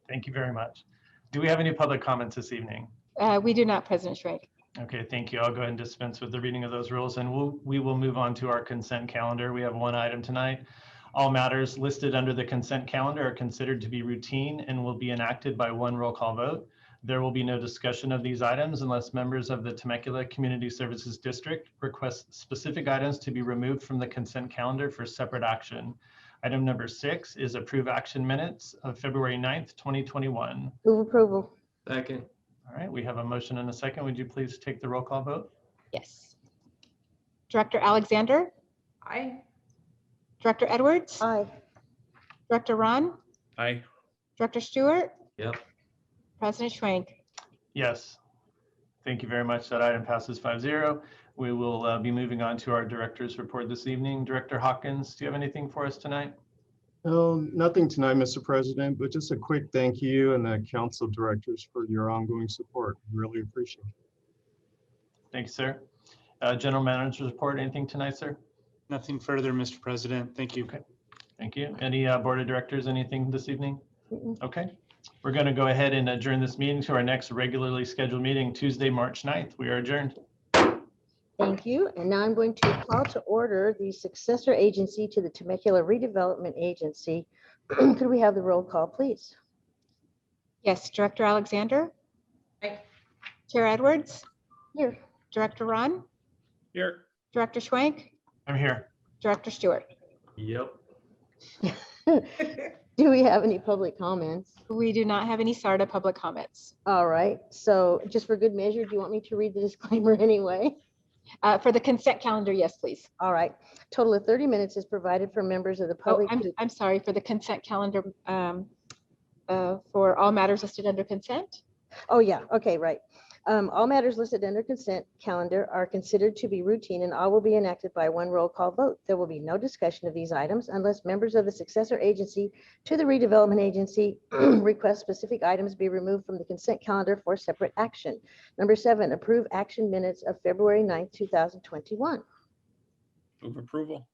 S18: Thank you very much. Do we have any public comments this evening?
S3: We do not, President Schwenk.
S18: Okay, thank you. I'll go ahead and dispense with the reading of those rules, and we will move on to our consent calendar. We have one item tonight. All matters listed under the consent calendar are considered to be routine and will be enacted by one roll call vote. There will be no discussion of these items unless members of the Temecula Community Services District request specific items to be removed from the consent calendar for separate action. Item number 6 is approve action minutes of February 9th, 2021.
S1: Move approval.
S13: Second.
S18: All right, we have a motion and a second. Would you please take the roll call vote?
S3: Yes. Director Alexander?
S14: Aye.
S3: Director Edwards?
S1: Aye.
S3: Director Ron?
S16: Aye.
S3: Director Stewart?
S13: Yep.
S3: President Schwenk?
S18: Yes. Thank you very much. That item passes 5-0. We will be moving on to our director's report this evening. Director Hawkins, do you have anything for us tonight?
S19: No, nothing tonight, Mr. President, but just a quick thank you and the council directors for your ongoing support. Really appreciate it.
S18: Thank you, sir. General manager's report, anything tonight, sir?
S20: Nothing further, Mr. President. Thank you.
S18: Okay. Thank you. Any board of directors, anything this evening? Okay. We're going to go ahead and adjourn this meeting to our next regularly scheduled meeting, Tuesday, March 9th. We are adjourned.
S1: Thank you. And now I'm going to call to order the successor agency to the Temecula Redevelopment Agency. Could we have the roll call, please?
S3: Yes, Director Alexander?
S15: Aye.
S3: Chair Edwards?
S1: Here.
S3: Director Ron?
S16: Here.
S3: Director Schwank?
S20: I'm here.
S3: Director Stewart?
S18: Yep.
S1: Do we have any public comments?
S3: We do not have any SARTA public comments.
S1: All right. So just for good measure, do you want me to read the disclaimer anyway?
S3: For the consent calendar, yes, please.
S1: All right. Total of 30 minutes is provided for members of the
S3: Oh,
S1: public.
S3: I'm sorry, for the consent calendar, for all matters listed under consent?
S1: Oh, yeah. Okay, right. All matters listed under consent calendar are considered to be routine and all will be enacted by one roll call vote. There will be no discussion of these items unless members of the successor agency to the redevelopment agency request specific items be removed from the consent calendar for separate action. Number 7, approve action minutes of February 9th, 2021.
S16: Move approval.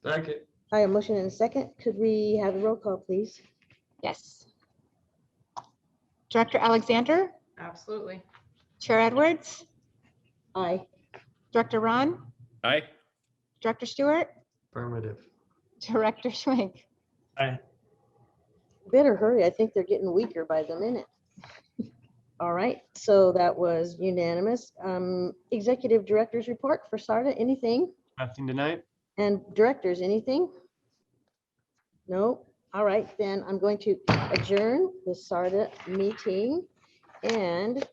S18: Second.
S1: I have a motion and a second. Could we have a roll call, please?
S3: Yes. Director Alexander?
S15: Absolutely.
S3: Chair Edwards?
S1: Aye.
S3: Director Ron?
S16: Aye.
S3: Director Stewart?
S18: Affirmative.
S3: Director Schwank?
S20: Aye.
S1: Better hurry. I think they're getting weaker by the minute. All right, so that was unanimous. Executive Director's report for SARTA, anything?
S20: Nothing tonight.
S1: And directors, anything? No. All right, then I'm going to adjourn the SARTA meeting and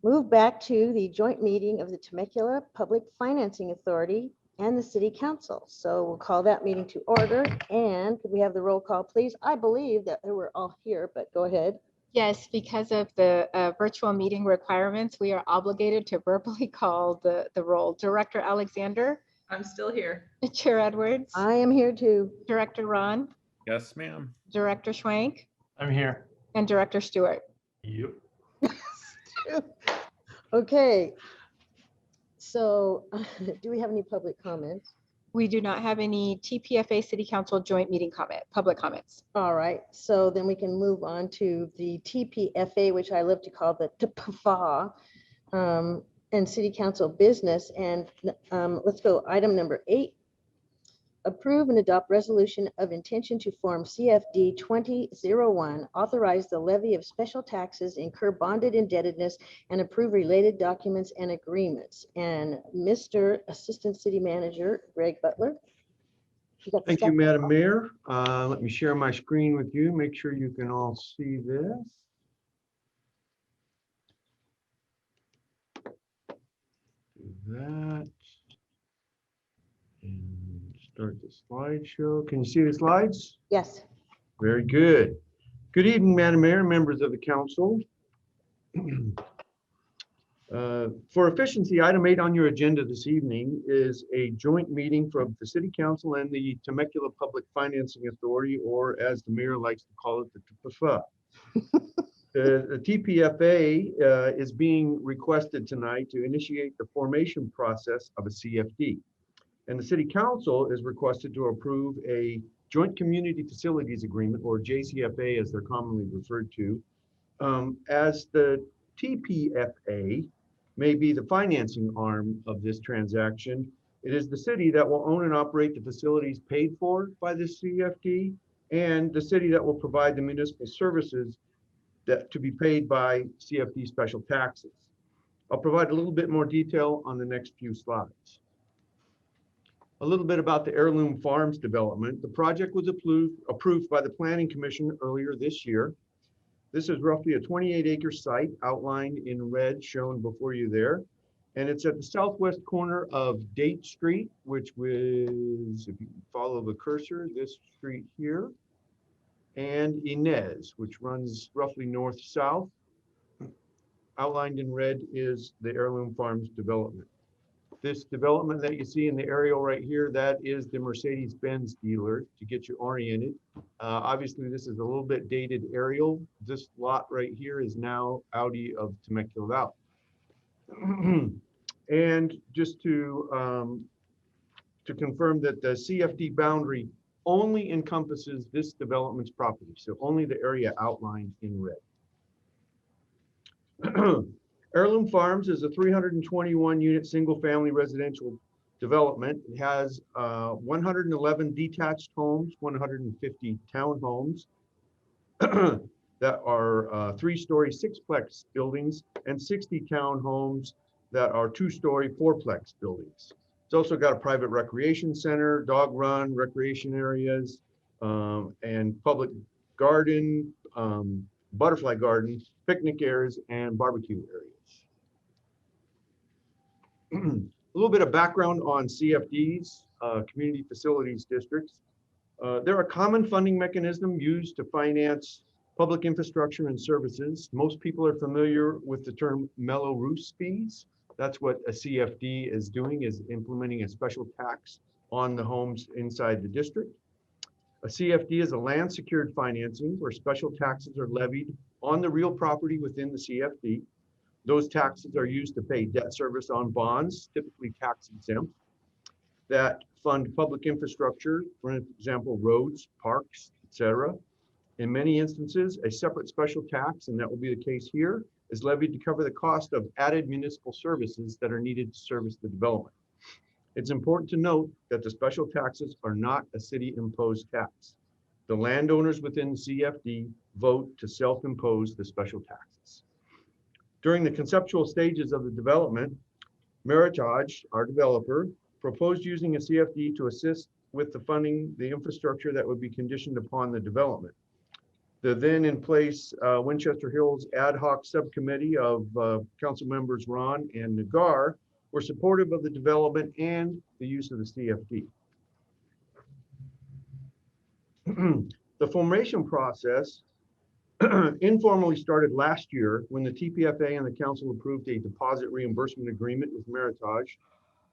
S1: move back to the joint meeting of the Temecula Public Financing Authority and the City Council. So we'll call that meeting to order. And could we have the roll call, please? I believe that they were all here, but go ahead.
S3: Yes, because of the virtual meeting requirements, we are obligated to verbally call the roll. Director Alexander?
S15: I'm still here.
S3: Chair Edwards?
S1: I am here too.
S3: Director Ron?
S16: Yes, ma'am.
S3: Director Schwank?
S20: I'm here.
S3: And Director Stewart?
S18: Yep.
S1: Okay. So do we have any public comments?
S3: We do not have any TPFA City Council joint meeting public comments.
S1: All right, so then we can move on to the TPFA, which I love to call the TPFA, and City Council business. And let's go item number 8. Approve and adopt resolution of intention to form CFD 2001, authorize the levy of special taxes, incur bonded indebtedness, and approve related documents and agreements. And Mr. Assistant City Manager Greg Butler.
S21: Thank you, Madam Mayor. Let me share my screen with you. Make sure you can all see this. Do that. And start the slideshow. Can you see the slides?
S1: Yes.
S21: Very good. Good evening, Madam Mayor, members of the council. For efficiency, item 8 on your agenda this evening is a joint meeting from the City Council and the Temecula Public Financing Authority, or as the mayor likes to call it, the TPFA. The TPFA is being requested tonight to initiate the formation process of a CFD. And the City Council is requested to approve a Joint Community Facilities Agreement, or JCFA as they're commonly referred to, as the TPFA may be the financing arm of this transaction. It is the city that will own and operate the facilities paid for by the CFD, and the city that will provide the municipal services that to be paid by CFD special taxes. I'll provide a little bit more detail on the next few slides. A little bit about the Heirloom Farms development. The project was approved by the Planning Commission earlier this year. This is roughly a 28-acre site outlined in red, shown before you there. And it's at the southwest corner of Date Street, which was, if you follow the cursor, this street here, and Inez, which runs roughly north-south. Outlined in red is the Heirloom Farms development. This development that you see in the aerial right here, that is the Mercedes-Benz dealer, to get you oriented. Obviously, this is a little bit dated aerial. This lot right here is now Audi of Temecula Valley. And just to confirm that the CFD boundary only encompasses this development's property, so only the area outlined in red. Heirloom Farms is a 321 unit single family residential development. It has 111 detached homes, 150 townhomes that are 3-story 6-plex buildings, and 60 townhomes that are 2-story 4-plex buildings. It's also got a private recreation center, dog run, recreation areas, and public garden, butterfly garden, picnic areas, and barbecue areas. A little bit of background on CFDs, community facilities districts. They're a common funding mechanism used to finance public infrastructure and services. Most people are familiar with the term mellow roofs fees. That's what a CFD is doing, is implementing a special tax on the homes inside the district. A CFD is a land secured financing where special taxes are levied on the real property within the CFD. Those taxes are used to pay debt service on bonds, typically tax exempt, that fund public infrastructure, for example, roads, parks, etc. In many instances, a separate special tax, and that will be the case here, is levied to cover the cost of added municipal services that are needed to service the development. It's important to note that the special taxes are not a city-imposed tax. The landowners within the CFD vote to self-impose the special taxes. During the conceptual stages of the development, Meritage, our developer, proposed using a CFD to assist with the funding the infrastructure that would be conditioned upon the development. The then in place Winchester Hills ad hoc subcommittee of council members Ron and Nagar were supportive of the development and the use of the CFD. The formation process informally started last year when the TPFA and the council approved a deposit reimbursement agreement with Meritage,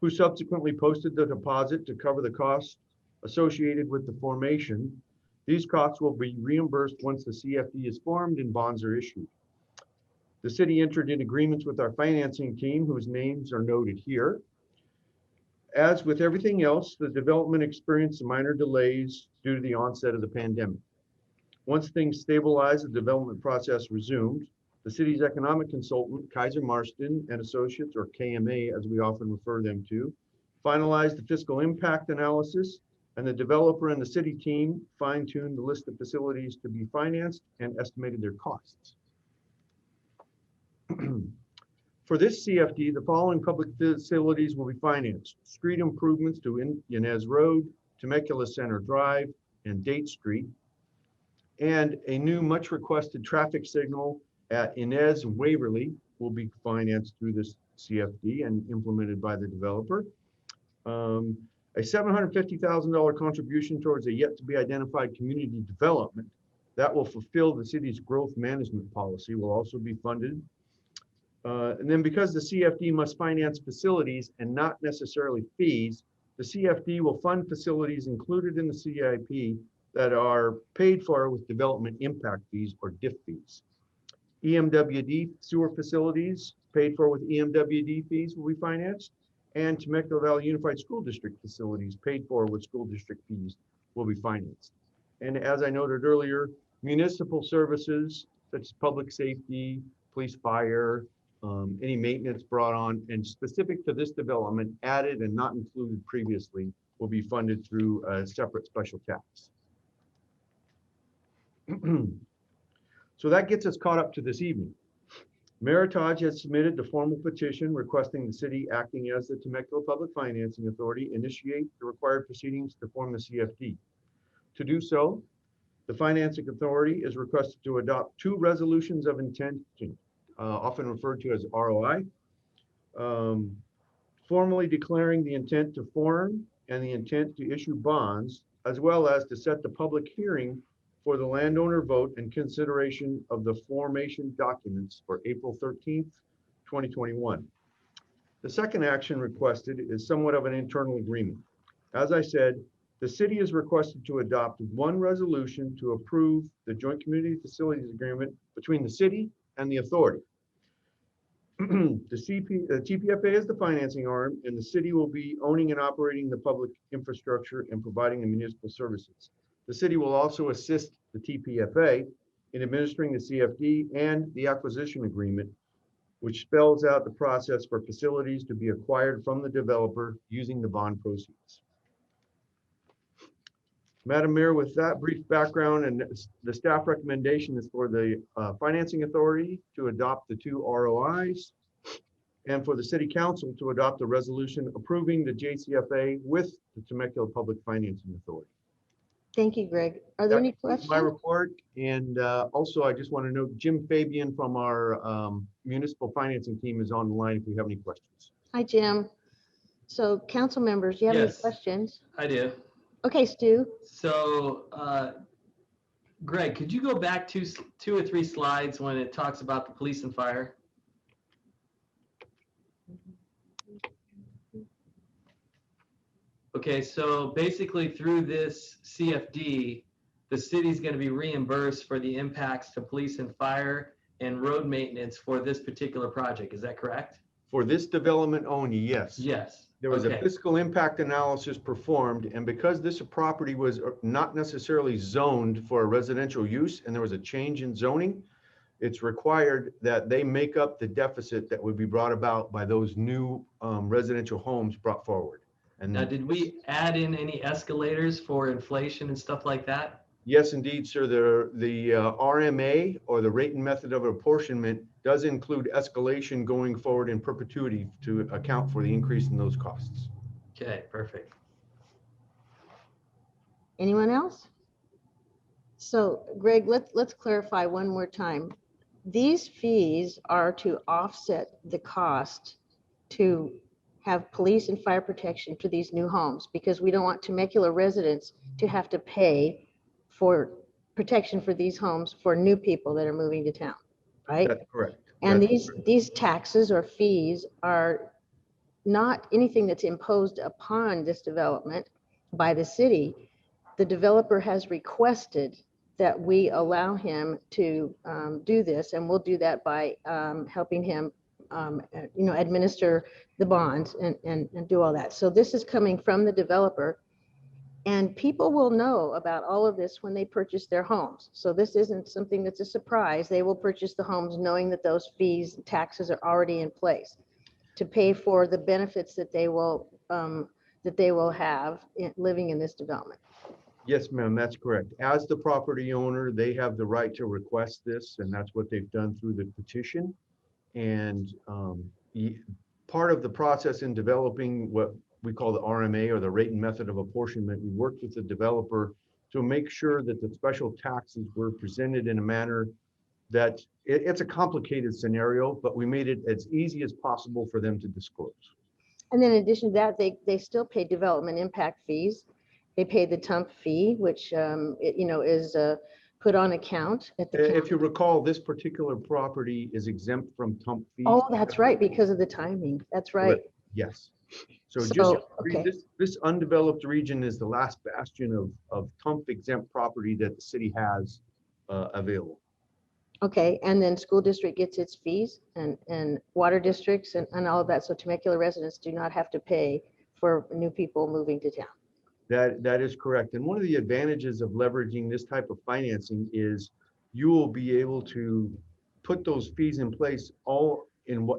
S21: who subsequently posted the deposit to cover the costs associated with the formation. These costs will be reimbursed once the CFD is formed and bonds are issued. The city entered in agreements with our financing team, whose names are noted here. As with everything else, the development experienced minor delays due to the onset of the pandemic. Once things stabilized, the development process resumed. The city's economic consultant, Kaiser Marston and Associates, or KMA as we often refer them to, finalized the fiscal impact analysis, and the developer and the city team fine-tuned the list of facilities to be financed and estimated their costs. For this CFD, the following public facilities will be financed: street improvements to Yanez Road, Temecula Center Drive, and Date Street, and a new much requested traffic signal at Inez and Waverly will be financed through this CFD and implemented by the developer. A $750,000 contribution towards a yet to be identified community development that will fulfill the city's growth management policy will also be funded. And then because the CFD must finance facilities and not necessarily fees, the CFD will fund facilities included in the CIP that are paid for with development impact fees or DIF fees. EMWD sewer facilities paid for with EMWD fees will be financed, and Temecula Valley Unified School District facilities paid for with school district fees will be financed. And as I noted earlier, municipal services such as public safety, police, fire, any maintenance brought on and specific to this development added and not included previously will be funded through a separate special tax. So that gets us caught up to this evening. Meritage has submitted the formal petition requesting the city, acting as the Temecula Public Financing Authority, initiate the required proceedings to form the CFD. To do so, the Financing Authority is requested to adopt 2 resolutions of intention, often referred to as ROI, formally declaring the intent to form and the intent to issue bonds, as well as to set the public hearing for the landowner vote and consideration of the formation documents for April 13th, 2021. The second action requested is somewhat of an internal agreement. As I said, the city is requested to adopt 1 resolution to approve the Joint Community Facilities Agreement between the city and the authority. The TPFA is the financing arm, and the city will be owning and operating the public infrastructure and providing the municipal services. The city will also assist the TPFA in administering the CFD and the acquisition agreement which spells out the process for facilities to be acquired from the developer using the bond proceeds. Madam Mayor, with that brief background, and the staff recommendation is for the Financing Authority to adopt the 2 ROIs and for the City Council to adopt a resolution approving the JCFA with the Temecula Public Financing Authority.
S1: Thank you, Greg. Are there any questions?
S21: My report, and also I just want to note Jim Fabian from our municipal financing team is on the line if we have any questions.
S1: Hi, Jim. So council members, do you have any
S10: Yes.
S1: questions?
S10: I do.
S1: Okay, Stu.
S10: So, Greg, could you go back two or three slides when it talks about the police and fire? Okay, so basically through this CFD, the city's going to be reimbursed for the impacts to police and fire and road maintenance for this particular project. Is that correct?
S21: For this development only, yes.
S10: Yes.
S21: There was a
S10: Okay.
S21: fiscal impact analysis performed, and because this property was not necessarily zoned for a residential use, and there was a change in zoning, it's required that they make up the deficit that would be brought about by those new residential homes brought forward. And
S10: Now, did we add in any escalators for inflation and stuff like that?
S21: yes, indeed, sir, the RMA, or the rate and method of apportionment, does include escalation going forward in perpetuity to account for the increase in those costs.
S10: Okay, perfect.
S1: Anyone else? So Greg, let's clarify one more time. These fees are to offset the cost to have police and fire protection for these new homes, because we don't want Temecula residents to have to pay for protection for these homes for new people that are moving to town, right?
S21: That's correct.
S1: And
S21: That's
S1: these taxes or fees are not anything that's imposed upon this development by the city. The developer has requested that we allow him to do this, and we'll do that by helping him administer the bonds and do all that. So this is coming from the developer, and people will know about all of this when they purchase their homes. So this isn't something that's a surprise. They will purchase the homes knowing that those fees and taxes are already in place to pay for the benefits that they will have living in this development.
S21: Yes, ma'am, that's correct. As the property owner, they have the right to request this, and that's what they've done through the petition. And part of the process in developing what we call the RMA, or the rate and method of apportionment, we worked with the developer to make sure that the special taxes were presented in a manner that it's a complicated scenario, but we made it as easy as possible for them to disclose.
S1: And then in addition to that, they still pay development impact fees. They pay the TUMP fee, which is put on account at the county.
S21: If you recall, this particular property is exempt from TUMP fees.
S1: Oh, that's right, because of the timing. That's right.
S21: Yes. So
S1: So,
S21: just
S1: okay.
S21: this undeveloped region is the last bastion of TUMP exempt property that the city has available.
S1: Okay, and then school district gets its fees and water districts and all of that. So Temecula residents do not have to pay for new people moving to town.
S21: That is correct. And one of the advantages of leveraging this type of financing is you will be able to put those fees in place all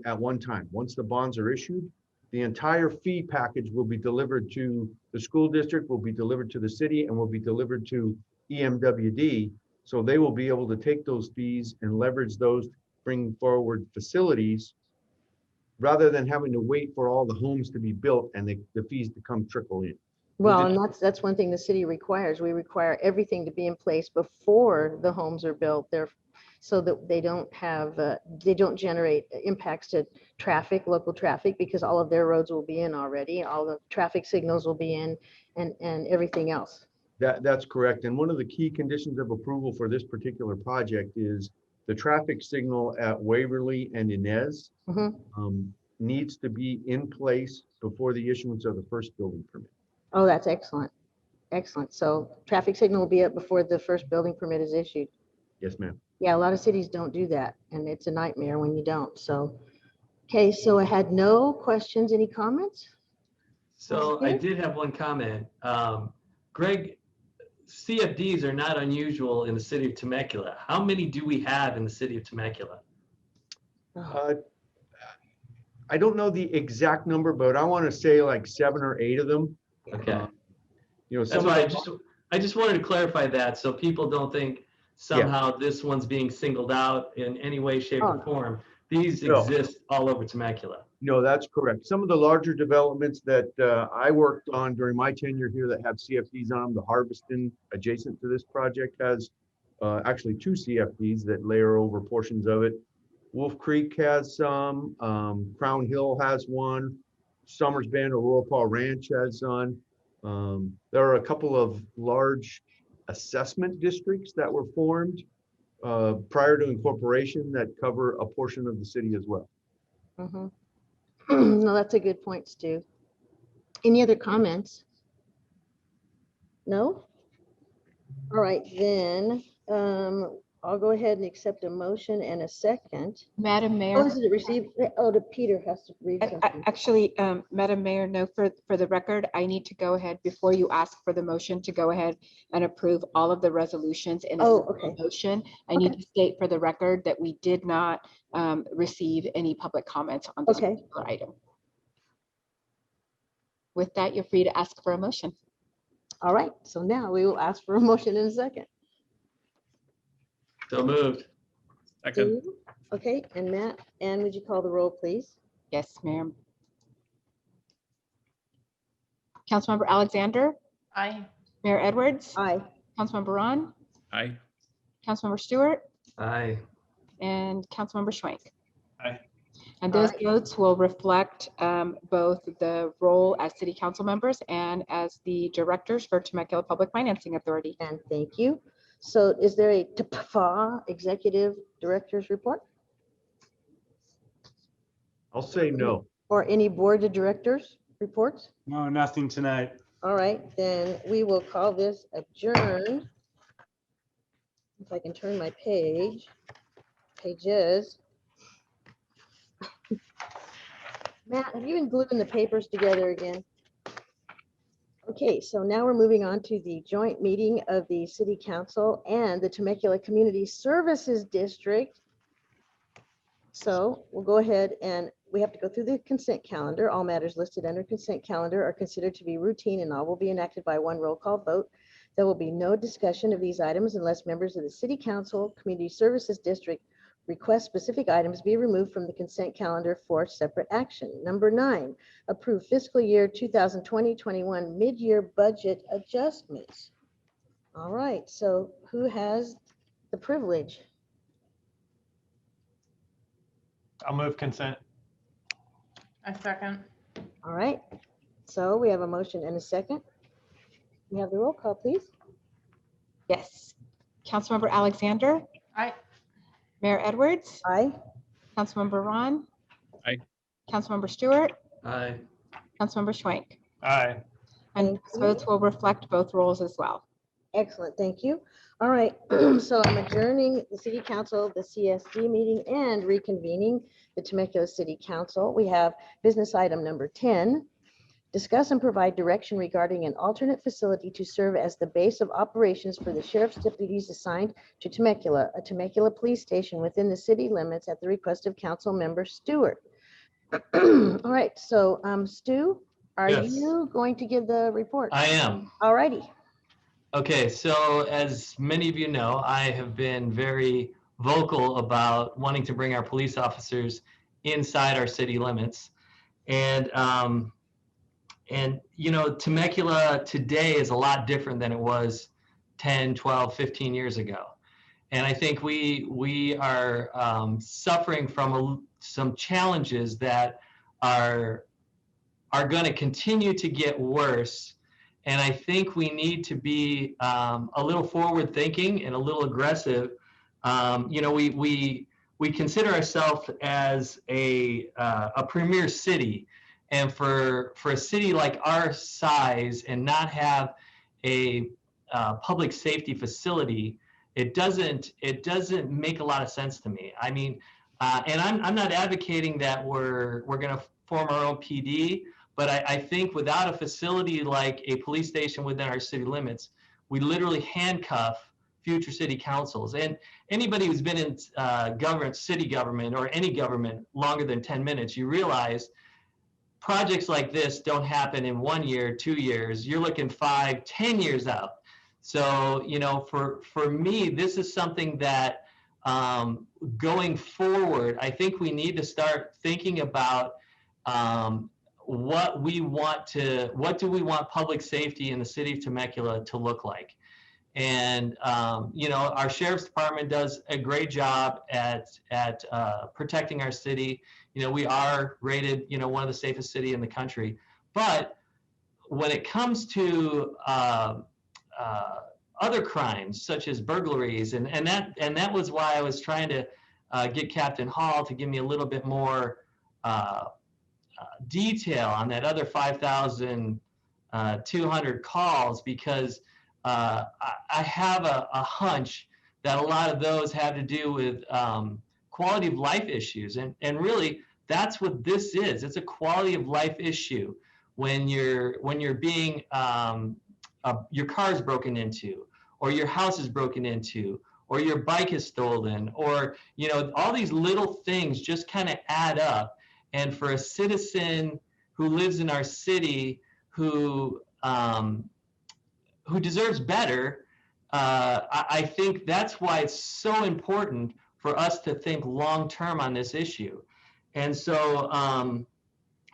S21: at one time. Once the bonds are issued, the entire fee package will be delivered to the school district, will be delivered to the city, and will be delivered to EMWD. So they will be able to take those fees and leverage those to bring forward facilities rather than having to wait for all the homes to be built and the fees to come trickle in.
S1: Well, and that's one thing the city requires. We require everything to be in place before the homes are built there, so that they don't generate impacts to traffic, local traffic, because all of their roads will be in already. All the traffic signals will be in and everything else.
S21: That's correct. And one of the key conditions of approval for this particular project is the traffic signal at Waverly and Inez needs to be in place before the issuance of the first building permit.
S1: Oh, that's excellent. Excellent. So traffic signal will be up before the first building permit is issued.
S21: Yes, ma'am.
S1: Yeah, a lot of cities don't do that, and it's a nightmare when you don't. So, okay, so I had no questions. Any comments?
S10: So I did have one comment. Greg, CFDs are not unusual in the city of Temecula. How many do we have in the city of Temecula?
S21: I don't know the exact number, but I want to say like 7 or 8 of them.
S10: Okay.
S21: You know,
S10: That's
S21: some
S10: why
S21: of
S10: I just wanted to clarify that so people don't think somehow this one's being singled out in any way, shape, or form. These
S21: No.
S10: exist all over Temecula.
S21: No, that's correct. Some of the larger developments that I worked on during my tenure here that have CFDs on them, the Harveston adjacent to this project has actually 2 CFDs that layer over portions of it. Wolf Creek has some, Crown Hill has one, Summers Bend or Royal Paul Ranch has one. There are a couple of large assessment districts that were formed prior to incorporation that cover a portion of the city as well.
S1: Mhm. No, that's a good point, Stu. Any other comments? No? All right, then I'll go ahead and accept a motion and a second.
S3: Madam Mayor.
S1: Oh, is it received? Oh, Peter has to read something.
S3: Actually, Madam Mayor, no, for the record, I need to go ahead before you ask for the motion to go ahead and approve all of the resolutions in a motion. I need to state for the record that we did not receive any public comments on this particular item. With that, you're free to ask for a motion.
S1: All right, so now we will ask for a motion in a second.
S10: So moved.
S1: Steve? Okay, and Matt, and would you call the roll, please?
S3: Yes, ma'am. Councilmember Alexander?
S15: Aye.
S3: Mayor Edwards?
S1: Aye.
S3: Councilmember Ron?
S16: Aye.
S3: Councilmember Stewart?
S10: Aye.
S3: And Councilmember Schwank?
S4: Aye.
S3: And those votes will reflect both the role as city council members and as the directors for Temecula Public Financing Authority.
S1: And thank you. So is there a TPFA executive director's report?
S21: I'll say no.
S1: Or any board of directors reports?
S2: No, nothing tonight.
S1: All right, then we will call this adjourned. If I can turn my pages. Matt, have you been gluing the papers together again? Okay, so now we're moving on to the joint meeting of the City Council and the Temecula Community Services District. So we'll go ahead and we have to go through the consent calendar. All matters listed under consent calendar are considered to be routine and all will be enacted by one roll call vote. There will be no discussion of these items unless members of the City Council Community Services District request specific items be removed from the consent calendar for separate action. Number 9, approve fiscal year 2020-21 mid-year budget adjustments. All right, so who has the privilege?
S18: I'll move consent.
S15: A second.
S1: All right, so we have a motion and a second. We have the roll call, please.
S3: Yes. Councilmember Alexander?
S15: Aye.
S3: Mayor Edwards?
S1: Aye.
S3: Councilmember Ron?
S16: Aye.
S3: Councilmember Stewart?
S10: Aye.
S3: Councilmember Schwank?
S18: Aye.
S3: And votes will reflect both roles as well.
S1: Excellent, thank you. All right, so I'm adjourning the City Council, the CSD meeting, and reconvening the Temecula City Council. We have business item number 10. Discuss and provide direction regarding an alternate facility to serve as the base of operations for the sheriff's deputies assigned to Temecula, a Temecula police station within the city limits at the request of council member Stewart. All right, so Stu, are
S10: Yes.
S1: you going to give the report?
S10: I am.
S1: All righty.
S10: Okay, so as many of you know, I have been very vocal about wanting to bring our police officers inside our city limits. And you know, Temecula today is a lot different than it was 10, 12, 15 years ago. And I think we are suffering from some challenges that are going to continue to get worse. And I think we need to be a little forward thinking and a little aggressive. You know, we consider ourselves as a premier city. And for a city like our size and not have a public safety facility, it doesn't make a lot of sense to me. I mean, and I'm not advocating that we're going to form our own PD, but I think without a facility like a police station within our city limits, we literally handcuff future city councils. And anybody who's been in city government or any government longer than 10 minutes, you realize projects like this don't happen in 1 year, 2 years. You're looking 5, 10 years out. So, you know, for me, this is something that going forward, I think we need to start thinking about what do we want public safety in the city of Temecula to look like. And, you know, our sheriff's department does a great job at protecting our city. You know, we are rated, you know, one of the safest city in the country. But when it comes to other crimes such as burglaries, and that was why I was trying to get Captain Hall to give me a little bit more detail on that other 5,200 calls, because I have a hunch that a lot of those have to do with quality of life issues, and really that's what this is. It's a quality of life issue when you're being your car is broken into, or your house is broken into, or your bike is stolen, or, you know, all these little things just kind of add up. And for a citizen who lives in our city who deserves better, I think that's why it's so important for us to think long-term on this issue. And so, I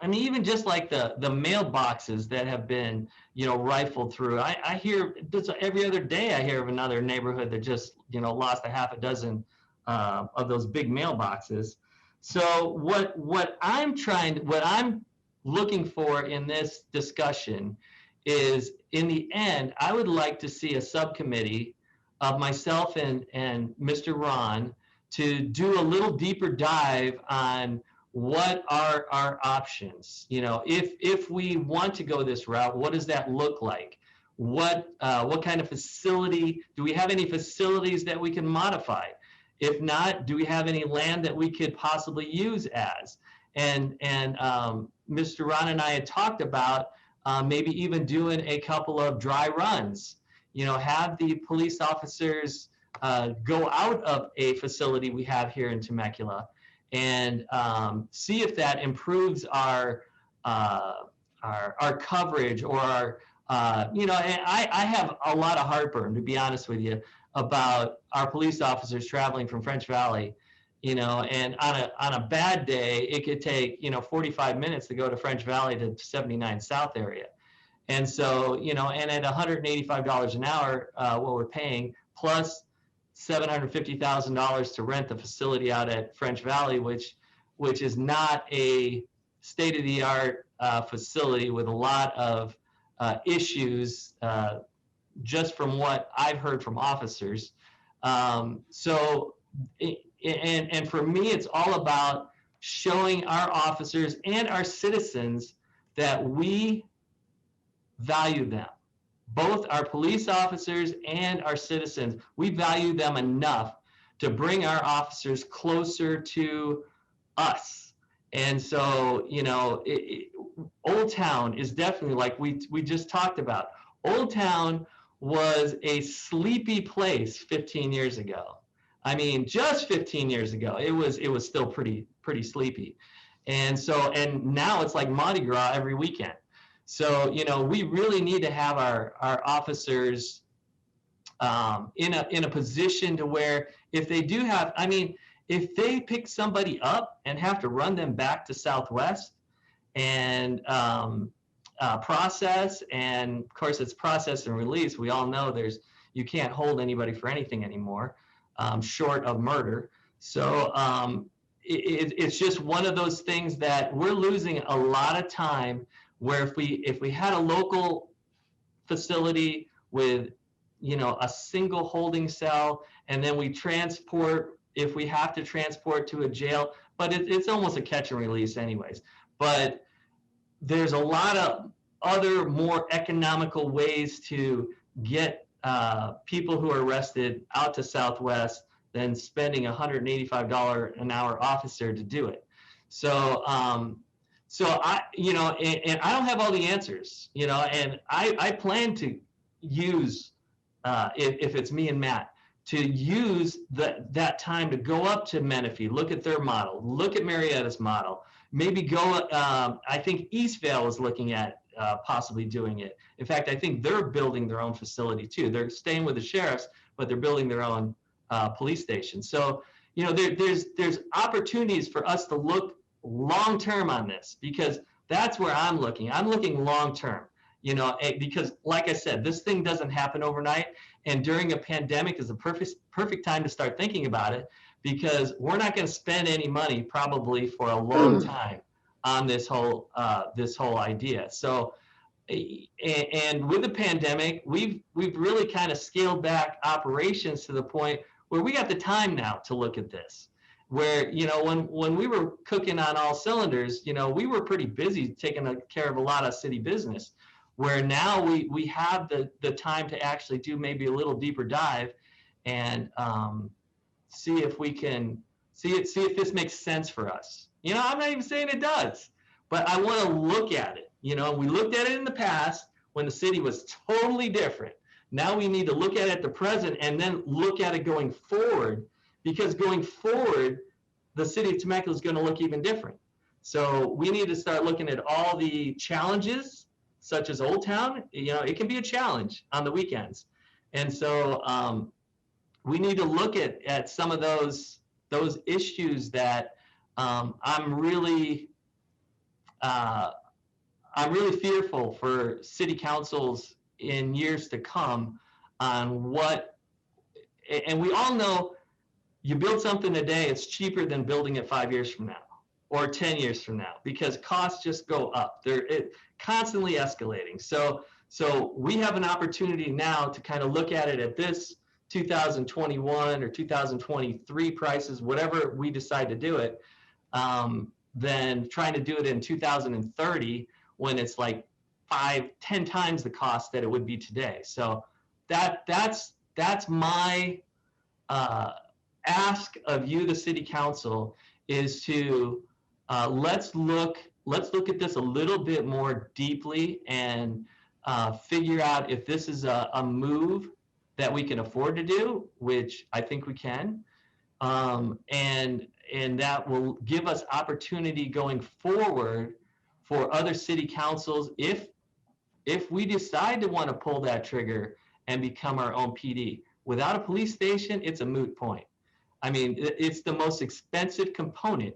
S10: mean, even just like the mailboxes that have been, you know, rifled through. I hear just every other day, I hear of another neighborhood that just, you know, lost a half a dozen of those big mailboxes. So what I'm looking for in this discussion is, in the end, I would like to see a subcommittee of myself and Mr. Ron to do a little deeper dive on what are our options. You know, if we want to go this route, what does that look like? What kind of facility, do we have any facilities that we can modify? If not, do we have any land that we could possibly use as? And Mr. Ron and I had talked about maybe even doing a couple of dry runs, you know, have the police officers go out of a facility we have here in Temecula and see if that improves our coverage, or our, you know, and I have a lot of heartburn, to be honest with you, about our police officers traveling from French Valley, you know, and on a bad day, it could take, you know, 45 minutes to go to French Valley to 79 South area. And so, you know, and at $185 an hour, what we're paying, plus $750,000 to rent the facility out at French Valley, which is not a state-of-the-art facility, with a lot of issues, just from what I've heard from officers. So, and for me, it's all about showing our officers and our citizens that we value them. Both our police officers and our citizens, we value them enough to bring our officers closer to us. And so, you know, Old Town is definitely, like we just talked about, Old Town was a sleepy place 15 years ago. I mean, just 15 years ago, it was still pretty sleepy. And so, and now it's like Mardi Gras every weekend. So, you know, we really need to have our officers in a position to where, if they do have, I mean, if they pick somebody up and have to run them back to Southwest and process, and of course it's process and release. We all know you can't hold anybody for anything anymore, short of murder. So it's just one of those things that we're losing a lot of time, where if we had a local facility with, you know, a single holding cell, and then we transport, if we have to transport to a jail, but it's almost a catch and release anyways. But there's a lot of other more economical ways to get people who are arrested out to Southwest than spending $185 an hour officer to do it. So, so I, you know, and I don't have all the answers, you know, and I plan to use, if it's me and Matt, to use that time to go up to Menifee, look at their model, look at Marietta's model, maybe go, I think Eastvale is looking at possibly doing it. In fact, I think they're building their own facility too. They're staying with the sheriffs, but they're building their own police station. So, you know, there's opportunities for us to look long-term on this, because that's where I'm looking. I'm looking long-term, you know, because like I said, this thing doesn't happen overnight. And during a pandemic is the perfect time to start thinking about it, because we're not going to spend any money probably for a long time on this whole idea. So, and with the pandemic, we've really kind of scaled back operations to the point where we got the time now to look at this. Where, you know, when we were cooking on all cylinders, you know, we were pretty busy taking care of a lot of city business. Where now we have the time to actually do maybe a little deeper dive and see if we can see if this makes sense for us. You know, I'm not even saying it does, but I want to look at it. You know, we looked at it in the past when the city was totally different. Now we need to look at it at the present and then look at it going forward, because going forward, the city of Temecula is going to look even different. So we need to start looking at all the challenges, such as Old Town. You know, it can be a challenge on the weekends. And so we need to look at some of those issues that I'm really fearful for city councils in years to come on what, and we all know you build something today, it's cheaper than building it 5 years from now or 10 years from now, because costs just go up. They're constantly escalating. So we have an opportunity now to kind of look at it at this 2021 or 2023 prices, whatever we decide to do it, than trying to do it in 2030 when it's like 5-10 times the cost that it would be today. So that's my ask of you, the city council, is to let's look at this a little bit more deeply and figure out if this is a move that we can afford to do, which I think we can, and that will give us opportunity going forward for other city councils if we decide to want to pull that trigger and become our own PD. Without a police station, it's a moot point. I mean, it's the most expensive component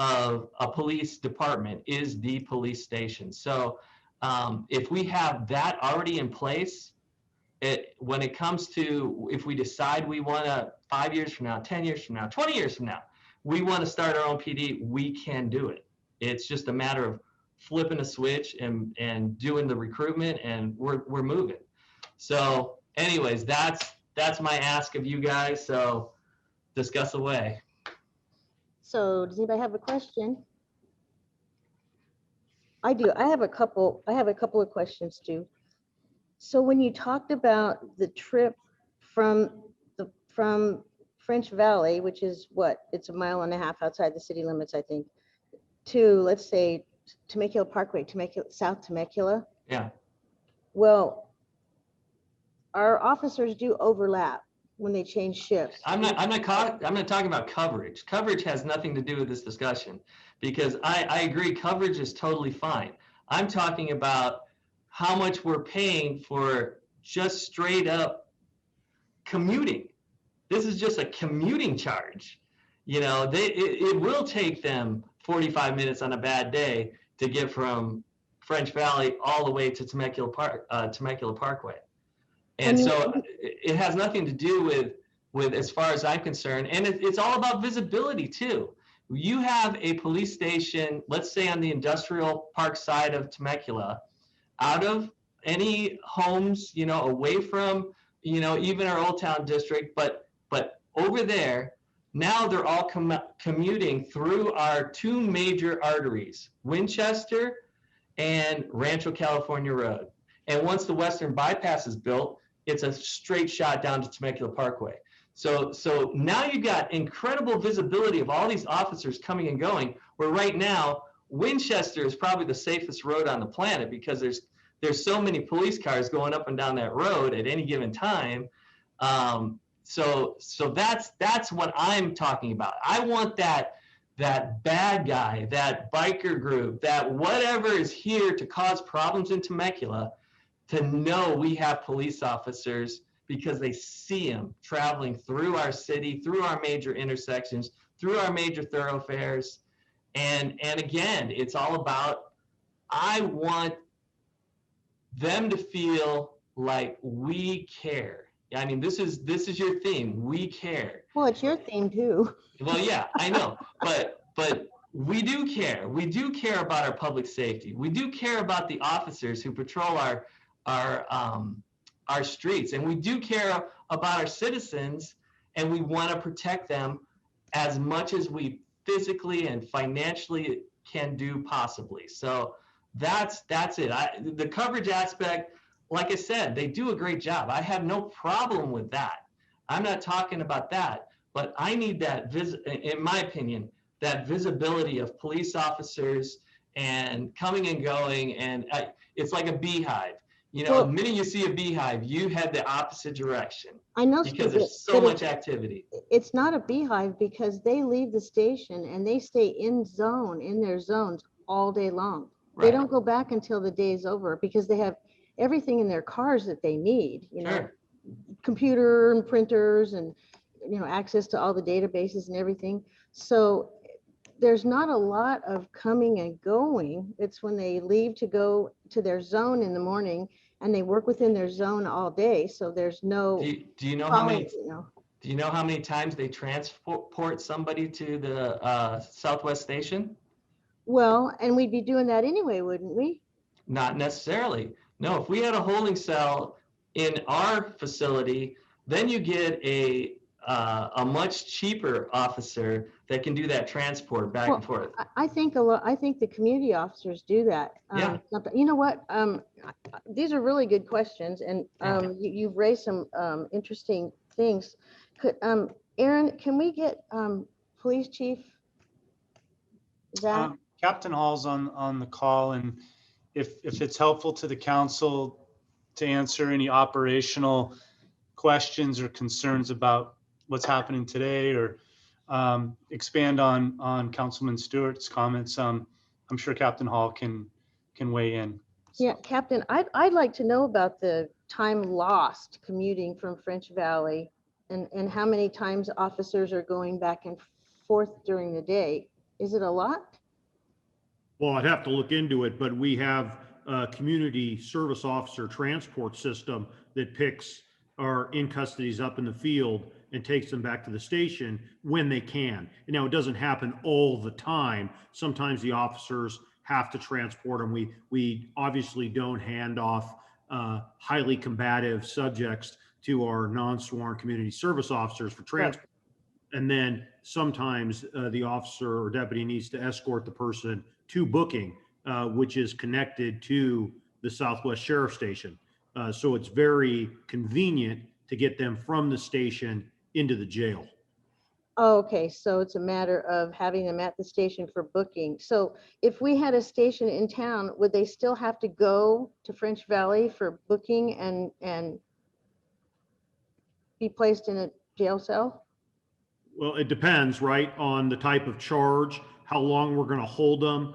S10: of a police department is the police station. So if we have that already in place, when it comes to, if we decide we want to 5 years from now, 10 years from now, 20 years from now, we want to start our own PD, we can do it. It's just a matter of flipping a switch and doing the recruitment, and we're moving. So anyways, that's my ask of you guys. So discuss away.
S1: So does anybody have a question? I do. I have a couple of questions too. So when you talked about the trip from French Valley, which is what, it's 1.5 miles outside the city limits, I think, to, let's say, Temecula Parkway, South Temecula.
S10: Yeah.
S1: Well, our officers do overlap when they change shifts.
S10: I'm not talking about coverage. Coverage has nothing to do with this discussion, because I agree coverage is totally fine. I'm talking about how much we're paying for just straight up commuting. This is just a commuting charge. You know, it will take them 45 minutes on a bad day to get from French Valley all the way to Temecula Parkway. And so it has nothing to do with as far as I'm concerned. And it's all about visibility too. You have a police station, let's say on the industrial park side of Temecula, out of any homes, you know, away from, you know, even our Old Town district, but over there, now they're all commuting through our two major arteries, Winchester and Rancho California Road. And once the Western Bypass is built, it's a straight shot down to Temecula Parkway. So now you've got incredible visibility of all these officers coming and going, where right now, Winchester is probably the safest road on the planet, because there's so many police cars going up and down that road at any given time. So that's what I'm talking about. I want that bad guy, that biker group, that whatever is here to cause problems in Temecula, to know we have police officers because they see them traveling through our city, through our major intersections, through our major thoroughfares. And again, it's all about, I want them to feel like we care. I mean, this is your theme. We care.
S1: Well, it's your theme too.
S10: Well, yeah, I know, but we do care. We do care about our public safety. We do care about the officers who patrol our streets, and we do care about our citizens, and we want to protect them as much as we physically and financially can do possibly. So that's it. The coverage aspect, like I said, they do a great job. I have no problem with that. I'm not talking about that, but I need that, in my opinion, that visibility of police officers and coming and going, and it's like a beehive. You know, the minute you see a beehive, you head the opposite direction.
S1: I know,
S10: because there's so much activity.
S1: It's not a beehive because they leave the station and they stay in their zones all day long. Right. They don't go back until the day is over because they have everything in their cars that they need, you know, computer and printers and, you know, access to all the databases and everything. So there's not a lot of coming and going. It's when they leave to go to their zone in the morning and they work within their zone all day. So there's no.
S10: Do you know how many? Do you know how many times they transport somebody to the Southwest Station?
S1: Well, and we'd be doing that anyway, wouldn't we?
S10: Not necessarily. No, if we had a holding cell in our facility, then you get a much cheaper officer that can do that transport back and forth.
S1: I think the community officers do that.
S10: Yeah.
S1: You know what? These are really good questions, and you've raised some interesting things. Could Aaron, can we get Police Chief Zach?
S2: Captain Hall's on the call, and if it's helpful to the council to answer any operational questions or concerns about what's happening today, or expand on Councilman Stewart's comments, I'm sure Captain Hall can weigh in.
S1: Yeah, Captain, I'd like to know about the time lost commuting from French Valley, and how many times officers are going back and forth during the day. Is it a lot?
S9: Well, I'd have to look into it, but we have a community service officer transport system that picks our in custodies up in the field and takes them back to the station when they can. And now it doesn't happen all the time. Sometimes the officers have to transport them. We obviously don't hand off highly combative subjects to our non-sworn community service officers for transport. Right. And then sometimes the officer or deputy needs to escort the person to booking, which is connected to the Southwest Sheriff Station. So it's very convenient to get them from the station into the jail.
S1: Oh, okay, so it's a matter of having them at the station for booking. So if we had a station in town, would they still have to go to French Valley for booking and be placed in a jail cell?
S9: Well, it depends, right, on the type of charge, how long we're going to hold them,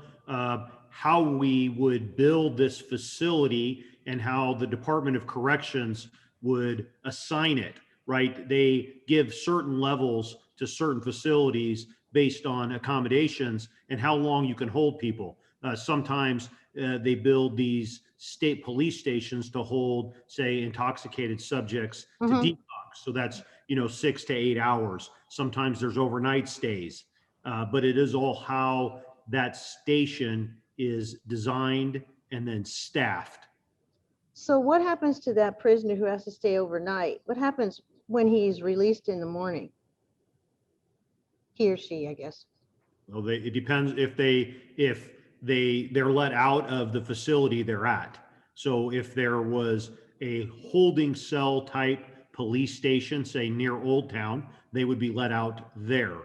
S9: how we would build this facility, and how the Department of Corrections would assign it, right? They give certain levels to certain facilities based on accommodations and how long you can hold people. Sometimes they build these state police stations to hold, say, intoxicated subjects to detox. So that's, 6 to 8 hours. Sometimes there's overnight stays, but it is all how that station is designed and then staffed.
S1: So what happens to that prisoner who has to stay overnight? What happens when he's released in the morning? He or she, I guess.
S9: Well, it depends if they're let out of the facility they're at. So if there was a holding cell type police station, say near Old Town, they would be let out there.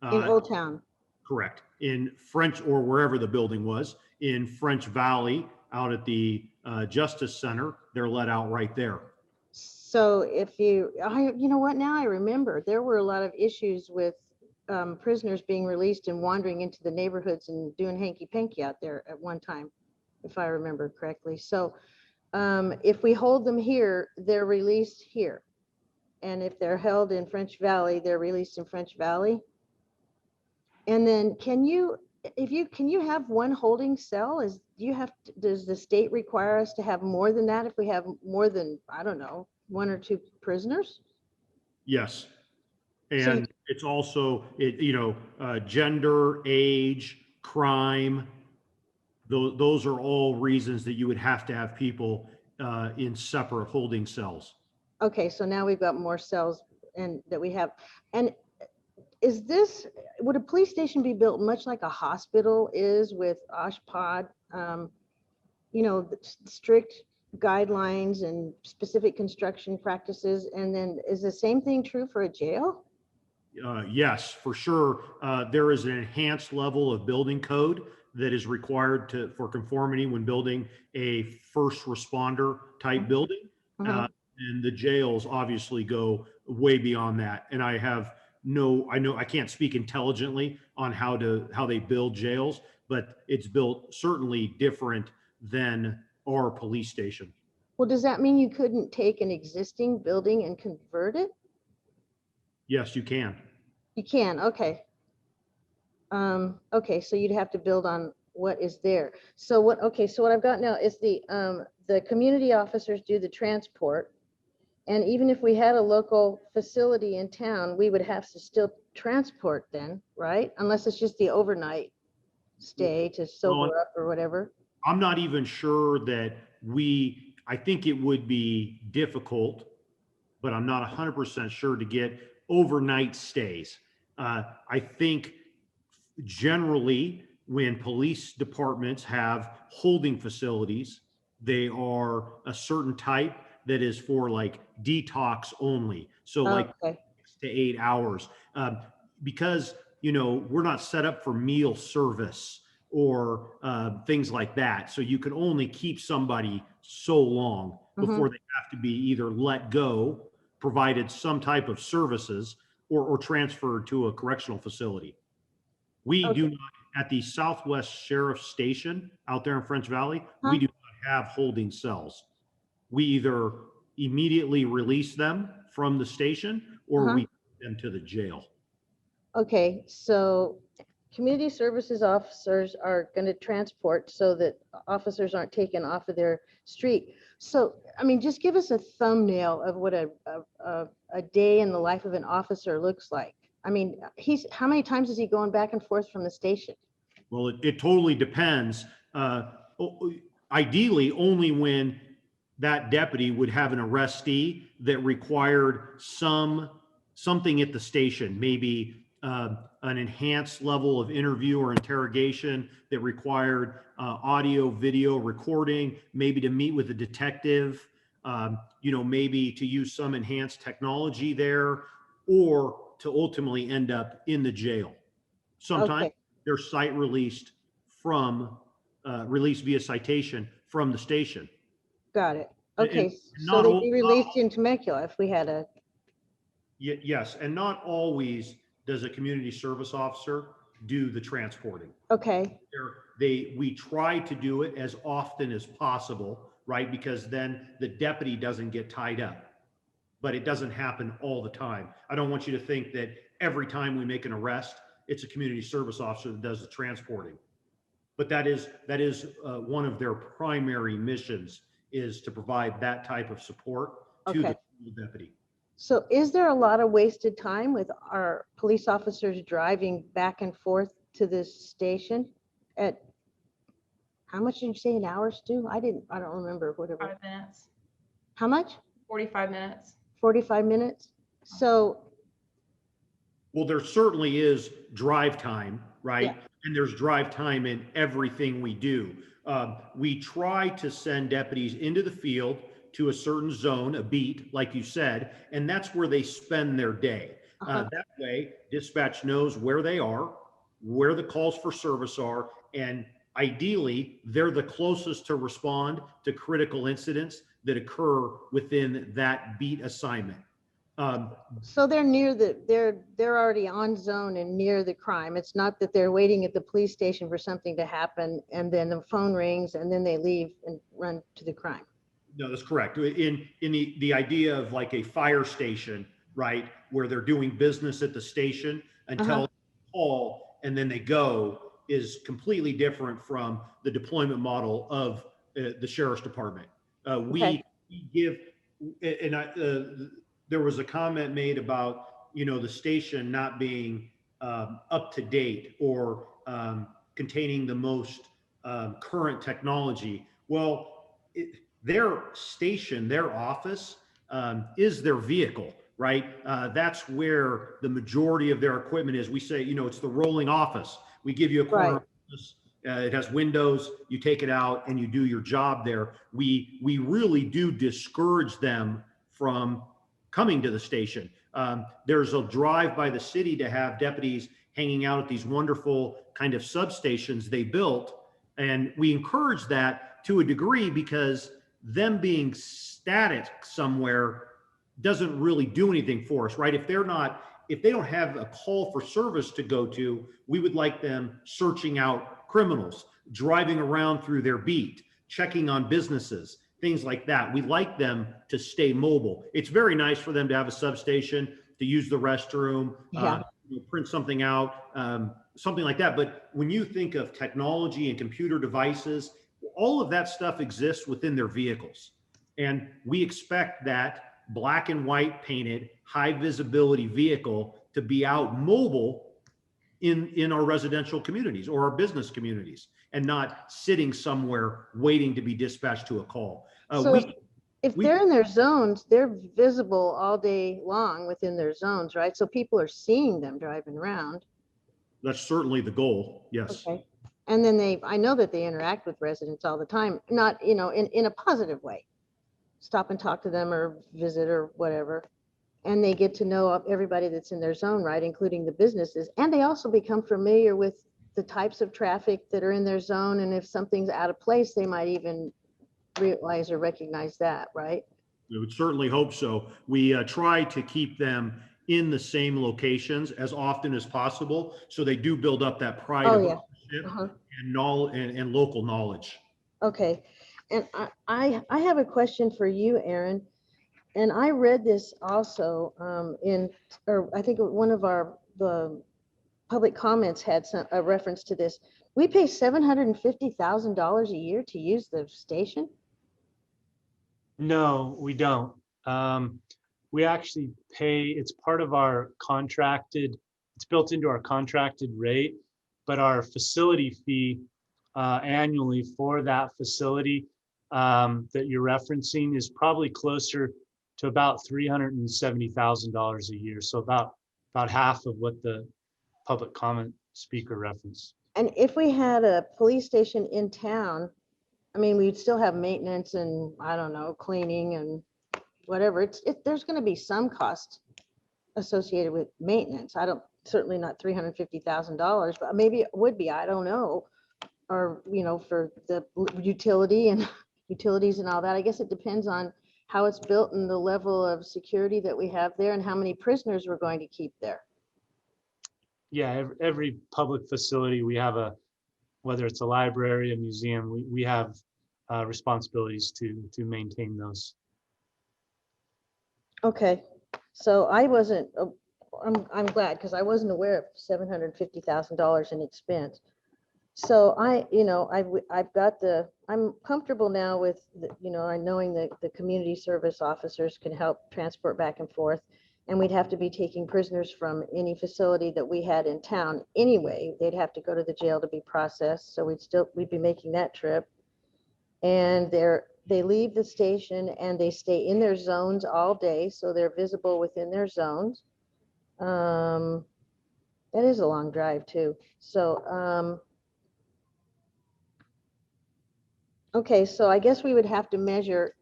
S1: In Old Town.
S9: Correct. In French, or wherever the building was, in French Valley, out at the Justice Center, they're let out right there.
S1: So if you, you know what, now I remember, there were a lot of issues with prisoners being released and wandering into the neighborhoods and doing hanky-panky out there at one time, if I remember correctly. So if we hold them here, they're released here. And if they're held in French Valley, they're released in French Valley. And then can you have one holding cell? Does the state require us to have more than that if we have more than, I don't know, 1 or 2 prisoners?
S9: Yes. And it's also, gender, age, crime. Those are all reasons that you would have to have people in separate holding cells.
S1: Okay, so now we've got more cells and that we have. And would a police station be built much like a hospital is with OSHPD, strict guidelines and specific construction practices? And then is the same thing true for a jail?
S9: Yes, for sure. There is an enhanced level of building code that is required for conformity when building a first responder type building. And the jails obviously go way beyond that. And I can't speak intelligently on how they build jails, but it's built certainly different than our police station.
S1: Well, does that mean you couldn't take an existing building and convert it?
S9: Yes, you can.
S1: You can, okay. Okay, so you'd have to build on what is there. So what I've got now is the community officers do the transport. And even if we had a local facility in town, we would have to still transport then, right? Unless it's just the overnight stay to sober up or whatever.
S9: I'm not even sure that I think it would be difficult, but I'm not 100% sure to get overnight stays. I think generally when police departments have holding facilities, they are a certain type that is for like detox only. So like 6 to 8 hours, because, we're not set up for meal service or things like that. So you can only keep somebody so long before they have to be either let go, provided some type of services, or transferred to a correctional facility. We do not, at the Southwest Sheriff Station out there in French Valley, we do not have holding cells. We either immediately release them from the station or we take them to the jail.
S1: Okay, so community services officers are going to transport so that officers aren't taken off of their street. So, just give us a thumbnail of what a day in the life of an officer looks like. How many times is he going back and forth from the station?
S9: Well, it totally depends. Ideally, only when that deputy would have an arrestee that required something at the station, maybe an enhanced level of interview or interrogation that required audio, video recording, maybe to meet with a detective, maybe to use some enhanced technology there, or to ultimately end up in the jail. Sometimes they're site released released via citation from the station.
S1: Got it. Okay, so they'd be released in Temecula if we had a...
S9: Yes, and not always does a community service officer do the transporting.
S1: Okay.
S9: We try to do it as often as possible, right? Because then the deputy doesn't get tied up, but it doesn't happen all the time. I don't want you to think that every time we make an arrest, it's a community service officer that does the transporting. But that is one of their primary missions, is to provide that type of support to the deputy.
S1: So is there a lot of wasted time with our police officers driving back and forth to this station at, how much did you say, an hour, Stu? I don't remember, whatever.
S15: 5 minutes.
S1: How much?
S15: 45 minutes.
S1: 45 minutes. So.
S9: Well, there certainly is drive time, right? Yeah. And there's drive time in everything we do. We try to send deputies into the field to a certain zone, a beat, like you said, and that's where they spend their day. That way, dispatch knows where they are, where the calls for service are, and ideally, they're the closest to respond to critical incidents that occur within that beat assignment.
S1: So they're near they're already on zone and near the crime. It's not that they're waiting at the police station for something to happen and then the phone rings and then they leave and run to the crime.
S9: No, that's correct. In the idea of like a fire station, right, where they're doing business at the station until they call and then they go, is completely different from the deployment model of the sheriff's department. We give, and there was a comment made about, the station not being up to date or containing the most current technology. Well, their station, their office is their vehicle, right? That's where the majority of their equipment is. We say, it's the rolling office. We give you a corner office. It has windows, you take it out and you do your job there. We really do discourage them from coming to the station. There's a drive by the city to have deputies hanging out at these wonderful kind of substations they built. And we encourage that to a degree because them being static somewhere doesn't really do anything for us, right? If they don't have a call for service to go to, we would like them searching out criminals, driving around through their beat, checking on businesses, things like that. We like them to stay mobile. It's very nice for them to have a substation, to use the restroom, print something out, something like that. But when you think of technology and computer devices, all of that stuff exists within their vehicles. And we expect that black and white painted, high visibility vehicle to be out mobile in our residential communities or our business communities and not sitting somewhere waiting to be dispatched to a call.
S1: So if they're in their zones, they're visible all day long within their zones, right? So people are seeing them driving around.
S9: That's certainly the goal, yes.
S1: Okay. And then I know that they interact with residents all the time, not, in a positive way. Stop and talk to them or visit or whatever. And they get to know everybody that's in their zone, right, including the businesses. And they also become familiar with the types of traffic that are in their zone. And if something's out of place, they might even realize or recognize that, right?
S9: We would certainly hope so. We try to keep them in the same locations as often as possible, so they do build up that pride of ownership and local knowledge.
S1: Okay, and I have a question for you, Aaron. And I read this also I think one of the public comments had a reference to this. We pay $750,000 a year to use the station?
S2: No, we don't. We actually pay, it's part of our contracted, it's built into our contracted rate, but our facility fee annually for that facility that you're referencing is probably closer to about $370,000 a year. So about half of what the public comment speaker referenced.
S1: And if we had a police station in town, I mean, we'd still have maintenance and, I don't know, cleaning and whatever. There's going to be some cost associated with maintenance. Certainly not $350,000, but maybe it would be, I don't know. Or, for the utilities and all that. I guess it depends on how it's built and the level of security that we have there and how many prisoners we're going to keep there.
S2: Yeah, every public facility, we have whether it's a library, a museum, we have responsibilities to maintain those.
S1: Okay, so I'm glad because I wasn't aware of $750,000 in expense. So I'm comfortable now with, knowing that the community service officers can help transport back and forth. And we'd have to be taking prisoners from any facility that we had in town anyway. They'd have to go to the jail to be processed. So we'd be making that trip. And they leave the station and they stay in their zones all day. So they're visible within their zones. That is a long drive too. So, okay, so I guess we would have to measure.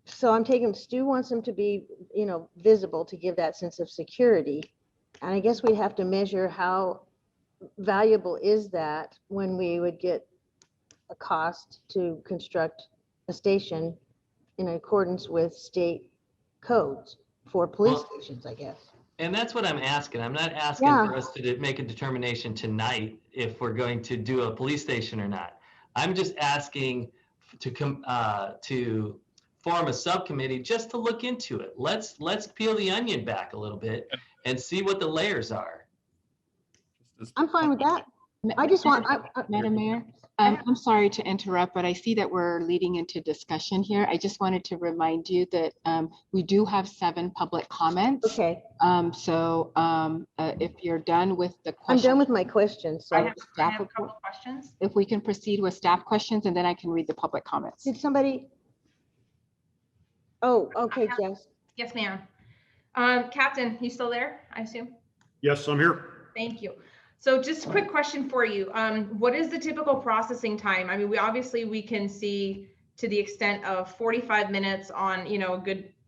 S1: So I'm taking, Stu wants them to be, visible to give that sense of security. And I guess we'd have to measure how valuable is that when we would get a cost to construct a station in accordance with state codes for police stations, I guess.
S13: And that's what I'm asking. I'm not asking for us to make a determination tonight if we're going to do a police station or not. I'm just asking to form a subcommittee just to look into it. Let's peel the onion back a little bit and see what the layers are.
S1: I'm fine with that. I just want,
S3: Madam Mayor, I'm sorry to interrupt, but I see that we're leading into discussion here. I just wanted to remind you that we do have 7 public comments.
S1: Okay.
S3: If you're done with the
S1: I'm
S3: question.
S1: done with my questions. So
S15: I have a couple of questions.
S3: If we can proceed with staff questions, and then I can read the public comments.
S1: Did somebody? Oh, okay, Jess.
S15: Yes, ma'am. Captain, you still there, I assume?
S9: Yes, I'm here.
S15: Thank you. So just a quick question for you. What is the typical processing time? I mean, we can see to the extent of 45 minutes on, a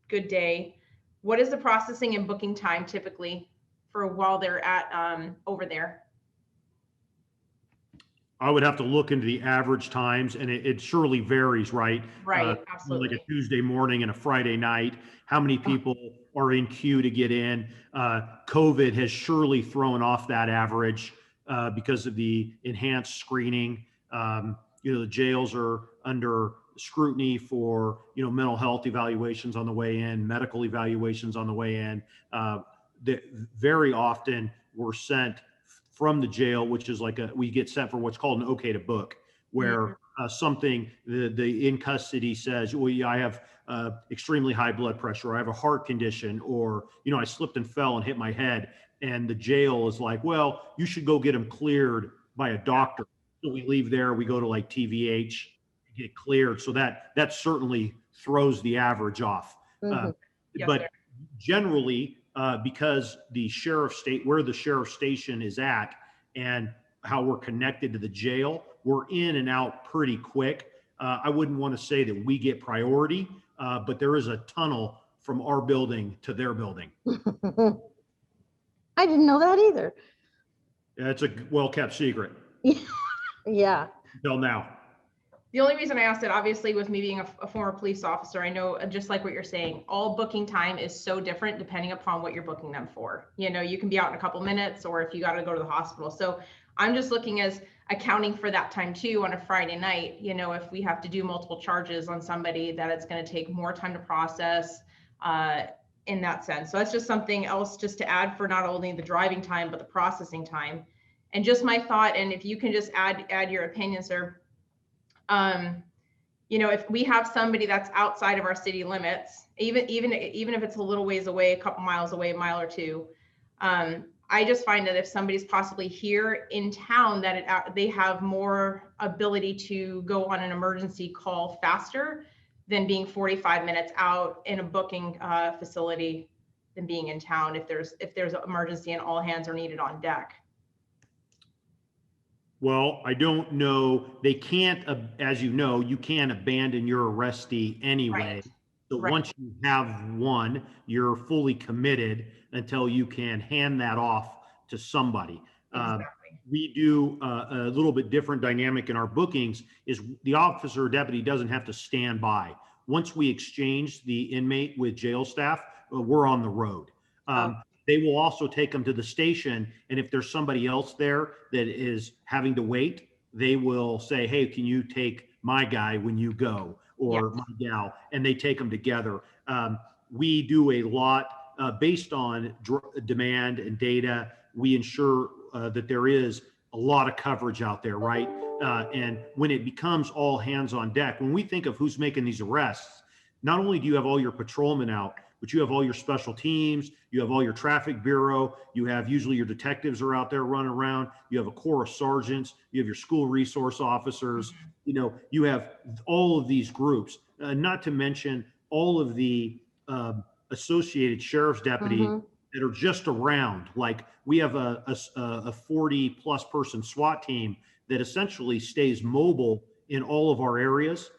S15: good day. What is the processing and booking time typically for while they're at over there?
S9: I would have to look into the average times, and it surely varies, right?
S15: Right, absolutely.
S9: Like a Tuesday morning and a Friday night, how many people are in queue to get in? COVID has surely thrown off that average because of the enhanced screening. The jails are under scrutiny for, mental health evaluations on the way in, medical evaluations on the way in. Very often we're sent from the jail, which is we get sent for what's called an okay to book, where something the in custody says, well, yeah, I have extremely high blood pressure, or I have a heart condition, or, I slipped and fell and hit my head. And the jail is like, well, you should go get them cleared by a doctor. So we leave there, we go to TVH, get cleared. So that certainly throws the average off. But generally, because the where the sheriff station is at and how we're connected to the jail, we're in and out pretty quick. I wouldn't want to say that we get priority, but there is a tunnel from our building to their building.
S1: I didn't know that either.
S9: Yeah, it's a well-kept secret.
S1: Yeah.
S9: Until now.
S15: The only reason I asked it, obviously, with me being a former police officer, I know, just like what you're saying, all booking time is so different depending upon what you're booking them for. You can be out in a couple minutes, or if you got to go to the hospital. So I'm just looking as accounting for that time too on a Friday night. If we have to do multiple charges on somebody, that it's going to take more time to process in that sense. So that's just something else just to add for not only the driving time, but the processing time. And just my thought, and if you can just add your opinion, sir. If we have somebody that's outside of our city limits, even if it's a little ways away, a couple miles away, a mile or two, I just find that if somebody's possibly here in town, that they have more ability to go on an emergency call faster than being 45 minutes out in a booking facility than being in town if there's an emergency and all hands are needed on deck.
S9: Well, I don't know. They can't, as you know, you can't abandon your arrestee anyway.
S15: Right.
S9: So once you have one, you're fully committed until you can hand that off to somebody.
S15: Exactly.
S9: We do a little bit different dynamic in our bookings is the officer or deputy doesn't have to stand by. Once we exchange the inmate with jail staff, we're on the road. They will also take them to the station. And if there's somebody else there that is having to wait, they will say, hey, can you take my guy when you go, or my gal, and they take them together. We do a lot based on demand and data. We ensure that there is a lot of coverage out there, right? And when it becomes all hands on deck, when we think of who's making these arrests, not only do you have all your patrolmen out, but you have all your special teams, you have all your traffic bureau, you have usually your detectives are out there running around, you have a corps of sergeants, you have your school resource officers, you have all of these groups, not to mention all of the associated sheriff's deputies that are just around. Like we have a 40 plus person SWAT team that essentially stays mobile in all of our areas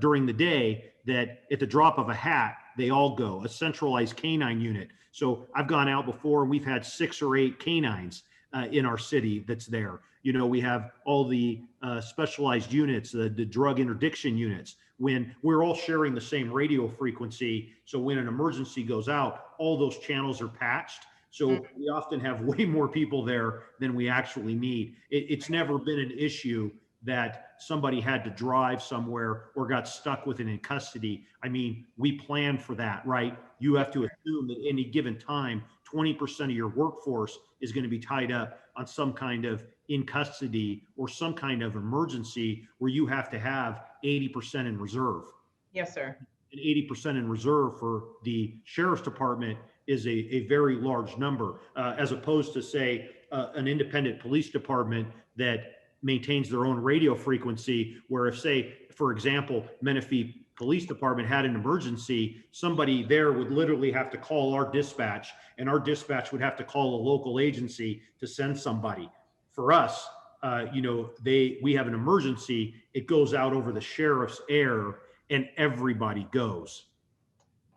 S9: during the day, that at the drop of a hat, they all go, a centralized canine unit. So I've gone out before and we've had 6 or 8 canines in our city that's there. You know, we have all the specialized units, the drug interdiction units, when we're all sharing the same radio frequency. So when an emergency goes out, all those channels are patched. So we often have way more people there than we actually need. It's never been an issue that somebody had to drive somewhere or got stuck with it in custody. I mean, we plan for that, right? You have to assume that any given time, 20% of your workforce is going to be tied up on some kind of in custody or some kind of emergency where you have to have 80% in reserve.
S15: Yes, sir.
S9: And 80% in reserve for the sheriff's department is a very large number, as opposed to, say, an independent police department that maintains their own radio frequency, where if, say, for example, Menifee Police Department had an emergency, somebody there would literally have to call our dispatch, and our dispatch would have to call a local agency to send somebody. For us, you know, we have an emergency, it goes out over the sheriff's air, and everybody goes.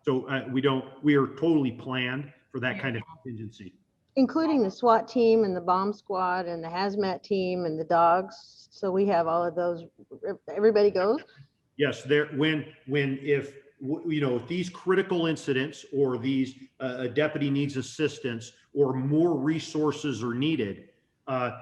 S9: So we are totally planned for that kind of contingency.
S1: Including the SWAT team and the bomb squad and the hazmat team and the dogs. So we have all of those. Everybody goes?
S9: Yes, there, if these critical incidents or these a deputy needs assistance or more resources are needed, the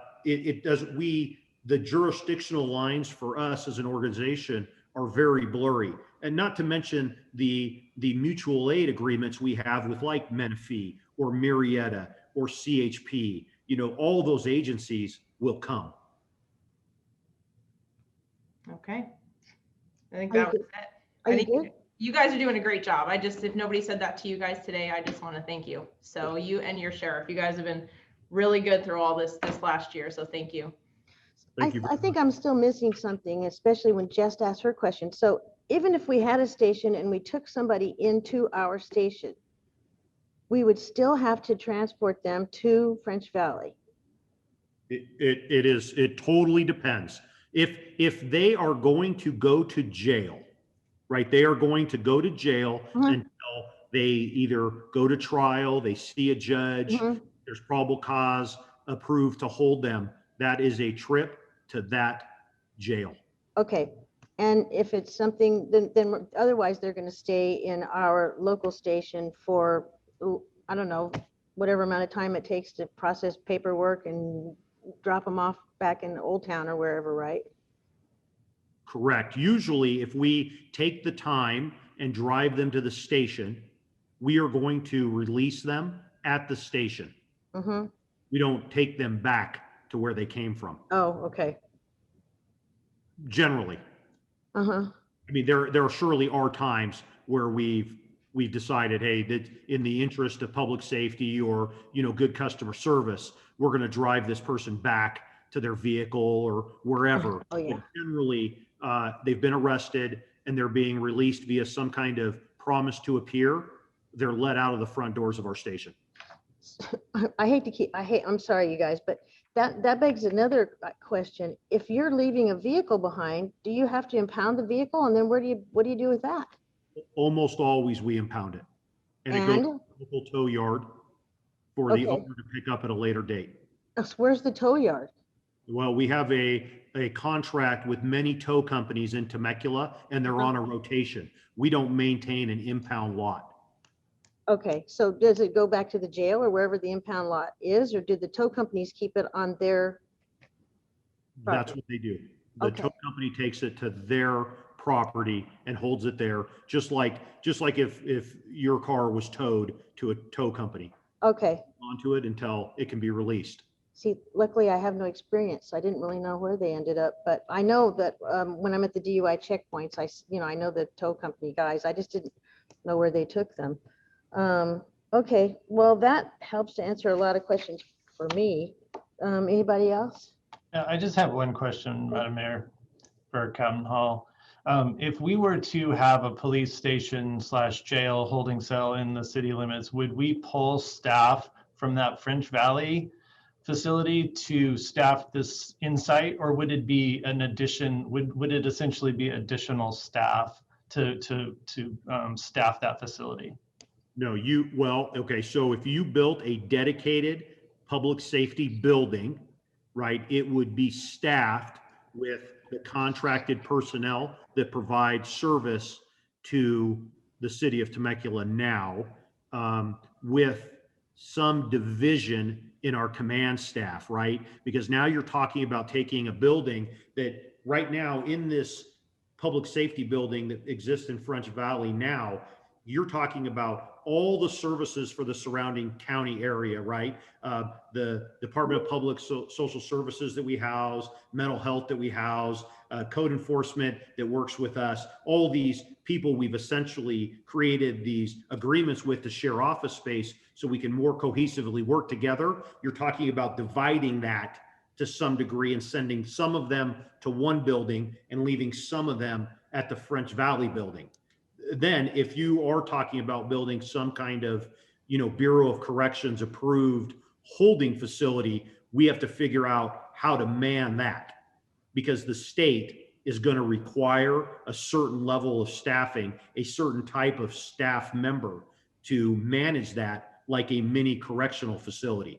S9: jurisdictional lines for us as an organization are very blurry. And not to mention the mutual aid agreements we have with like Menifee or Marietta or CHP, you know, all those agencies will come.
S15: Okay. I think that was it. I think you guys are doing a great job. If nobody said that to you guys today, I just want to thank you. So you and your sheriff, you guys have been really good through all this last year. So thank you.
S1: I think I'm still missing something, especially when Jess asked her question. So even if we had a station and we took somebody into our station, we would still have to transport them to French Valley.
S9: It totally depends. If they are going to go to jail, right? They are going to go to jail until they either go to trial, they see a judge, there's probable cause approved to hold them. That is a trip to that jail.
S1: Okay. And if it's something, then otherwise they're going to stay in our local station for, I don't know, whatever amount of time it takes to process paperwork and drop them off back in Old Town or wherever, right?
S9: Correct. Usually, if we take the time and drive them to the station, we are going to release them at the station. We don't take them back to where they came from.
S1: Oh, okay.
S9: Generally. I mean, there surely are times where we've decided, hey, that in the interest of public safety or, you know, good customer service, we're going to drive this person back to their vehicle or wherever.
S1: Oh, yeah.
S9: But generally, they've been arrested and they're being released via some kind of promise to appear. They're let out of the front doors of our station.
S1: I'm sorry, you guys, but that begs another question. If you're leaving a vehicle behind, do you have to impound the vehicle? And then what do you do with that?
S9: Almost always we impound it. And it goes to the local tow yard for the owner to pick up at a later date.
S1: Where's the tow yard?
S9: Well, we have a contract with many tow companies in Temecula, and they're on a rotation. We don't maintain an impound lot.
S1: Okay, so does it go back to the jail or wherever the impound lot is, or do the tow companies keep it on their property?
S9: That's what they do. The tow company takes it to their property and holds it there, just like if your car was towed to a tow company.
S1: Okay.
S9: Onto it until it can be released.
S1: See, luckily I have no experience, so I didn't really know where they ended up. But I know that when I'm at the DUI checkpoints, I know the tow company guys. I just didn't know where they took them. Okay, well, that helps to answer a lot of questions for me. Anybody else?
S18: Yeah, I just have one question, Madam Mayor, for Captain Hall. If we were to have a police station / jail holding cell in the city limits, would we pull staff from that French Valley facility to staff this in-site, or would it be an addition? Would it essentially be additional staff to staff that facility?
S9: No, okay, so if you built a dedicated public safety building, right, it would be staffed with the contracted personnel that provide service to the city of Temecula now, with some division in our command staff, right? Because now you're talking about taking a building that right now in this public safety building that exists in French Valley now, you're talking about all the services for the surrounding county area, right? The Department of Public Social Services that we house, mental health that we house, code enforcement that works with us, all these people we've essentially created these agreements with to share office space so we can more cohesively work together. You're talking about dividing that to some degree and sending some of them to one building and leaving some of them at the French Valley building. Then if you are talking about building some kind of, Bureau of Corrections approved holding facility, we have to figure out how to man that, because the state is going to require a certain level of staffing, a certain type of staff member to manage that like a mini correctional facility.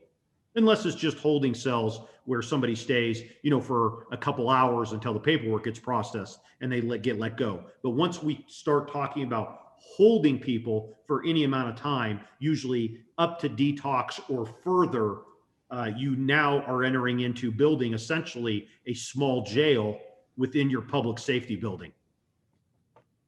S9: Unless it's just holding cells where somebody stays, for a couple hours until the paperwork gets processed and they get let go. But once we start talking about holding people for any amount of time, usually up to detox or further, you now are entering into building essentially a small jail within your public safety building.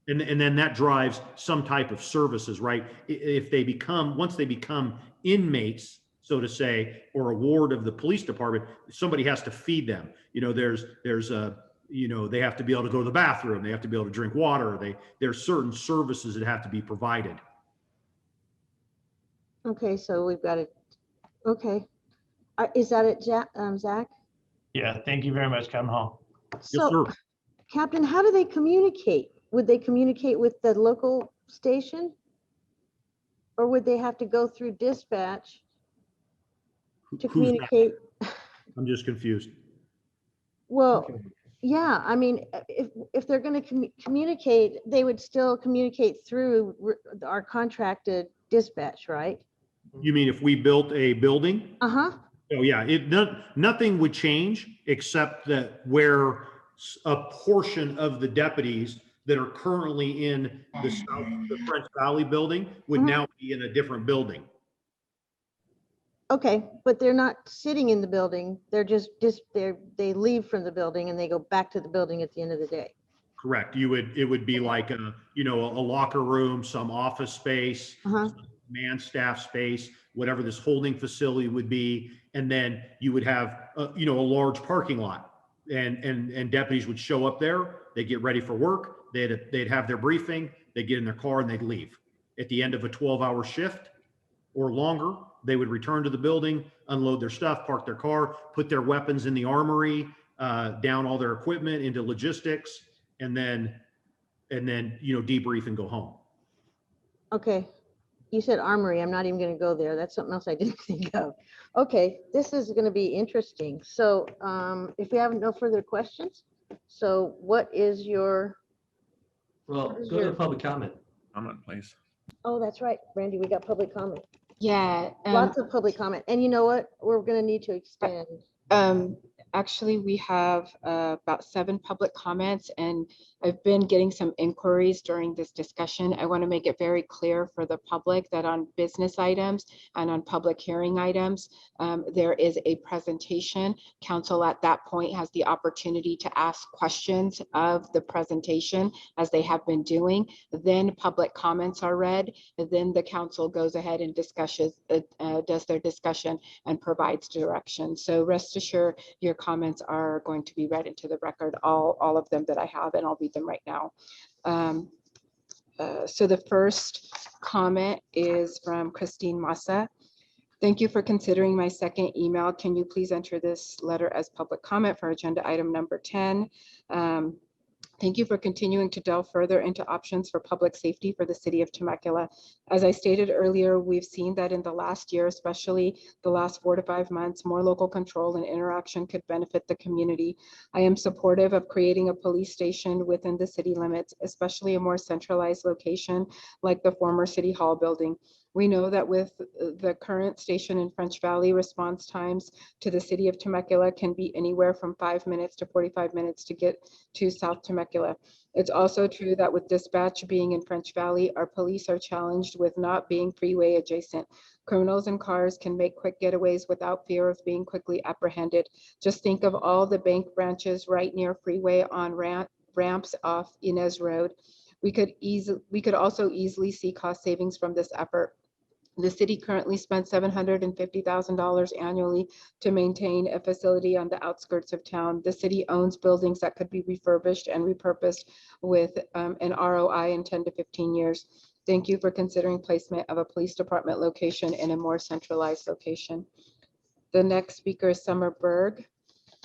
S9: And then that drives some type of services, right? Once they become inmates, so to say, or a ward of the police department, somebody has to feed them. They have to be able to go to the bathroom. They have to be able to drink water. There's certain services that have to be provided.
S1: Okay, so we've got it. Okay. Is that it, Zach?
S18: Yeah, thank you very much, Captain Hall.
S1: So, yes, Captain, how do they communicate? Would they communicate with the local station? Or would they have to go through dispatch to communicate?
S9: I'm just confused.
S1: Well, yeah, I mean, if they're going to communicate, they would still communicate through our contracted dispatch, right?
S9: You mean if we built a building?
S1: Uh-huh.
S9: Oh yeah, nothing would change except that where a portion of the deputies that are currently in the French Valley building would now be in a different building.
S1: Okay, but they're not sitting in the building. They're they leave from the building and they go back to the building at the end of the day.
S9: Correct. It would be like a locker room, some office space, man staff space, whatever this holding facility would be. And then you would have, a large parking lot and deputies would show up there. They get ready for work. They'd have their briefing. They'd get in their car and they'd leave. At the end of a 12-hour shift or longer, they would return to the building, unload their stuff, park their car, put their weapons in the armory, down all their equipment into logistics, and then debrief and go home.
S1: Okay. You said armory. I'm not even going to go there. That's something else I didn't think of. Okay, this is going to be interesting. So if we have no further questions, so what is your...
S13: Well, go to public comment.
S16: Comment, please.
S1: Oh, that's right, Randy, we got public comment.
S3: Yeah.
S1: Lots of public comment. And you know what? We're going to need to extend.
S3: Actually, we have about 7 public comments, and I've been getting some inquiries during this discussion. I want to make it very clear for the public that on business items and on public hearing items, there is a presentation. Council at that point has the opportunity to ask questions of the presentation as they have been doing. Then public comments are read. Then the council goes ahead and does their discussion and provides direction. So rest assured, your comments are going to be read into the record, all of them that I have, and I'll read them right now. So the first comment is from Christine Massa. Thank you for considering my second email. Can you please enter this letter as public comment for agenda item number 10? Thank you for continuing to delve further into options for public safety for the city of Temecula. As I stated earlier, we've seen that in the last year, especially the last 4 to 5 months, more local control and interaction could benefit the community. I am supportive of creating a police station within the city limits, especially a more centralized location like the former City Hall building. We know that with the current station in French Valley, response times to the city of Temecula can be anywhere from 5 minutes to 45 minutes to get to South Temecula. It's also true that with dispatch being in French Valley, our police are challenged with not being freeway adjacent. Criminals and cars can make quick getaways without fear of being quickly apprehended. Just think of all the bank branches right near freeway on ramps off Inez Road. We could also easily see cost savings from this effort. The city currently spends $750,000 annually to maintain a facility on the outskirts of town. The city owns buildings that could be refurbished and repurposed with an ROI in 10 to 15 years. Thank you for considering placement of a police department location in a more centralized location. The next speaker is Summer Berg.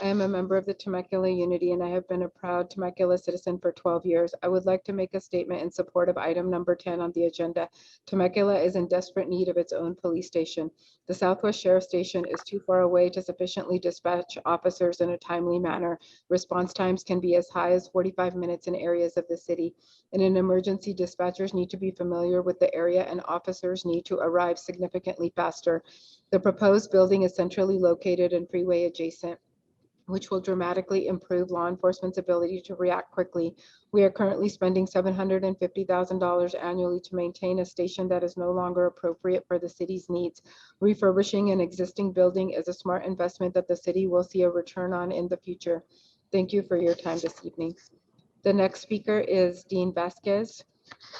S3: I am a member of the Temecula Unity and I have been a proud Temecula citizen for 12 years. I would like to make a statement in support of item number 10 on the agenda. Temecula is in desperate need of its own police station. The Southwest Sheriff Station is too far away to sufficiently dispatch officers in a timely manner. Response times can be as high as 45 minutes in areas of the city. In an emergency, dispatchers need to be familiar with the area and officers need to arrive significantly faster. The proposed building is centrally located and freeway adjacent, which will dramatically improve law enforcement's ability to react quickly. We are currently spending $750,000 annually to maintain a station that is no longer appropriate for the city's needs. Refurbishing an existing building is a smart investment that the city will see a return on in the future. Thank you for your time this evening. The next speaker is Dean Vasquez.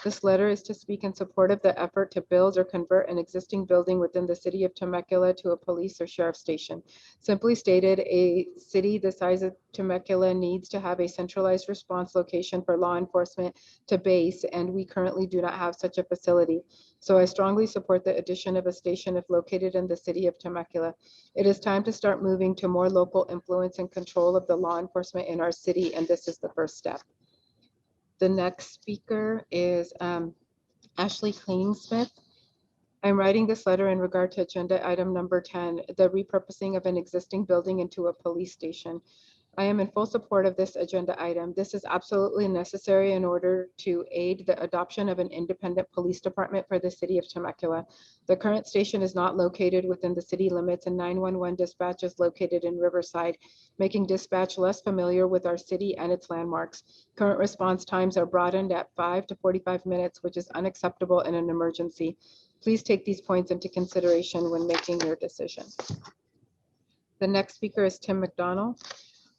S3: This letter is to speak in support of the effort to build or convert an existing building within the city of Temecula to a police or sheriff station. Simply stated, a city the size of Temecula needs to have a centralized response location for law enforcement to base, and we currently do not have such a facility. So I strongly support the addition of a station if located in the city of Temecula. It is time to start moving to more local influence and control of the law enforcement in our city, and this is the first step. The next speaker is Ashley Klainsmith. I'm writing this letter in regard to agenda item number 10, the repurposing of an existing building into a police station. I am in full support of this agenda item. This is absolutely necessary in order to aid the adoption of an independent police department for the city of Temecula. The current station is not located within the city limits and 911 dispatch is located in Riverside, making dispatch less familiar with our city and its landmarks. Current response times are broadened at 5 to 45 minutes, which is unacceptable in an emergency. Please take these points into consideration when making your decision. The next speaker is Tim McDonald.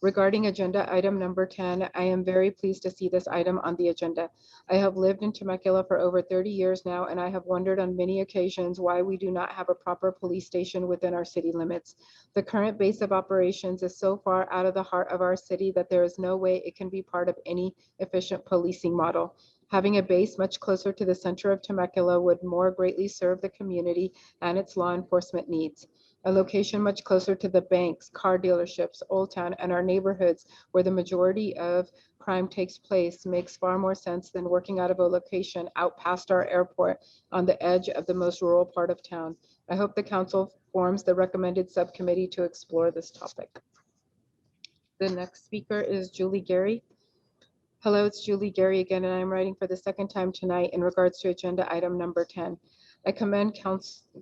S3: Regarding agenda item number 10, I am very pleased to see this item on the agenda. I have lived in Temecula for over 30 years now, and I have wondered on many occasions why we do not have a proper police station within our city limits. The current base of operations is so far out of the heart of our city that there is no way it can be part of any efficient policing model. Having a base much closer to the center of Temecula would more greatly serve the community and its law enforcement needs. A location much closer to the banks, car dealerships, Old Town, and our neighborhoods where the majority of crime takes place makes far more sense than working out of a location out past our airport on the edge of the most rural part of town. I hope the council forms the recommended subcommittee to explore this topic. The next speaker is Julie Gary. Hello, it's Julie Gary again, and I'm writing for the second time tonight in regards to agenda item number 10. I commend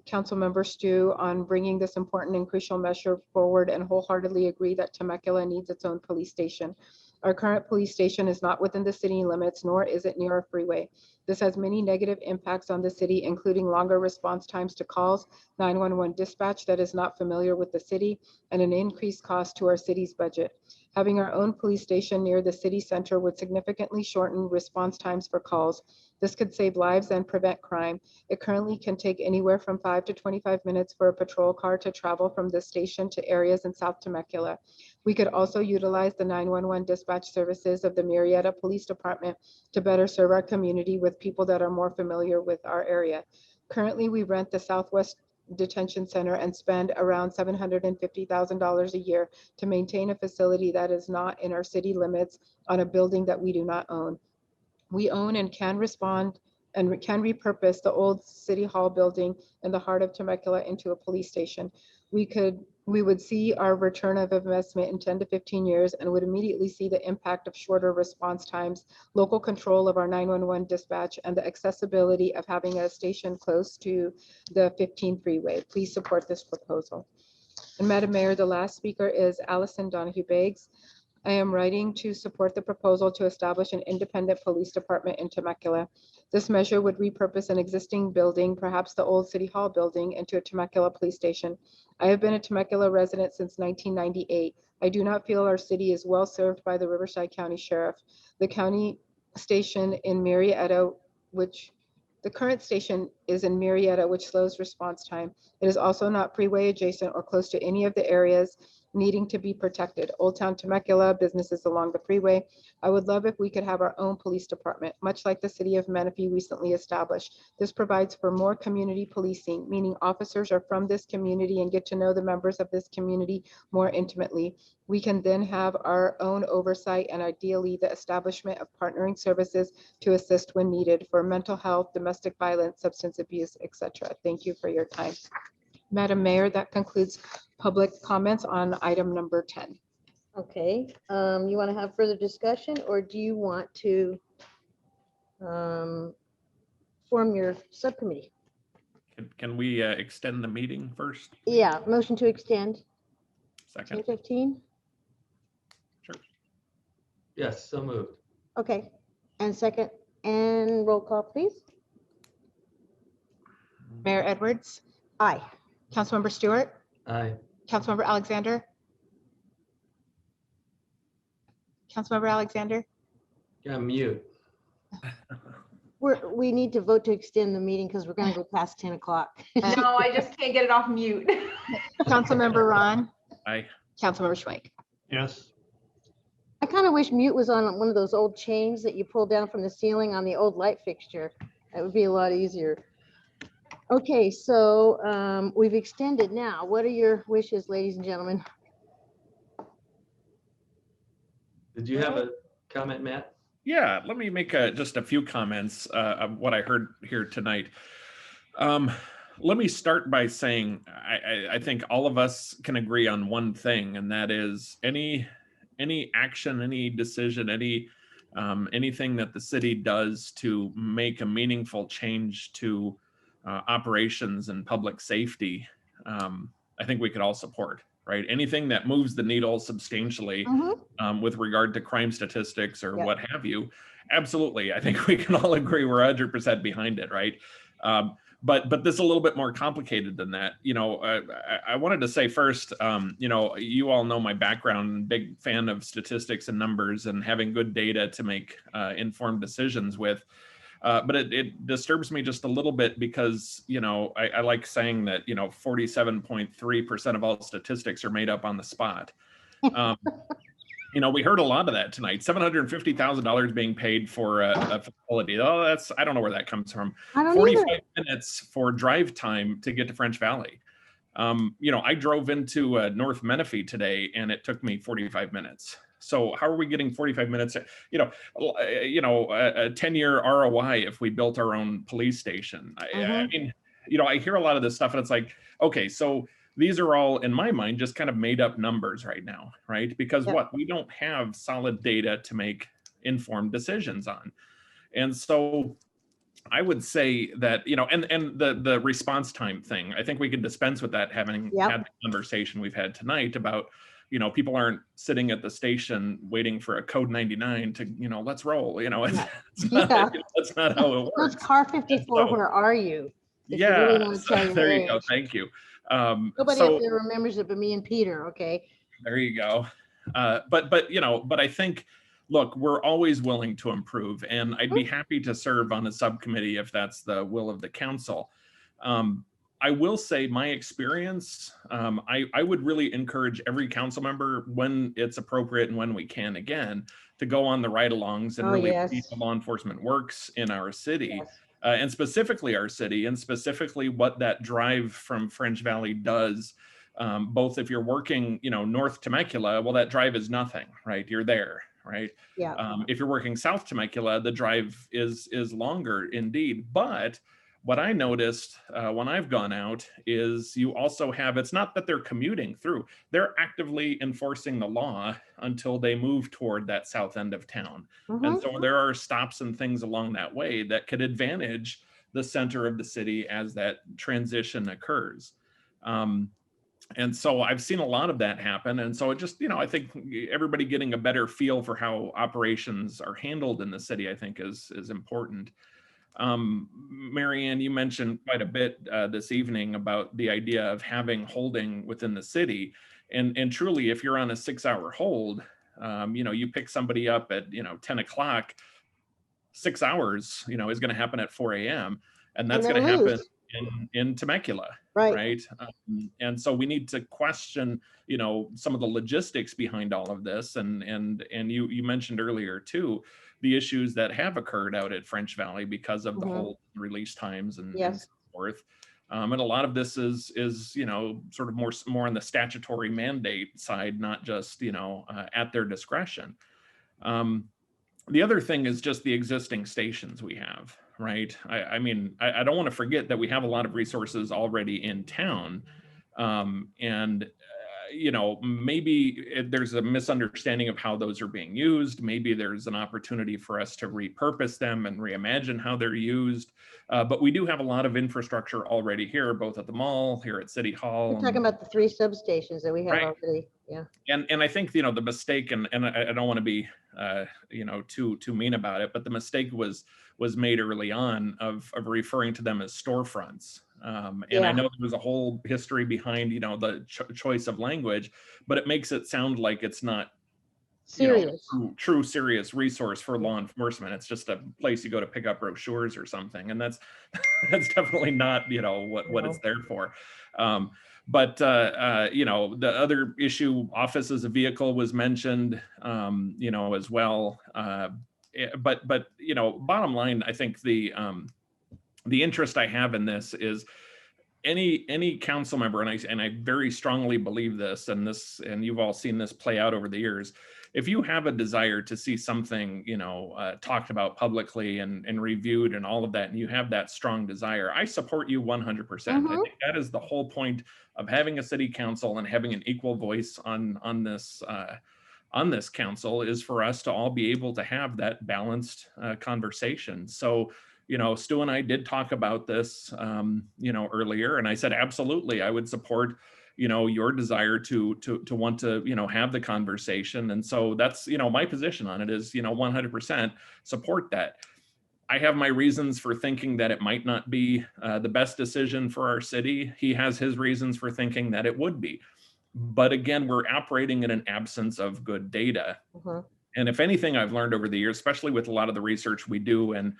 S3: Council Member Stu on bringing this important and crucial measure forward and wholeheartedly agree that Temecula needs its own police station. Our current police station is not within the city limits, nor is it near a freeway. This has many negative impacts on the city, including longer response times to calls, 911 dispatch that is not familiar with the city, and an increased cost to our city's budget. Having our own police station near the city center would significantly shorten response times for calls. This could save lives and prevent crime. It currently can take anywhere from 5 to 25 minutes for a patrol car to travel from the station to areas in South Temecula. We could also utilize the 911 dispatch services of the Murrieta Police Department to better serve our community with people that are more familiar with our area. Currently, we rent the Southwest Detention Center and spend around $750,000 a year to maintain a facility that is not in our city limits on a building that we do not own. We own and can respond and can repurpose the old City Hall building in the heart of Temecula into a police station. We could We would see our return of investment in 10 to 15 years and would immediately see the impact of shorter response times, local control of our 911 dispatch, and the accessibility of having a station close to the 15 freeway. Please support this proposal. And Madam Mayor, the last speaker is Allison Donahue Beggs. I am writing to support the proposal to establish an independent police department in Temecula. This measure would repurpose an existing building, perhaps the old City Hall building, into a Temecula police station. I have been a Temecula resident since 1998. I do not feel our city is well served by the Riverside County Sheriff. The county station in Marietta, the current station is in Marietta, which slows response time. It is also not freeway adjacent or close to any of the areas needing to be protected. Old Town Temecula, businesses along the freeway. I would love if we could have our own police department, much like the city of Menifee recently established. This provides for more community policing, meaning officers are from this community and get to know the members of this community more intimately. We can then have our own oversight and ideally the establishment of partnering services to assist when needed for mental health, domestic violence, substance abuse, etc. Thank you for your time. Madam Mayor, that concludes public comments on item number 10.
S1: Okay, you want to have further discussion, or do you want to form your subcommittee?
S16: Can we extend the meeting first?
S1: Yeah, motion to extend.
S16: Second.
S1: 10:15.
S16: Sure.
S13: Yes, so moved.
S1: Okay, and second, and roll call, please.
S3: Mayor Edwards,
S1: Aye.
S3: Councilmember Stewart,
S13: Aye.
S3: Councilmember Alexander, Councilmember Alexander,
S13: Yeah, mute.
S1: We need to vote to extend the meeting because we're going to go past 10 o'clock.
S15: No, I just can't get it off mute.
S3: Councilmember Ron,
S16: Aye.
S3: Councilmember Schwenk.
S18: Yes.
S1: I kind of wish mute was on one of those old chains that you pull down from the ceiling on the old light fixture. That would be a lot easier. Okay, so we've extended now. What are your wishes, ladies and gentlemen?
S13: Did you have a comment, Matt?
S16: Yeah, let me make just a few comments of what I heard here tonight. Let me start by saying I think all of us can agree on one thing, and that is any action, any decision, anything that the city does to make a meaningful change to operations and public safety, I think we could all support, right? Anything that moves the needle substantially with regard to crime statistics or what have you, absolutely. I think we can all agree we're 100% behind it, right? But this is a little bit more complicated than that. You know, I wanted to say first, you know, you all know my background, big fan of statistics and numbers and having good data to make informed decisions with. But it disturbs me just a little bit because, you know, I like saying that, you know, 47.3% of all statistics are made up on the spot. You know, we heard a lot of that tonight. $750,000 being paid for a facility. Oh, I don't know where that comes from. 45 minutes for drive time to get to French Valley. You know, I drove into North Menifee today and it took me 45 minutes. So how are we getting 45 minutes? You know, a 10-year ROI if we built our own police station. I mean, you know, I hear a lot of this stuff and it's like, okay, so these are all, in my mind, just kind of made up numbers right now, right? Because we don't have solid data to make informed decisions on. And so I would say that, you know, and the response time thing, I think we can dispense with that, having had the conversation we've had tonight about, you know, people aren't sitting at the station waiting for a code 99 to, you know, let's roll, you know, that's not how it works.
S1: It's car 54, where are you? If you really want to tell your
S16: there
S1: age.
S16: you go, thank you.
S1: Nobody up there remembers it but me and Peter, okay?
S16: There you go. But you know, but I think, look, we're always willing to improve, and I'd be happy to serve on a subcommittee if that's the will of the council. I will say my experience, I would really encourage every council member, when it's appropriate and when we can again, to go on the ride-alongs and really see how law enforcement works in our city. And specifically our city, and specifically what that drive from French Valley does, both if you're working, you know, North Temecula, well, that drive is nothing, right? You're there, right?
S1: Yeah.
S16: If you're working South Temecula, the drive is longer indeed. But What I noticed when I've gone out is you also have, it's not that they're commuting through, they're actively enforcing the law until they move toward that south end of town. And so there are stops and things along that way that could advantage the center of the city as that transition occurs. And so I've seen a lot of that happen. And so it just, you know, I think everybody getting a better feel for how operations are handled in the city, I think is important. Marianne, you mentioned quite a bit this evening about the idea of having holding within the city. And truly, if you're on a 6-hour hold, you know, you pick somebody up at, you know, 10 o'clock, 6 hours, you know, is going to happen at 4 a.m. And that's going to happen in Temecula, right? And so we need to question, you know, some of the logistics behind all of this. And you mentioned earlier too, the issues that have occurred out at French Valley because of the whole release times and so forth. And a lot of this is, you know, sort of more on the statutory mandate side, not just, you know, at their discretion. The other thing is just the existing stations we have, right? I mean, I don't want to forget that we have a lot of resources already in town. You know, maybe there's a misunderstanding of how those are being used. Maybe there's an opportunity for us to repurpose them and reimagine how they're used. But we do have a lot of infrastructure already here, both at the mall, here at City Hall.
S1: We're talking about the 3 substations that we have already. Yeah.
S16: And I think, you know, the mistake, and I don't want to be, you know, too mean about it, but the mistake was made early on of referring to them as storefronts. And I know there was a whole history behind, you know, the choice of language, but it makes it sound like it's not serious, you know, true serious resource for law enforcement. It's just a place you go to pick up brochures or something, and that's definitely not, you know, what it's there for. But you know, the other issue, office as a vehicle, was mentioned, you know, as well. But you know, bottom line, I think the interest I have in this is any council member, and I very strongly believe this, and you've all seen this play out over the years. If you have a desire to see something, you know, talked about publicly and reviewed and all of that, and you have that strong desire, I support you 100%. I think that is the whole point of having a city council and having an equal voice on this council, is for us to all be able to have that balanced conversation. So, you know, Stu and I did talk about this, you know, earlier, and I said, absolutely, I would support, you know, your desire to want to, you know, have the conversation. And so that's, you know, my position on it is, you know, 100% support that. I have my reasons for thinking that it might not be the best decision for our city. He has his reasons for thinking that it would be. But again, we're operating in an absence of good data. And if anything I've learned over the years, especially with a lot of the research we do and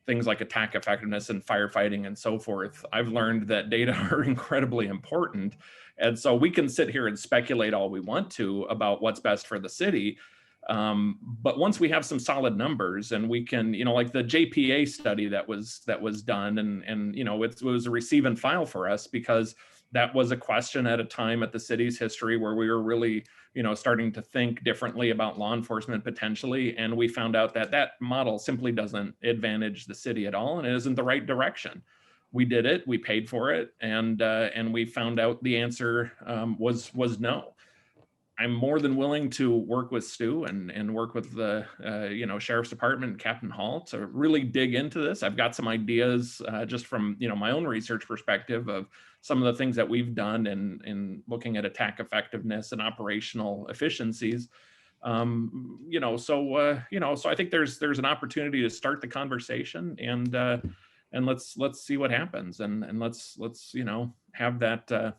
S16: things like attack effectiveness and firefighting and so forth, I've learned that data are incredibly important. And so we can sit here and speculate all we want to about what's best for the city. But once we have some solid numbers, and we can, you know, like the JPA study that was done, and you know, it was a receive and file for us, because that was a question at a time at the city's history where we were really, you know, starting to think differently about law enforcement potentially. And we found out that that model simply doesn't advantage the city at all, and it isn't the right direction. We did it, we paid for it, and we found out the answer was no. I'm more than willing to work with Stu and work with the you know, Sheriff's Department and Captain Hall to really dig into this. I've got some ideas just from, you know, my own research perspective of some of the things that we've done in looking at attack effectiveness and operational efficiencies. You know, so you know, so I think there's an opportunity to start the conversation, and let's see what happens, and let's you know, have that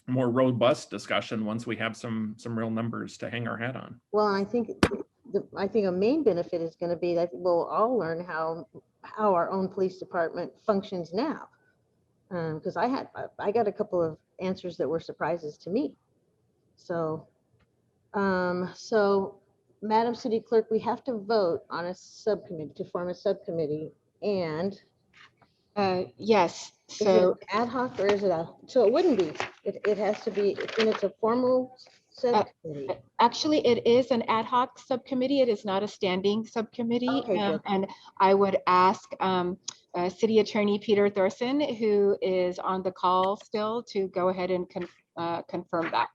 S16: more robust discussion once we have some real numbers to hang our hat on.
S1: Well, I think a main benefit is going to be that we'll all learn how our own police department functions now. Because I got a couple of answers that were surprises to me. So, so Madam City Clerk, we have to vote on a subcommittee, to form a subcommittee, and
S3: yes.
S1: So is it ad hoc, or is it so it wouldn't be, it has to be, and it's a formal subcommittee.
S3: Actually, it is an ad hoc subcommittee. It is not a standing subcommittee.
S1: Okay,
S3: and I would ask City Attorney Peter Thorson, who is on the call still to go ahead and confirm that.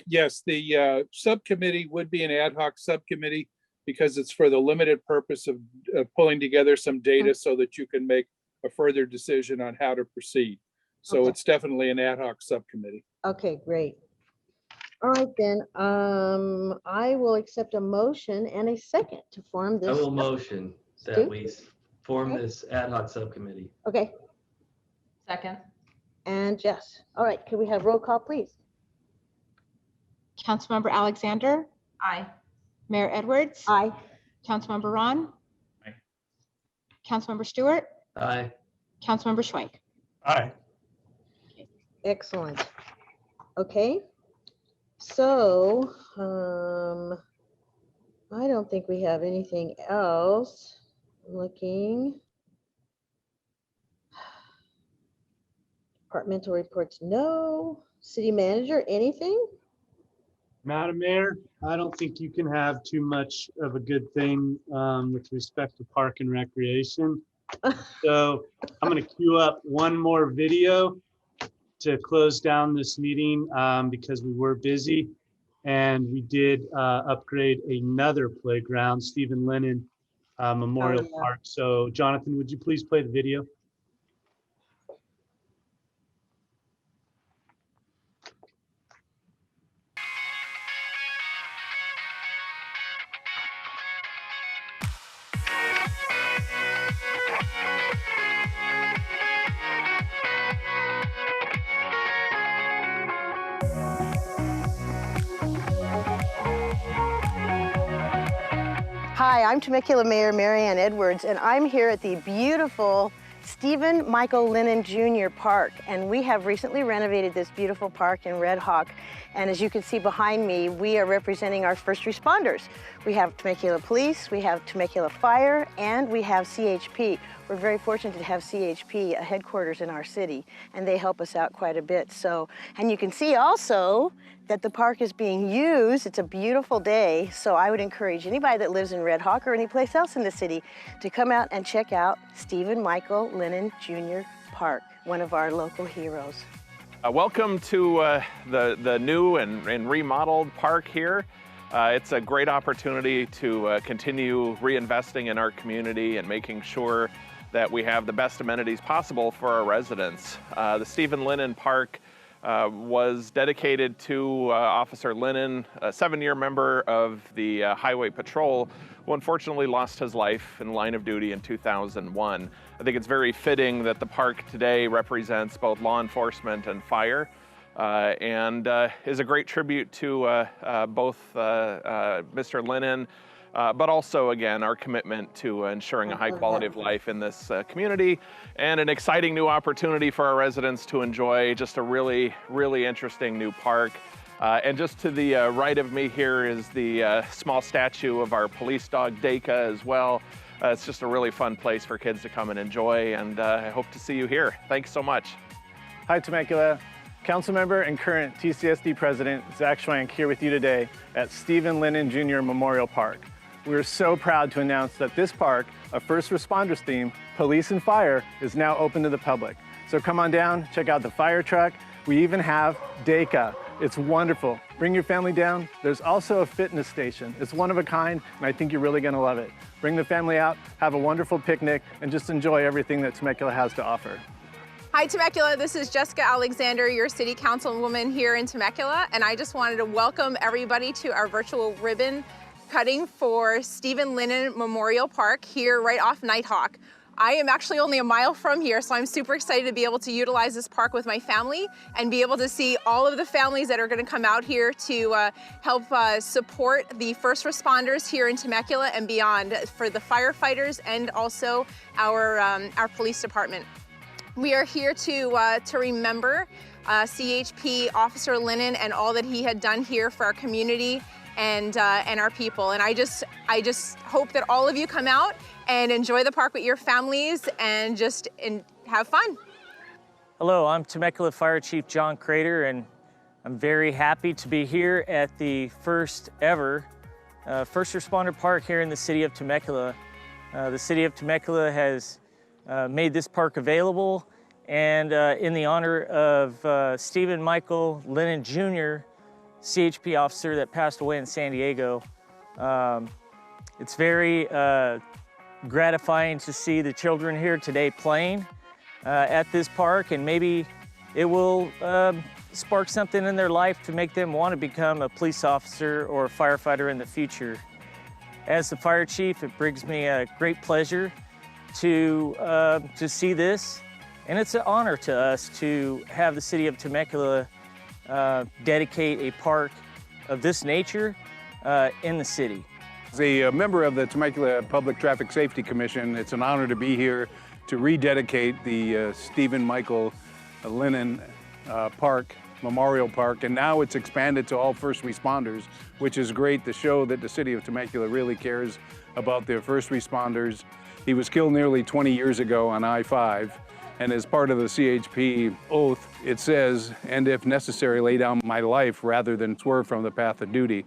S5: Yes, the subcommittee would be an ad hoc subcommittee because it's for the limited purpose of pulling together some data so that you can make a further decision on how to proceed. So
S1: Okay.
S5: it's definitely an ad hoc subcommittee.
S1: Okay, great. All right, then, I will accept a motion and a second to form
S13: I
S1: this.
S13: will motion that
S1: Stu?
S13: we form this ad hoc subcommittee.
S1: Okay,
S15: Second.
S1: and Jess. All right, can we have roll call, please?
S3: Councilmember Alexander,
S15: Aye.
S3: Mayor Edwards,
S1: Aye.
S3: Councilmember Ron,
S4: Aye.
S3: Councilmember Stewart,
S13: Aye.
S3: Councilmember Schwenk.
S18: Aye.
S1: Excellent. Okay, so, I don't think we have anything else. I'm looking. Departmental reports, no. City manager, anything?
S2: Madam Mayor, I don't think you can have too much of a good thing with respect to park and recreation. So I'm going to queue up one more video to close down this meeting because we were busy. And we did upgrade another playground, Stephen Lennon Memorial Park. So Jonathan, would you please play the video?
S1: Hi, I'm Temecula Mayor Marianne Edwards, and I'm here at the beautiful Stephen Michael Lennon Jr. Park. And we have recently renovated this beautiful park in Red Hawk. And as you can see behind me, we are representing our first responders. We have Temecula Police, we have Temecula Fire, and we have CHP. We're very fortunate to have CHP, a headquarters in our city, and they help us out quite a bit. So, and you can see also that the park is being used. It's a beautiful day, so I would encourage anybody that lives in Red Hawk or any place else in the city to come out and check out Stephen Michael Lennon Jr. Park, one of our local heroes.
S22: Welcome to the new and remodeled park here. It's a great opportunity to continue reinvesting in our community and making sure that we have the best amenities possible for our residents. The Stephen Lennon Park was dedicated to Officer Lennon, a 7-year member of the Highway Patrol, who unfortunately lost his life in line of duty in 2001. I think it's very fitting that the park today represents both law enforcement and fire, and is a great tribute to both Mr. Lennon, but also, again, our commitment to ensuring a high quality of life in this community, and an exciting new opportunity for our residents to enjoy just a really, really interesting new park. And just to the right of me here is the small statue of our police dog, Deka, as well. It's just a really fun place for kids to come and enjoy, and I hope to see you here. Thanks so much.
S12: Hi, Temecula. Councilmember and current TCSD President Zach Schwenk here with you today at Stephen Lennon Jr. Memorial Park. We are so proud to announce that this park, a first responders theme, police and fire, is now open to the public. So come on down, check out the fire truck. We even have Deka. It's wonderful. Bring your family down. There's also a fitness station. It's one of a kind, and I think you're really gonna love it. Bring the family out, have a wonderful picnic, and just enjoy everything that Temecula has to offer.
S23: Hi Temecula, this is Jessica Alexander, your city councilwoman here in Temecula, and I just wanted to welcome everybody to our virtual ribbon cutting for Stephen Lennon Memorial Park here right off Nighthawk. I am actually only a mile from here, so I'm super excited to be able to utilize this park with my family and be able to see all of the families that are going to come out here to help support the first responders here in Temecula and beyond, for the firefighters and also our police department. We are here to remember CHP Officer Lennon and all that he had done here for our community and our people. And I just hope that all of you come out and enjoy the park with your families and just have fun.
S24: Hello, I'm Temecula Fire Chief John Crater, and I'm very happy to be here at the first ever first responder park here in the city of Temecula. The city of Temecula has made this park available. And in the honor of Stephen Michael Lennon Jr., CHP officer that passed away in San Diego, it's very gratifying to see the children here today playing at this park, and maybe it will spark something in their life to make them want to become a police officer or a firefighter in the future. As the fire chief, it brings me a great pleasure to see this, and it's an honor to us to have the city of Temecula dedicate a park of this nature in the city.
S7: As a member of the Temecula Public Traffic Safety Commission, it's an honor to be here to rededicate the Stephen Michael Lennon Park, Memorial Park, and now it's expanded to all first responders, which is great to show that the city of Temecula really cares about their first responders. He was killed nearly 20 years ago on I-5, and as part of the CHP oath, it says, "And if necessary, lay down my life rather than swerve from the path of duty."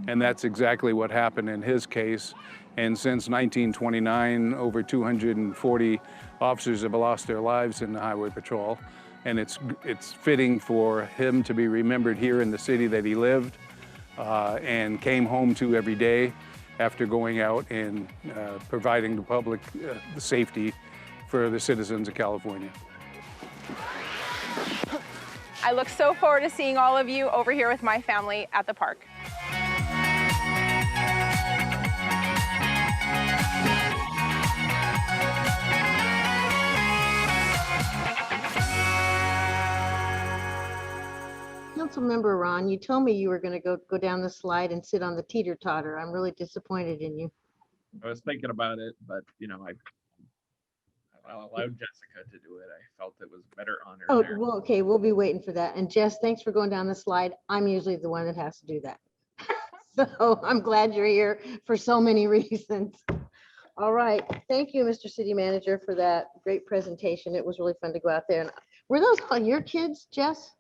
S7: And that's exactly what happened in his case. And since 1929, over 240 officers have lost their lives in the highway patrol. And it's fitting for him to be remembered here in the city that he lived and came home to every day after going out and providing the public the safety for the citizens of California.
S23: I look so forward to seeing all of you over here with my family at the park.
S1: Councilmember Ron, you told me you were going to go down the slide and sit on the teeter-totter. I'm really disappointed in you.
S16: I was thinking about it, but you know, I allowed Jessica to do it. I felt it was better honor.
S1: Oh,
S16: there.
S1: well, okay, we'll be waiting for that. And Jess, thanks for going down the slide. I'm usually the one that has to do that. So I'm glad you're here for so many reasons. All right, thank you, Mr. City Manager, for that great presentation. It was really fun to go out there. And were those all your kids, Jess?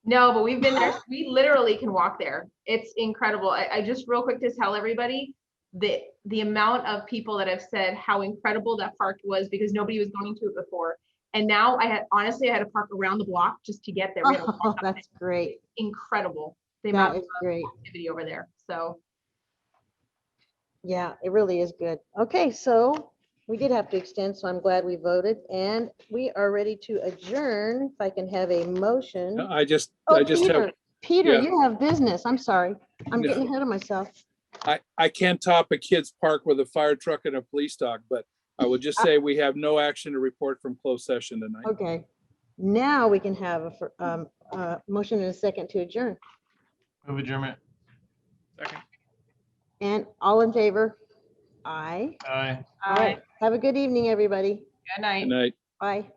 S15: No, but we've been there. We literally can walk there. It's incredible. I just real quick to tell everybody the amount of people that have said how incredible that park was because nobody was going to it before. And now I had to park around the block just to get there. We had to walk
S1: Oh,
S15: up
S1: that's
S15: it.
S1: great.
S15: Incredible. The
S1: That
S15: amount
S1: is
S15: of
S1: great.
S15: activity over there. So
S1: Yeah, it really is good. Okay, so we did have to extend, so I'm glad we voted, and we are ready to adjourn. If I can have a motion.
S5: I just
S1: Peter,
S5: have,
S1: Peter,
S5: yeah.
S1: you have business. I'm sorry. I'm
S5: No.
S1: getting ahead of myself.
S5: I can't top a kid's park with a fire truck and a police dog, but I would just say we have no action to report from closed session tonight.
S1: Okay, now we can have a motion and a second to adjourn.
S18: Move adjournment.
S16: Second.
S1: And all in favor? Aye.
S18: Aye.
S1: All right. Have a good evening, everybody.
S15: good night.
S5: Good night.
S1: Bye.